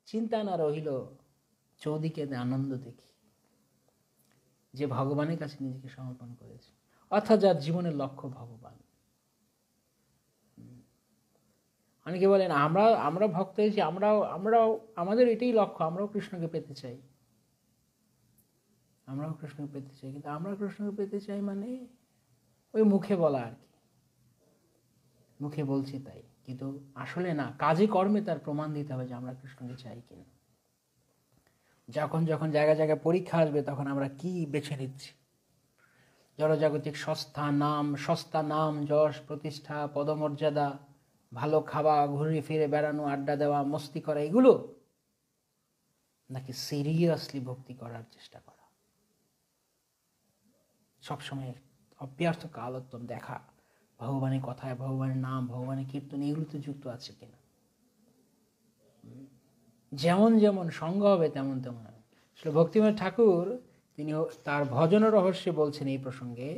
চিন্তা না রহিল, চৌদিকে আনন্দ দেখি। যে ভগবানের কাছে নিজেকে সমর্পণ করেছে, অর্থাৎ যার জীবনের লক্ষ্য ভগবান। অনেকে বলেন আমরা ভক্ত হয়েছি, আমরাও আমাদের এটাই লক্ষ্য, আমরাও কৃষ্ণকে পেতে চাই, কিন্তু আমরা কৃষ্ণকে পেতে চাই মানে ওই মুখে বলা আর কি, মুখে বলছি তাই, কিন্তু আসলে না, কাজে কর্মে তার প্রমাণ দিতে হবে যে আমরা কৃষ্ণকে চাই কিনা। যখন যখন জায়গায় জায়গায় পরীক্ষা আসবে তখন আমরা কি বেছে নিচ্ছি। জড়জাগতিক সস্তা নাম, যশ, প্রতিষ্ঠা, পদমর্যাদা, ভালো খাওয়া, ঘুরে ফিরে বেড়ানো, আড্ডা দেওয়া, মস্তি করা, এগুলো নাকি সিরিয়াসলি ভক্তি করার চেষ্টা করা, সবসময় অব্যর্থ কালোত্তম দেখা, ভগবানের কথায়, ভগবানের নাম, ভগবানের কীর্তন, এগুলোতে যুক্ত আছে কিনা। যেমন যেমন সঙ্গ হবে তেমন তেমন হবে। ভক্তিময় ঠাকুর তিনি তার ভজন রহস্যে বলছেন এই প্রসঙ্গে,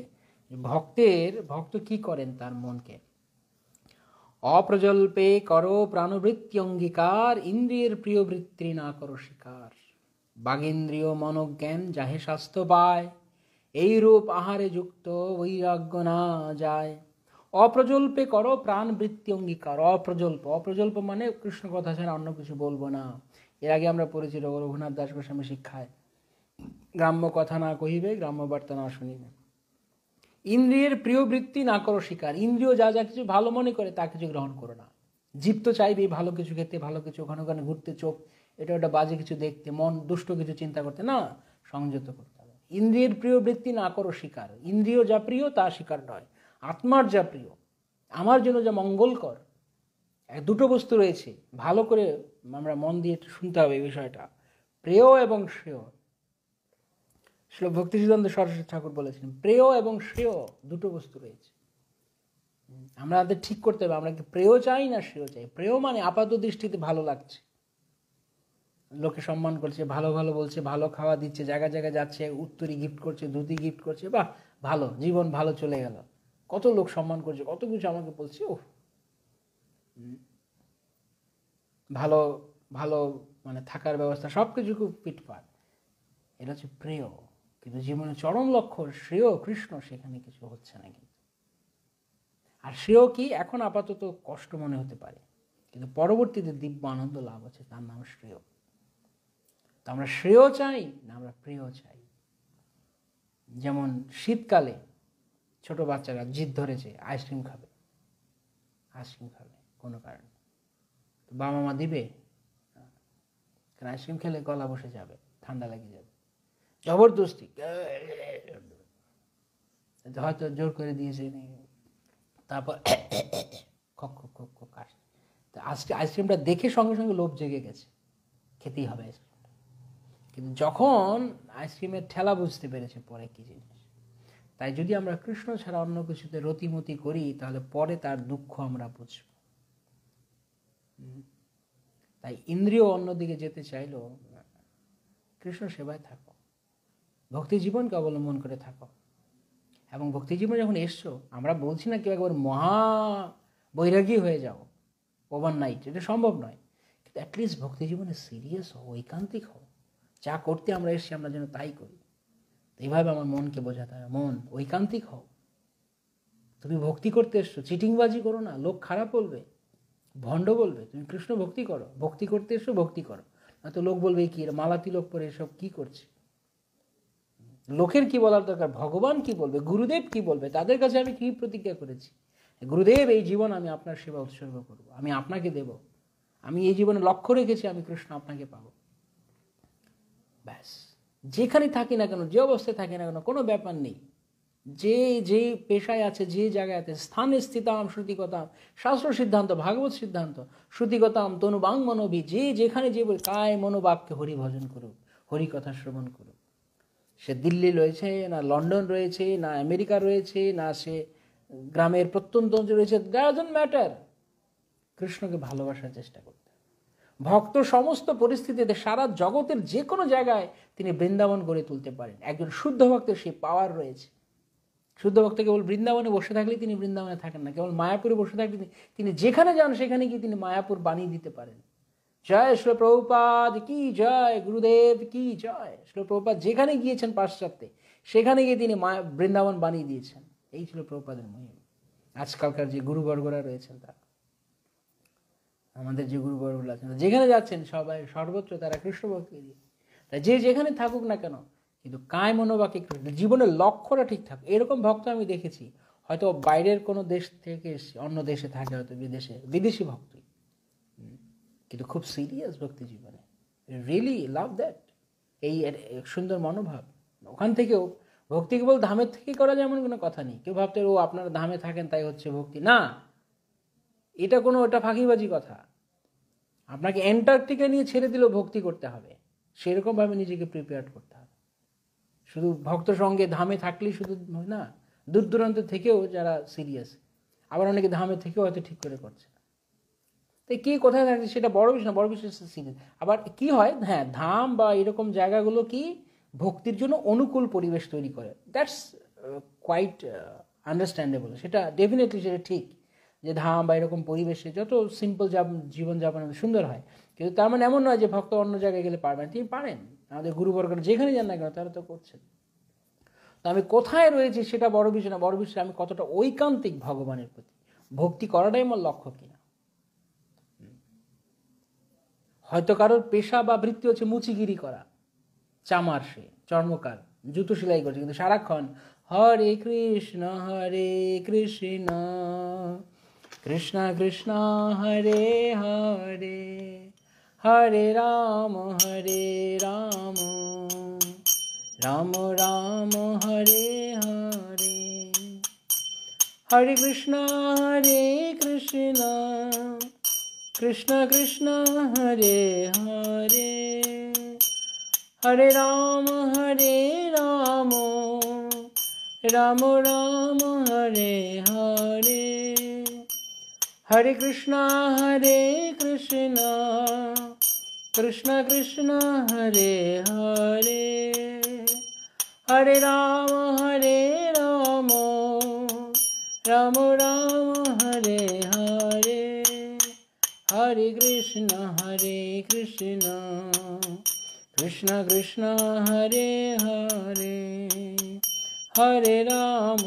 ভক্ত কি করেন তার মনকে। অপ্রজল্পে করো প্রাণবৃত্তি অঙ্গীকার, ইন্দ্রিয়ের প্রিয় বৃত্তি না করো শিকার। বাগেন্দ্রিয় মনোজ্ঞান যাহে স্বাস্থ্য পায়, এই রূপ আহারে যুক্ত বৈরাগ্য না যায়। অপ্রজল্পে করো প্রাণবৃত্তি অঙ্গীকার। অপ্রজল্প মানে কৃষ্ণ কথা ছাড়া অন্য কিছু বলবো না। এর আগে আমরা পড়েছি রঘুনাথ দাস গোস্বামী শিক্ষায়, গ্রাম্য কথা না কহিবে, গ্রাম্য বার্তা না শুনিবে। ইন্দ্রিয়ের প্রিয় বৃত্তি না করো শিকার। ইন্দ্রিয় যা যা কিছু ভালো মনে করে তা কিছু গ্রহণ করো না। জীব তো চাইবে ভালো কিছু খেতে, ভালো কিছু ওখানে ওখানে ঘুরতে, চোখ এটা ওটা বাজে কিছু দেখতে, মন দুষ্ট কিছু চিন্তা করতে, না, সংযত করতে হবে। ইন্দ্রিয়ের প্রিয় বৃত্তি না করো শিকার। ইন্দ্রিয় যা প্রিয় তা শিকার নয়। আত্মার যা প্রিয়, আমার জন্য যা মঙ্গলকর, দুটো বস্তু রয়েছে, ভালো করে আমরা মন দিয়ে শুনতে হবে এই বিষয়টা, প্রেয় এবং শ্রেয়। শ্রী ভক্তিসিদ্ধান্ত সরস্বতী ঠাকুর বলেছেন প্রেয় এবং শ্রেয় দুটো বস্তু রয়েছে, আমাদের ঠিক করতে হবে আমরা কি প্রেয় চাই না শ্রেয় চাই। প্রেয় মানে আপাত দৃষ্টিতে ভালো লাগছে, লোকে সম্মান করছে, ভালো ভালো বলছে, ভালো খাওয়া দিচ্ছে, জায়গা জায়গায় যাচ্ছে, উত্তরী গিফট করছে, ধুতি গিফট করছে, বাহ ভালো, জীবন ভালো চলে গেল, কত লোক সম্মান করছে, কত কিছু আমাকে বলছে, ও ভালো ভালো মানে থাকার ব্যবস্থা সব কিছু খুব ফিটফাট, এটা হচ্ছে প্রেয়। কিন্তু জীবনের চরম লক্ষ্য শ্রেয় কৃষ্ণ, সেখানে কিছু হচ্ছে না। কিন্তু আর শ্রেয় কি এখন আপাতত কষ্ট মনে হতে পারে, কিন্তু পরবর্তীতে দিব্য আনন্দ লাভ আছে, তার নাম শ্রেয়। তো আমরা শ্রেয় চাই না আমরা প্রিয় চাই। যেমন শীতকালে ছোট বাচ্চারা জিদ ধরেছে আইসক্রিম খাবে কোনো কারণে, তো বাবা মা দিবে, কারণ আইসক্রিম খেলে গলা বসে যাবে, ঠান্ডা লেগে যাবে, জবরদস্তি হয়তো জোর করে দিয়েছে, তারপর খক খক খক খক আসে। তো আজকে আইসক্রিমটা দেখে সঙ্গে সঙ্গে লোভ জেগে গেছে, খেতেই হবে আইসক্রিমটা। কিন্তু যখন আইসক্রিমের ঠেলা বুঝতে পেরেছে পরে কি জিনিস, তাই যদি আমরা কৃষ্ণ ছাড়া অন্য কিছুতে রতিমতি করি তাহলে পরে তার দুঃখ আমরা বুঝব। তাই ইন্দ্রিয় অন্যদিকে যেতে চাইলেও কৃষ্ণ সেবায় থাকো, ভক্তি জীবনকে অবলম্বন করে থাকো। এবং ভক্তি জীবনে যখন এসছো, আমরা বলছি না কেউ একবার মহা বৈরাগী হয়ে যাও ওভারনাইট, এটা সম্ভব নয়, কিন্তু অ্যাটলিস্ট ভক্তি জীবনে সিরিয়াস হও, ঐকান্তিক হও, যা করতে আমরা এসছি আমরা যেন তাই করি। এইভাবে আমার মনকে বোঝাতে হবে, মন ঐকান্তিক হও, তুমি ভক্তি করতে এসছো, চিটিংবাজি করো না, লোক খারাপ বলবে, ভণ্ড বলবে, তুমি কৃষ্ণ ভক্তি করো, ভক্তি করতে এসো ভক্তি করো, না তো লোক বলবে কি মালাতি লোক পরে এসব কি করছে। লোকের কি বলার দরকার, ভগবান কি বলবে, গুরুদেব কি বলবে, তাদের কাছে আমি কি প্রতিজ্ঞা করেছি, গুরুদেব এই জীবন আমি আপনার সেবা উৎসর্গ করব, আমি আপনাকে দেব, আমি এই জীবনে লক্ষ্য রেখেছি আমি কৃষ্ণ আপনাকে পাবো, ব্যাস। যেখানে থাকি না কেন, যে অবস্থায় থাকি না কেন, কোনো ব্যাপার নেই, যে যে পেশায় আছে, যে জায়গায় আছে, স্থানে স্থিতাম শ্রুতিকতাম, শাস্ত্র সিদ্ধান্ত, ভাগবত সিদ্ধান্ত, শ্রুতিকতাম তনুবাং মনোবি, যে যেখানে যে কায় মনোবাক্যে হরি ভজন করুক, হরি কথা শ্রবণ করুক। সে দিল্লি রয়েছে, না লন্ডন রয়েছে, না আমেরিকা রয়েছে, না সে গ্রামের প্রত্যন্ত অঞ্চল রয়েছে, ডাজন্ট ম্যাটার, কৃষ্ণকে ভালোবাসার চেষ্টা করতে। ভক্ত সমস্ত পরিস্থিতিতে সারা জগতের যে কোনো জায়গায় তিনি বৃন্দাবন গড়ে তুলতে পারেন। একজন শুদ্ধ ভক্তের সেই পাওয়ার রয়েছে। শুদ্ধ ভক্ত কেবল বৃন্দাবনে বসে থাকলেই তিনি বৃন্দাবনে থাকেন না, কেবল মায়াপুরে বসে থাকলে তিনি যেখানে যান সেখানে গিয়ে তিনি মায়াপুর বানিয়ে দিতে পারেন। জয় শ্রী প্রভুপাদ কি জয়, গুরুদেব কি জয়। শ্রী প্রভুপাদ যেখানে গিয়েছেন পাশ্চাত্যে, সেখানে গিয়ে তিনি বৃন্দাবন বানিয়ে দিয়েছেন। এই ছিল প্রভুপাদের মহিমা। আজকালকার যে গুরুবর্গরা রয়েছেন, তারা আমাদের যে গুরুবর্গরা আছেন, যেখানে যাচ্ছেন সবাই সর্বত্র তারা কৃষ্ণ ভক্তি দিয়ে, তাই যে যেখানে থাকুক না কেন, কিন্তু কায় মনোবাক্যে জীবনের লক্ষ্যটা ঠিক থাকুক। এরকম ভক্ত আমি দেখেছি, হয়তো বাইরের কোনো দেশ থেকে অন্য দেশে থাকে, হয়তো বিদেশি ভক্তই, কিন্তু খুব সিরিয়াস ভক্তি জীবনে, রিয়েলি লাভ দ্যাট। এই সুন্দর মনোভাব, ওখান থেকেও ভক্তি কেবল ধামের থেকেই করা যায় এমন কোনো কথা নেই। কেউ ভাবতে ও আপনারা ধামে থাকেন তাই হচ্ছে ভক্তি, না, ওটা ফাঁকিবাজি কথা। আপনাকে অ্যান্টার্কটিকা নিয়ে ছেড়ে দিলেও ভক্তি করতে হবে, সেরকমভাবে নিজেকে প্রিপেয়ার করতে হবে। শুধু ভক্ত সঙ্গে ধামে থাকলেই শুধু না, দূর দূরান্ত থেকেও যারা সিরিয়াস, আবার অনেকে ধামে থেকেও হয়তো ঠিক করে করছে। তাই কে কোথায় থাকছে সেটা বড় বিষয় না, বড় বিষয় সিরিয়াস। আবার কি হয়, হ্যাঁ, ধাম বা এরকম জায়গাগুলো কি ভক্তির জন্য অনুকূল পরিবেশ তৈরি করে, দ্যাটস কোয়াইট আন্ডারস্ট্যান্ডেবল। সেটা ডেফিনেটলি সেটা ঠিক যে ধাম বা এরকম পরিবেশে যত সিম্পল জীবনযাপন সুন্দর হয়, কিন্তু তার মানে এমন নয় যে ভক্ত অন্য জায়গায় গেলে পারবেন। তিনি পারেন, আমাদের গুরুবর্গরা যেখানে যান না কেন তারা তো করছেন। তো আমি কোথায় রয়েছি সেটা বড় বিষয় না, বড় বিষয় আমি কতটা ঐকান্তিক ভগবানের প্রতি, ভক্তি করাটাই আমার লক্ষ্য কিনা। হয়তো কারোর পেশা বা বৃত্তি হচ্ছে মুচিগিরি করা, চামার, সে চর্মকার, জুতো সেলাই করছে, কিন্তু সারাক্ষণ হরে কৃষ্ণ কৃষ্ণ কৃষ্ণ হরে হরে, হরে রাম রাম রাম হরে হরে, হরে কৃষ্ণ কৃষ্ণ কৃষ্ণ হরে হরে, হরে রাম রাম রাম হরে হরে, হরে কৃষ্ণ কৃষ্ণ কৃষ্ণ হরে হরে, হরে রাম রাম হরে হরে, হরে কৃষ্ণ কৃষ্ণ হরে হরে, হরে রাম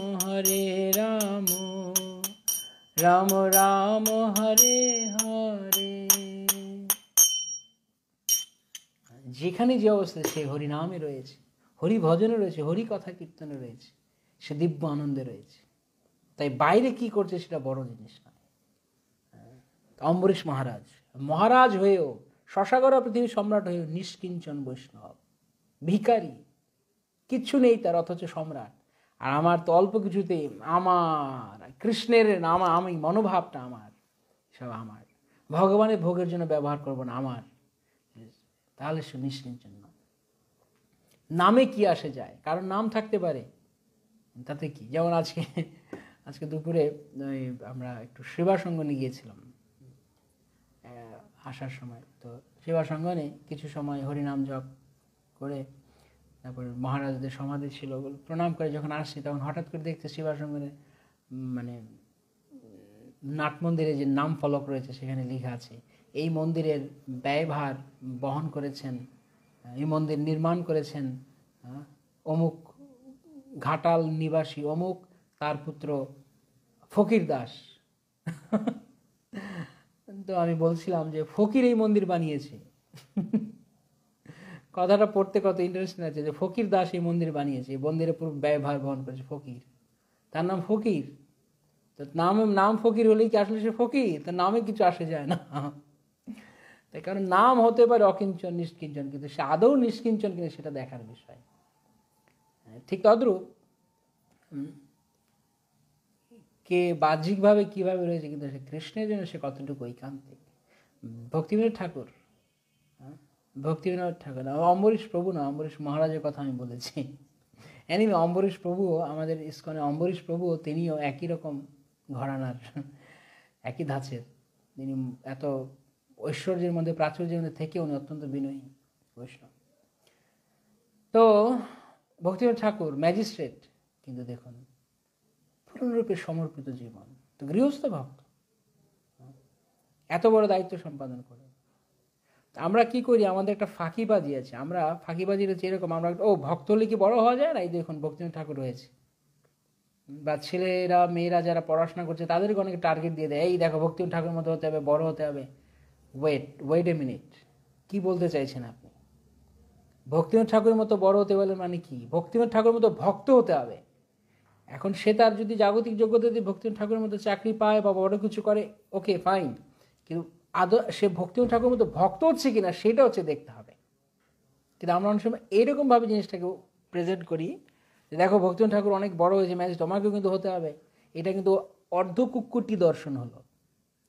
রাম রাম হরে হরে। যেখানে যে অবস্থা সে হরিনামে রয়েছে, হরি ভজনে রয়েছে, হরি কথা কীর্তনে রয়েছে, সে দিব্য আনন্দে রয়েছে। তাই বাইরে কি করছে সেটা বড় জিনিস নয়। অম্বরীশ মহারাজ হয়েও, শশাগরা পৃথিবীর সম্রাট হয়েও নিষ্কিঞ্চন বৈষ্ণব, ভিখারি, কিচ্ছু নেই তার, অথচ সম্রাট। আর আমার তো অল্প কিছুতে আমার কৃষ্ণের নাম, আমি মনোভাবটা আমার, সব আমার, ভগবানের ভোগের জন্য ব্যবহার করবো না আমার, তাহলে সে নিষ্কিঞ্চন না। নামে কি আসে যায়, কারণ নাম থাকতে পারে, তাতে কি। যেমন আজকে দুপুরে আমরা একটু সেবা সঙ্গনে গিয়েছিলাম আসার সময়, তো সেবা সঙ্গনে কিছু সময় হরিনাম জপ করে তারপর মহারাজদের সমাধি ছিল, প্রণাম করে যখন আসছি তখন হঠাৎ করে দেখতে সেবা সঙ্গনে মানে নাট মন্দিরে যে নাম ফলক রয়েছে সেখানে লেখা আছে এই মন্দিরের ব্যয়ভার বহন করেছেন, এই মন্দির নির্মাণ করেছেন অমুক ঘাটাল নিবাসী অমুক, তার পুত্র ফকির দাস। তো আমি বলছিলাম যে ফকির এই মন্দির বানিয়েছে। কথাটা পড়তে কত ইন্টারেস্টিং আছে যে ফকির দাস এই মন্দির বানিয়েছে, এই মন্দিরে পুরো ব্যয়ভার বহন করেছে ফকির, তার নাম ফকির। তো নাম ফকির হলেই কি আসলে সে ফকির? তার নামে কিছু আসে যায় না। তাই কারণ নাম হতে পারে অকিঞ্চন নিষ্কিঞ্চন, কিন্তু সে আদৌ নিষ্কিঞ্চন কিনা সেটা দেখার বিষয়। ঠিক তদ্রূপ কে বাহ্যিকভাবে কীভাবে রয়েছে, কিন্তু সে কৃষ্ণের জন্য সে কতটুকু ঐকান্তিক। ভক্তিবিনোদ ঠাকুর, ভক্তিবিনোদ ঠাকুর, অম্বরীশ প্রভু না, অম্বরীশ মহারাজের কথা আমি বলেছি। এনিওয়ে, অম্বরীশ প্রভুও আমাদের ইস্কনে, অম্বরীশ প্রভুও তিনিও একই রকম ঘরানার, একই ধাঁচের। তিনি এত ঐশ্বর্যের মধ্যে, প্রাচুর্যের মধ্যে থেকে উনি অত্যন্ত বিনয়ী বৈষ্ণব। তো ভক্তিবিনোদ ঠাকুর ম্যাজিস্ট্রেট, কিন্তু দেখুন পূর্ণরূপে সমর্পিত জীবন। তো গৃহস্থ ভক্ত, এত বড় দায়িত্ব সম্পাদন করে। আমরা কি করি, আমাদের একটা ফাঁকিবাজি আছে। আমরা ফাঁকিবাজির হচ্ছে এরকম, আমরা ভক্ত হলে কি বড় হওয়া যায় না, এই দেখুন ভক্তিবিনোদ ঠাকুর রয়েছে। বা ছেলেরা মেয়েরা যারা পড়াশোনা করছে তাদেরকে অনেকে টার্গেট দিয়ে দেয়, এই দেখো ভক্তিবিনোদ ঠাকুরের মতো হতে হবে, বড় হতে হবে। ওয়েট এ মিনিট, কি বলতে চাইছেন আপনি? ভক্তিবিনোদ ঠাকুরের মতো বড় হতে বলেন মানে কি? ভক্তিবিনোদ ঠাকুরের মতো ভক্ত হতে হবে। এখন সে তার যদি জাগতিক যোগ্যতা দিয়ে ভক্তিবিনোদ ঠাকুরের মতো চাকরি পায় বা বড় কিছু করে, ওকে ফাইন, কিন্তু সে ভক্তিবিনোদ ঠাকুরের মতো ভক্ত হচ্ছে কিনা সেটা হচ্ছে দেখতে হবে। কিন্তু আমরা অনেক সময় এইরকমভাবে জিনিসটাকে প্রেজেন্ট করি যে দেখো ভক্তিবিনোদ ঠাকুর অনেক বড় হয়েছে, ম্যাজিস্ট্রেট, তোমাকেও কিন্তু হতে হবে। এটা কিন্তু অর্ধকুক্কুটি দর্শন হলো।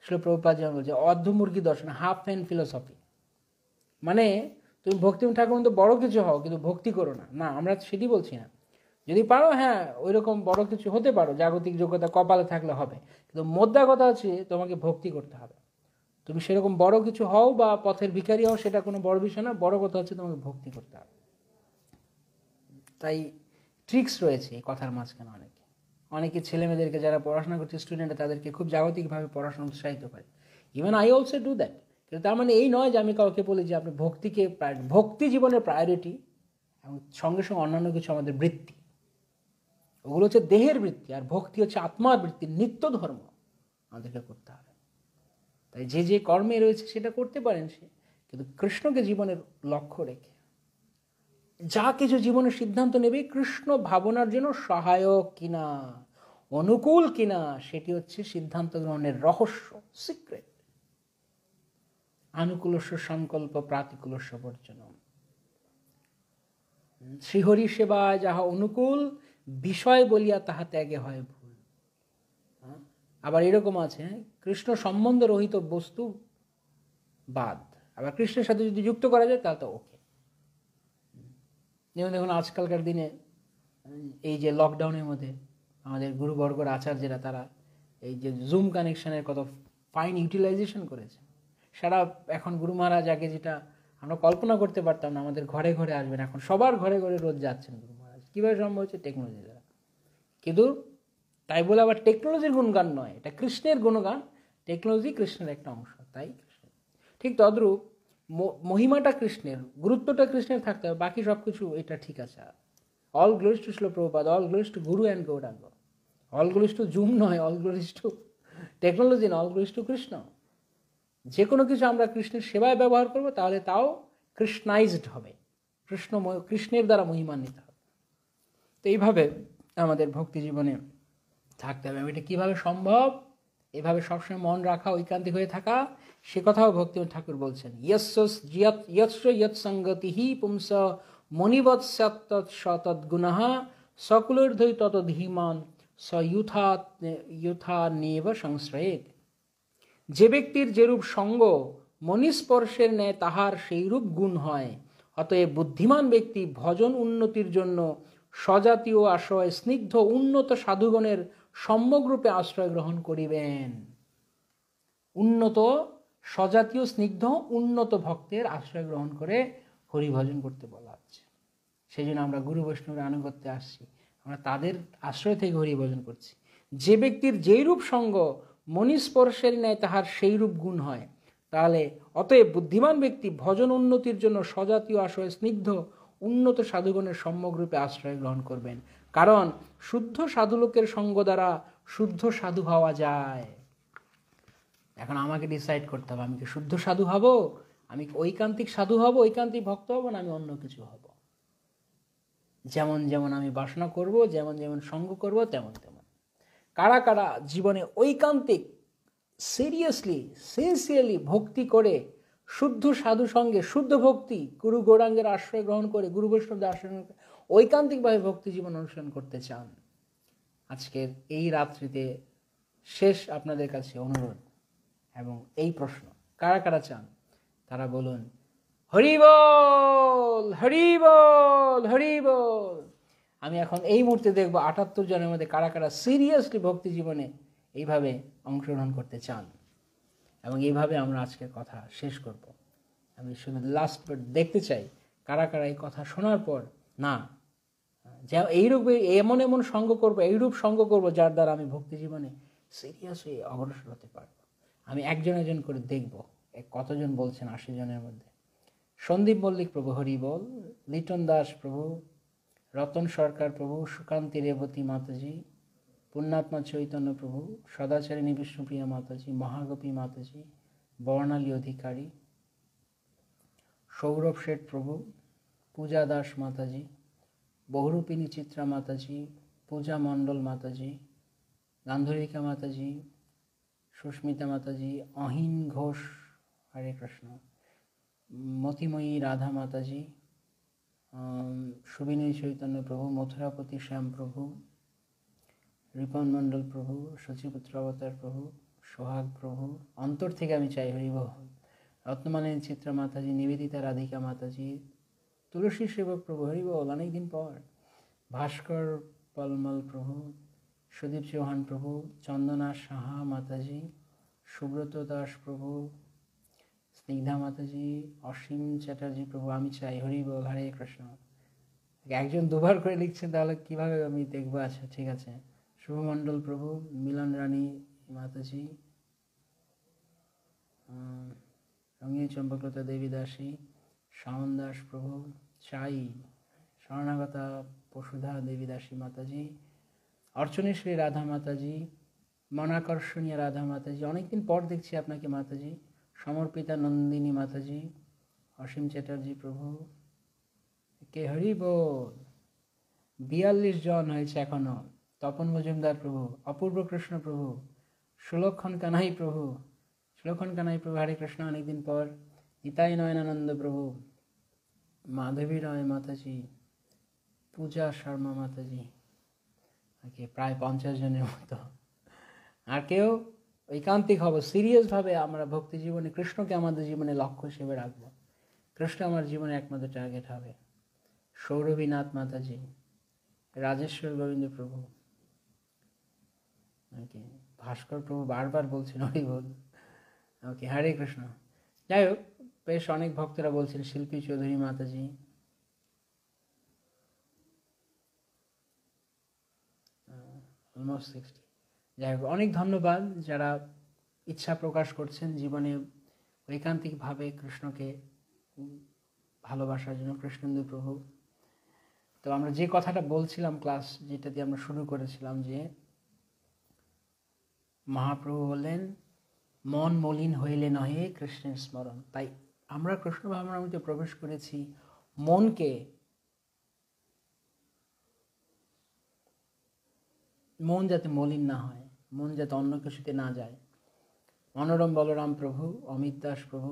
শিল প্রভুপাদ যেমন বলছে, অর্ধমুর্গী দর্শন, হাফ ফ্যান ফিলোসফি। মানে তুমি ভক্তিবিনোদ ঠাকুর মতো বড় কিছু হও, কিন্তু ভক্তি করো না। না, আমরা সেটি বলছি না। যদি পারো, হ্যাঁ ওই রকম বড় কিছু হতে পারো, জাগতিক যোগ্যতা কপালে থাকলে হবে, কিন্তু মোদ্দা কথা হচ্ছে তোমাকে ভক্তি করতে হবে। তুমি সেরকম বড় কিছু হও বা পথের ভিখারি হও, সেটা কোনো বড় বিষয় না। বড় কথা হচ্ছে তোমাকে ভক্তি করতে হবে। তাই ট্রিক্স রয়েছে এই কথার মাঝখানে। অনেকে ছেলেমেয়েদেরকে যারা পড়াশোনা করছে, স্টুডেন্টরা, তাদেরকে খুব জাগতিকভাবে পড়াশোনা উৎসাহিত করে। Even I also do that. কিন্তু তার মানে এই নয় যে আমি কাউকে বলি যে আপনি ভক্তিকে, ভক্তি জীবনের প্রায়োরিটি, এবং সঙ্গে সঙ্গে অন্যান্য কিছু আমাদের বৃত্তি, ওগুলো হচ্ছে দেহের বৃত্তি, আর ভক্তি হচ্ছে আত্মার বৃত্তি, নিত্য ধর্ম আমাদেরকে করতে হবে। তাই যে যে কর্মে রয়েছে সেটা করতে পারেন সে, কিন্তু কৃষ্ণকে জীবনের লক্ষ্য রেখে যা কিছু জীবনের সিদ্ধান্ত নেবে, কৃষ্ণ ভাবনার জন্য সহায়ক কিনা, অনুকূল কিনা, সেটি হচ্ছে সিদ্ধান্ত গ্রহণের রহস্য, সিক্রেট। আনুকূলস্য সংকল্প, প্রাতিকূলস্য বর্জনম। শ্রীহরি সেবায় যাহা অনুকূল, বিষয় বলিয়া তাহা ত্যাগে হয় ভুল। আবার এরকম আছে, কৃষ্ণ সম্বন্ধ রহিত বস্তু বাদ, আবার কৃষ্ণের সাথে যদি যুক্ত করা যায় তাহলে তো ওকে। যেমন দেখুন আজকালকার দিনে এই যে লকডাউনের মধ্যে আমাদের গুরুবর্গর আচার্যেরা, তারা এই যে জুম কানেকশনের কত ফাইন ইউটিলাইজেশন করেছে। সারা এখন গুরু মহারাজ, আগে যেটা আমরা কল্পনা করতে পারতাম না, আমাদের ঘরে ঘরে আসবেন, এখন সবার ঘরে ঘরে রোজ যাচ্ছেন গুরু মহারাজ। কীভাবে সম্ভব হচ্ছে? টেকনোলজি দ্বারা। কিন্তু তাই বলে আবার টেকনোলজির গুণগান নয়, এটা কৃষ্ণের গুণগান। টেকনোলজি কৃষ্ণের একটা অংশ, তাই ঠিক তদ্রূপ মহিমাটা কৃষ্ণের, গুরুত্বটা কৃষ্ণের থাকতে হবে, বাকি সব কিছু এটা ঠিক আছে। All glories to Srila Prabhupada, all glories to guru and Gauranga, all glories to Zoom নয়, অল গ্লোরিজ টু টেকনোলজি না, অল গ্লোরিজ টু কৃষ্ণ। যে কোনো কিছু আমরা কৃষ্ণের সেবায় ব্যবহার করব, তাহলে তাও কৃষ্ণাইজড হবে, কৃষ্ণের দ্বারা মহিমান্বিত হবে। তো এইভাবে আমাদের ভক্তি জীবনে থাকতে হবে। এটা কীভাবে সম্ভব? এভাবে সবসময় মন রাখা, ঐকান্তিক হয়ে থাকা, সে কথাও ভক্তিবিনোদ ঠাকুর বলছেন। ইয়ৎসঙ্গতিহি পুংস মণিবৎসৎগুণঃ সকুলর্ধৈ তত ধীমান স ইয়থা নেব সংশ্রয়েত। যে ব্যক্তির যেরূপ সঙ্গ মণিস্পর্শের ন্যায় তাহার সেইরূপ গুণ হয়, অতএব বুদ্ধিমান ব্যক্তি ভজন উন্নতির জন্য স্বজাতীয় আশ্রয় স্নিগ্ধ উন্নত সাধুগণের সম্যগ্রূপে আশ্রয় গ্রহণ করিবেন। উন্নত স্বজাতীয় স্নিগ্ধ উন্নত ভক্তের আশ্রয় গ্রহণ করে হরিভজন করতে বলা হচ্ছে। সেই জন্য আমরা গুরু বৈষ্ণবের আনুগত্যে আসছি, আমরা তাদের আশ্রয় থেকে হরিভজন করছি। যে ব্যক্তির যেইরূপ সঙ্গ মণিস্পর্শের ন্যায় তাহার সেইরূপ গুণ হয়, তাহলে অতএব বুদ্ধিমান ব্যক্তি ভজন উন্নতির জন্য স্বজাতীয় আশ্রয় স্নিগ্ধ উন্নত সাধুগণের সম্যগ্রূপে আশ্রয় গ্রহণ করবেন। কারণ শুদ্ধ সাধুলোকের সঙ্গ দ্বারা শুদ্ধ সাধু হওয়া যায়। এখন আমাকে ডিসাইড করতে হবে, আমি কি শুদ্ধ সাধু হব, আমি ঐকান্তিক সাধু হব, ঐকান্তিক ভক্ত হব, না আমি অন্য কিছু হব। যেমন যেমন আমি বাসনা করব, যেমন যেমন সঙ্গ করব, তেমন তেমন। কারা কারা জীবনে ঐকান্তিক সিরিয়াসলি সিনসিয়ারলি ভক্তি করে, শুদ্ধ সাধু সঙ্গে শুদ্ধ ভক্তি, গুরু গৌরাঙ্গের আশ্রয় গ্রহণ করে, গুরু বৈষ্ণবদের আশ্রয় গ্রহণ করে ঐকান্তিকভাবে ভক্তি জীবন অনুসরণ করতে চান, আজকের এই রাত্রিতে শেষ আপনাদের কাছে অনুরোধ এবং এই প্রশ্ন, কারা কারা চান তারা বলুন হরি বল, হরি বল, হরি বল। আমি এখন এই মুহূর্তে দেখব ৭৮ জনের মধ্যে কারা কারা সিরিয়াসলি ভক্তি জীবনে এইভাবে অংশগ্রহণ করতে চান, এবং এইভাবে আমরা আজকের কথা শেষ করব। আমি শুধু লাস্ট দেখতে চাই কারা কারা এই কথা শোনার পর না যে এইরূপ এমন এমন সঙ্গ করবো, এইরূপ সঙ্গ করবো যার দ্বারা আমি ভক্তি জীবনে সিরিয়াস হয়ে অগ্রসর হতে পারবো। আমি একজন একজন করে দেখব কতজন বলছেন ৮০ জনের মধ্যে। সন্দীপ মল্লিক প্রভু হরি বল, লিটন দাস প্রভু, রতন সরকার প্রভু, সুকান্তি রেবতী মাতাজি, পুণ্যাত্মা চৈতন্য প্রভু, সদাচারিণী বিষ্ণুপ্রিয়া মাতাজি, মহাগোপী মাতাজি, বর্ণালী অধিকারী, সৌরভ শেঠ প্রভু, পূজা দাস মাতাজি, বহুরূপিণী চিত্রা মাতাজি, পূজা মণ্ডল মাতাজি, গান্ধরিকা মাতাজি, সুস্মিতা মাতাজি, অহিন ঘোষ হরে কৃষ্ণ, মতিময়ী রাধা মাতাজি, সুবিনয় চৈতন্য প্রভু, মথুরাপতি শ্যাম প্রভু, রিপন মণ্ডল প্রভু, সচিপুত্র অবতার প্রভু, সোহাগ প্রভু, অন্তর থেকে আমি চাই হরিব, রত্নমালিনী চিত্রা মাতাজি, নিবেদিতা রাধিকা মাতাজি, তুলসী সেবক প্রভু হরিব অনেকদিন পর, ভাস্কর পলমল প্রভু, সুদীপ চৌহান প্রভু, চন্দনা সাহা মাতাজি, সুব্রত দাস প্রভু, স্নিগ্ধা মাতাজি, অসীম চ্যাটার্জি প্রভু, আমি চাই হরি বল, হরে কৃষ্ণ। একজন দুবার করে লিখছেন, তাহলে কিভাবে আমি দেখবো? আচ্ছা ঠিক আছে। শুভমণ্ডল প্রভু, মিলন রানী মাতাজি, রঙিন চম্পকলতা দেবী দাসী, শাওন দাস প্রভু, চাই শরণাগতা পশুধা দেবী দাসী মাতাজি, অর্চনেশ্বরী রাধা মাতাজি, মনাকর্ষণীয় রাধা মাতাজি, অনেকদিন পর দেখছি আপনাকে মাতাজি, সমর্পিতা নন্দিনী মাতাজি, অসীম চ্যাটার্জি প্রভু, কে হরি বল। ৪২ জন হয়েছে এখনো। তপন মজুমদার প্রভু, অপূর্ব কৃষ্ণ প্রভু, সুলক্ষণ কানাই প্রভু, সুলক্ষণ কানাই প্রভু হরে কৃষ্ণ অনেকদিন পর, নিতাই নয়নানন্দ প্রভু, মাধবী রায় মাতাজি, পূজা শর্মা মাতাজি, ওকে প্রায় ৫০ জনের মতো। আর কেউ ঐকান্তিক হব, সিরিয়াসভাবে আমরা ভক্তি জীবনে কৃষ্ণকে আমাদের জীবনে লক্ষ্য হিসেবে রাখবো, কৃষ্ণ আমার জীবনে একমাত্র টার্গেট হবে। সৌরভীনাথ মাতাজি, রাজেশ্বর গোবিন্দ প্রভু, ওকে ভাস্কর প্রভু বারবার বলছেন হরি বল, ওকে হরে কৃষ্ণ। যাই হোক, বেশ অনেক ভক্তরা বলছেন, শিল্পী চৌধুরী মাতাজি, অলমোস্ট 60। যাই হোক, অনেক ধন্যবাদ যারা ইচ্ছা প্রকাশ করছেন জীবনে ঐকান্তিকভাবে কৃষ্ণকে ভালোবাসার জন্য। কৃষ্ণেন্দু প্রভু, তো আমরা যে কথাটা বলছিলাম, ক্লাস যেটা দিয়ে আমরা শুরু করেছিলাম, যে মহাপ্রভু বললেন মন মলিন হইলে নহে কৃষ্ণের স্মরণ। তাই আমরা কৃষ্ণ ভাবনার মধ্যে প্রবেশ করেছি, মন যাতে মলিন না হয়, মন যাতে অন্য কিছুতে না যায়। মনোরম বলরাম প্রভু, অমিত দাস প্রভু,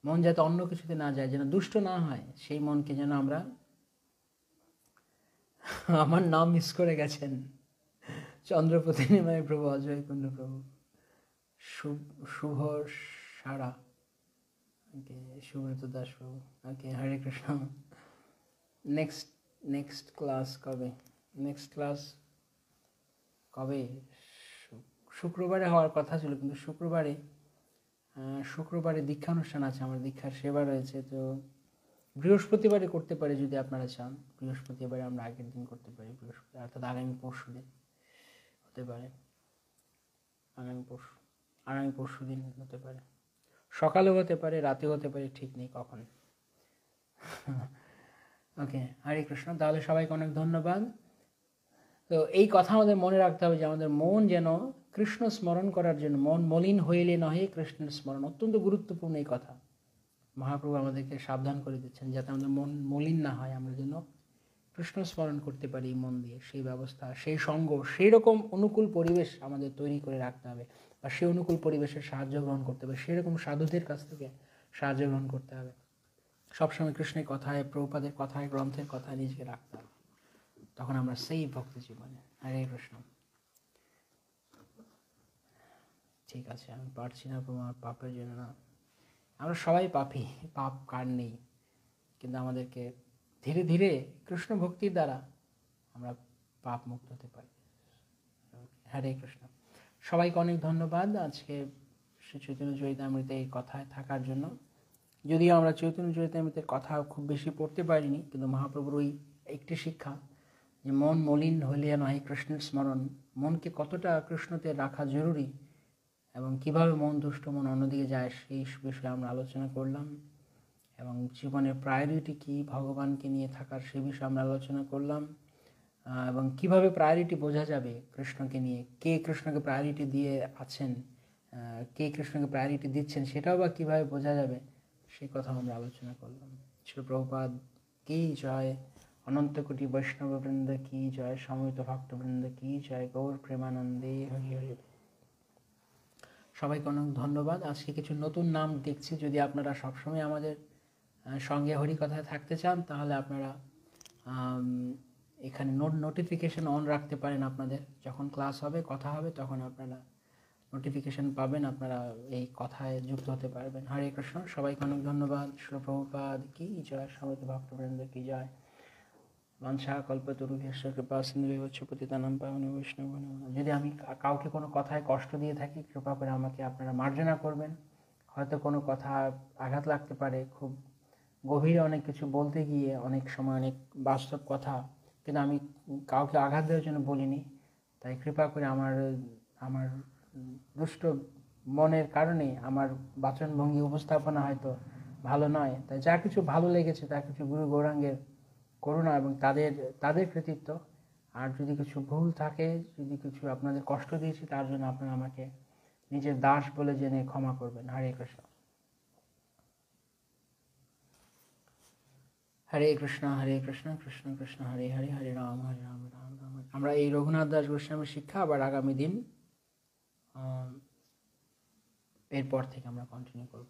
মন যাতে অন্য কিছুতে না যায়, যেন দুষ্ট না হয়, সেই মনকে যেন আমরা, আমার নাম মিস করে গেছেন, চন্দ্রপতি নিমাই প্রভু, অজয় কুণ্ড প্রভু, শুভ সারা, ওকে সুব্রত দাস প্রভু, ওকে হরে কৃষ্ণ। নেক্সট ক্লাস কবে? নেক্সট ক্লাস কবে? শুক্রবারে হওয়ার কথা ছিল, কিন্তু শুক্রবারে দীক্ষা অনুষ্ঠান আছে, আমার দীক্ষার সেবা রয়েছে, তো বৃহস্পতিবারে করতে পারি যদি আপনারা চান। বৃহস্পতিবারে আমরা আগের দিন করতে পারি, বৃহস্পতি অর্থাৎ আগামী পরশু দিন হতে পারে, আগামী পরশু দিন হতে পারে, সকালেও হতে পারে, রাতেও হতে পারে, ঠিক নেই কখন। ওকে হরে কৃষ্ণ। তাহলে সবাইকে অনেক ধন্যবাদ। তো এই কথা আমাদের মনে রাখতে হবে যে আমাদের মন যেন কৃষ্ণ স্মরণ করার জন্য, মন মলিন হইলে নহে কৃষ্ণের স্মরণ, অত্যন্ত গুরুত্বপূর্ণ এই কথা। মহাপ্রভু আমাদেরকে সাবধান করে দিচ্ছেন যাতে আমাদের মন মলিন না হয়, আমরা যেন কৃষ্ণ স্মরণ করতে পারি মন দিয়ে। সেই ব্যবস্থা, সেই সঙ্গ, সেই রকম অনুকূল পরিবেশ আমাদের তৈরি করে রাখতে হবে, বা সেই অনুকূল পরিবেশের সাহায্য গ্রহণ করতে হবে, সেরকম সাধুদের কাছ থেকে সাহায্য গ্রহণ করতে হবে। সবসময় কৃষ্ণের কথায়, প্রভুপাদের কথায়, গ্রন্থের কথায় নিজেকে রাখতে হবে। তখন আমরা সেই ভক্তি জীবনে। হরে কৃষ্ণ। ঠিক আছে, আমি পারছি না প্রভু আমার পাপের জন্য। না, আমরা সবাই পাপী, পাপ কার নেই, কিন্তু আমাদেরকে ধীরে ধীরে কৃষ্ণ ভক্তির দ্বারা আমরা পাপ মুক্ত হতে পারি। হরে কৃষ্ণ। সবাইকে অনেক ধন্যবাদ আজকে শ্রী চৈতন্য চরিতামৃতে এই কথায় থাকার জন্য। যদিও আমরা চৈতন্য চরিতামৃতের কথা খুব বেশি পড়তে পারিনি, কিন্তু মহাপ্রভুর ওই একটি শিক্ষা যে মন মলিন হইলে নয় কৃষ্ণের স্মরণ, মনকে কতটা কৃষ্ণতে রাখা জরুরি এবং কিভাবে মন দুষ্ট মন অন্যদিকে যায় সেই বিষয়ে আমরা আলোচনা করলাম। এবং জীবনের প্রায়োরিটি কী, ভগবানকে নিয়ে থাকার সে বিষয়ে আমরা আলোচনা করলাম। এবং কিভাবে প্রায়োরিটি বোঝা যাবে কৃষ্ণকে নিয়ে, কে কৃষ্ণকে প্রায়োরিটি দিয়ে আছেন, কে কৃষ্ণকে প্রায়োরিটি দিচ্ছেন, সেটাও বা কীভাবে বোঝা যাবে সেই কথা আমরা আলোচনা করলাম। শ্রী প্রভুপাদ কি জয়, অনন্ত কোটি বৈষ্ণববৃন্দ কি জয়, সমবেত ভক্তবৃন্দ কি জয়, গৌর প্রেমানন্দে হরি হরি। সবাইকে অনেক ধন্যবাদ। আজকে কিছু নতুন নাম দেখছি, যদি আপনারা সবসময় আমাদের সঙ্গে হরিকথায় থাকতে চান তাহলে আপনারা এখানে নোটিফিকেশন অন রাখতে পারেন। আপনাদের যখন ক্লাস হবে, কথা হবে, তখন আপনারা নোটিফিকেশন পাবেন, আপনারা এই কথায় যুক্ত হতে পারবেন। হরে কৃষ্ণ। সবাইকে অনেক ধন্যবাদ। শ্রী প্রভুপাদ কি জয়, সমবেত ভক্তবৃন্দ কি জয়। বাঞ্ছা কল্পতরুভ্যশ্চ কৃপা সিন্ধুভ্যশ্চ পতিতানাং পাবনেভ্যো বৈষ্ণবেভ্যো নমো নমঃ। যদি আমি কাউকে কোনো কথায় কষ্ট দিয়ে থাকি, কৃপা করে আমাকে আপনারা মার্জনা করবেন। হয়তো কোনো কথা আঘাত লাগতে পারে, খুব গভীরে অনেক কিছু বলতে গিয়ে অনেক সময় অনেক বাস্তব কথা, কিন্তু আমি কাউকে আঘাত দেওয়ার জন্য বলিনি। তাই কৃপা করে আমার দুষ্ট মনের কারণে আমার বাচনভঙ্গি উপস্থাপনা হয়তো ভালো নয়, তাই যা কিছু ভালো লেগেছে তা কিছু গুরু গৌরাঙ্গের করুণা এবং তাদের কৃতিত্ব। আর যদি কিছু ভুল থাকে, যদি কিছু আপনাদের কষ্ট দিয়েছি, তার জন্য আপনারা আমাকে নিজের দাস বলে জেনে ক্ষমা করবেন। হরে কৃষ্ণ। হরে কৃষ্ণ হরে কৃষ্ণ কৃষ্ণ কৃষ্ণ হরে হরে, হরে রাম হরে রাম রাম রাম। আমরা এই রঘুনাথ দাস গোস্বামীর শিক্ষা আবার আগামী দিন এরপর থেকে আমরা কন্টিনিউ করব।